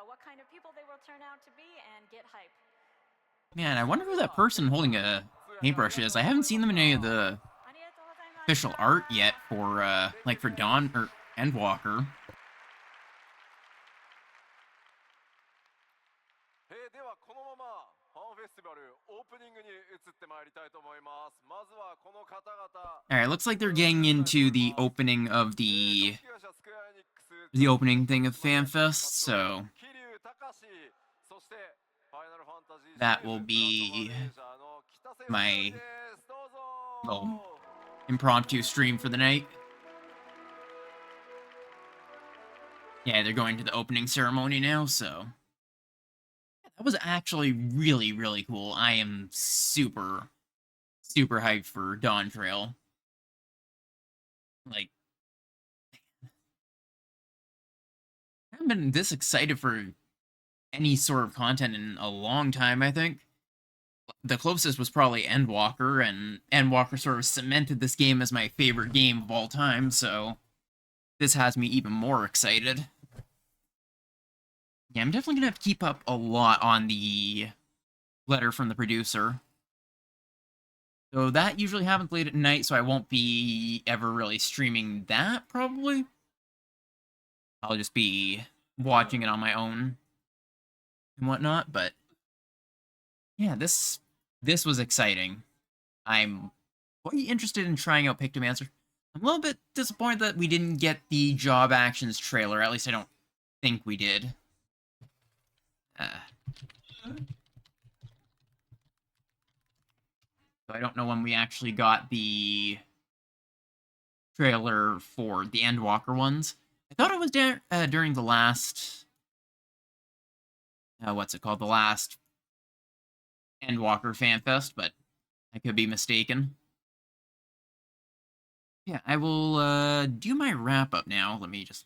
what kind of people they will turn out to be and get hype. Man, I wonder who that person holding a paintbrush is. I haven't seen them in any of the official art yet for, like for Dawn or Endwalker. ではこのままファンフェスティバルオープニングに移ってまいりたいと思います。まずはこの方々。Alright, looks like they're getting into the opening of the opening thing of Fanfest, so that will be my little impromptu stream for the night. Yeah, they're going to the opening ceremony now, so that was actually really, really cool. I am super hyped for Dawn Trail. Like, I haven't been this excited for any sort of content in a long time, I think. The closest was probably Endwalker, and Endwalker sort of cemented this game as my favorite game of all time, so this has me even more excited. Yeah, I'm definitely gonna have to keep up a lot on the letter from the producer. So that usually happens late at night, so I won't be ever really streaming that, probably. I'll just be watching it on my own and whatnot, but yeah, this was exciting. I'm quite interested in trying out Pictomancer. I'm a little bit disappointed that we didn't get the Job Actions trailer, at least I don't think we did. So I don't know when we actually got the trailer for the Endwalker ones. I thought it was during the last... what's it called? The last Endwalker Fanfest, but I could be mistaken. Yeah, I will do my wrap-up now. Let me just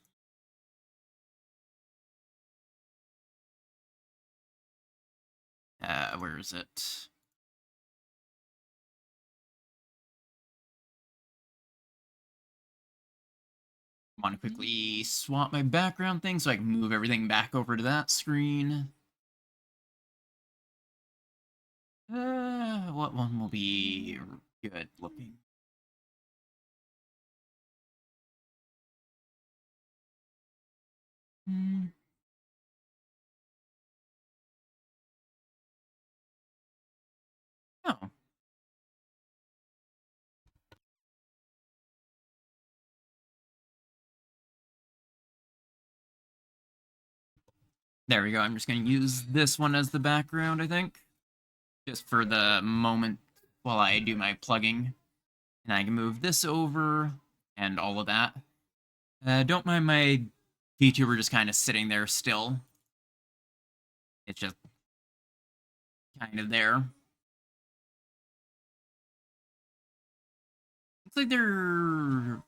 Where is it? I want to quickly swap my background thing so I can move everything back over to that screen. What one will be good looking? Oh. There we go. I'm just going to use this one as the background, I think. Just for the moment while I do my plugging. And I can move this over and all of that. Don't mind my VTuber just kind of sitting there still. It's just kind of there. Looks like their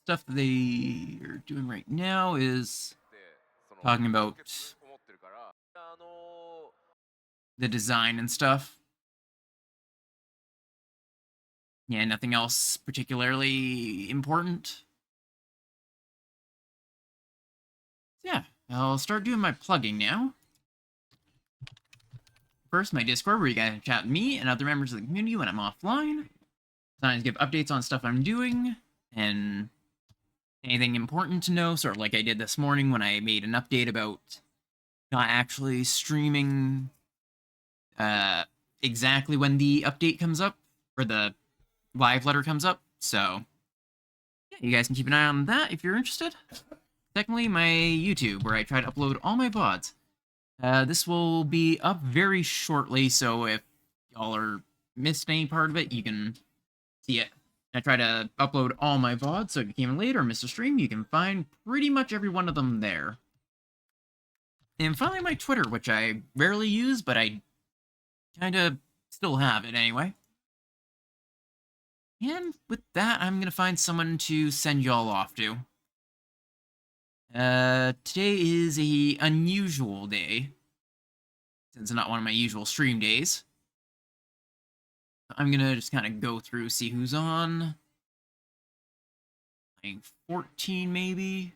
stuff that they are doing right now is talking about the design and stuff. Yeah, nothing else particularly important. Yeah, I'll start doing my plugging now. First, my Discord, where you guys can chat with me and other members of the community when I'm offline. Sometimes give updates on stuff I'm doing, and anything important to know, sort of like I did this morning when I made an update about not actually streaming exactly when the update comes up, or the live letter comes up, so yeah, you guys can keep an eye on that if you're interested. Secondly, my YouTube, where I try to upload all my VODs. This will be up very shortly, so if y'all are missed any part of it, you can see it. I try to upload all my VODs, so if you came in late or missed a stream, you can find pretty much every one of them there. And finally, my Twitter, which I rarely use, but I kinda still have it anyway. And with that, I'm gonna find someone to send y'all off to. Today is a unusual day, since it's not one of my usual stream days. I'm gonna just kind of go through, see who's on. I think 14, maybe?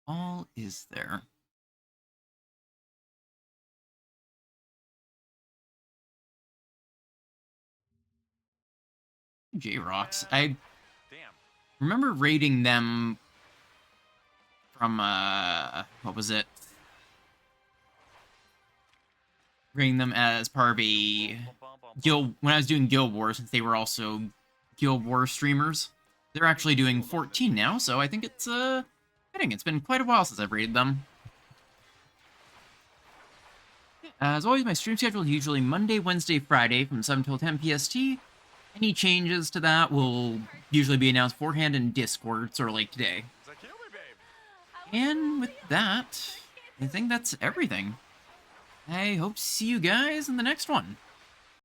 All is there. J-Rocks. I remember rating them from, what was it? Rating them as part of a guild, when I was doing Guild Wars, since they were also Guild Wars streamers. They're actually doing 14 now, so I think it's, fitting. It's been quite a while since I've rated them. As always, my stream schedule is usually Monday, Wednesday, Friday from 7 till 10 PST. Any changes to that will usually be announced beforehand in Discord, sort of like today. And with that, I think that's everything. I hope to see you guys in the next one.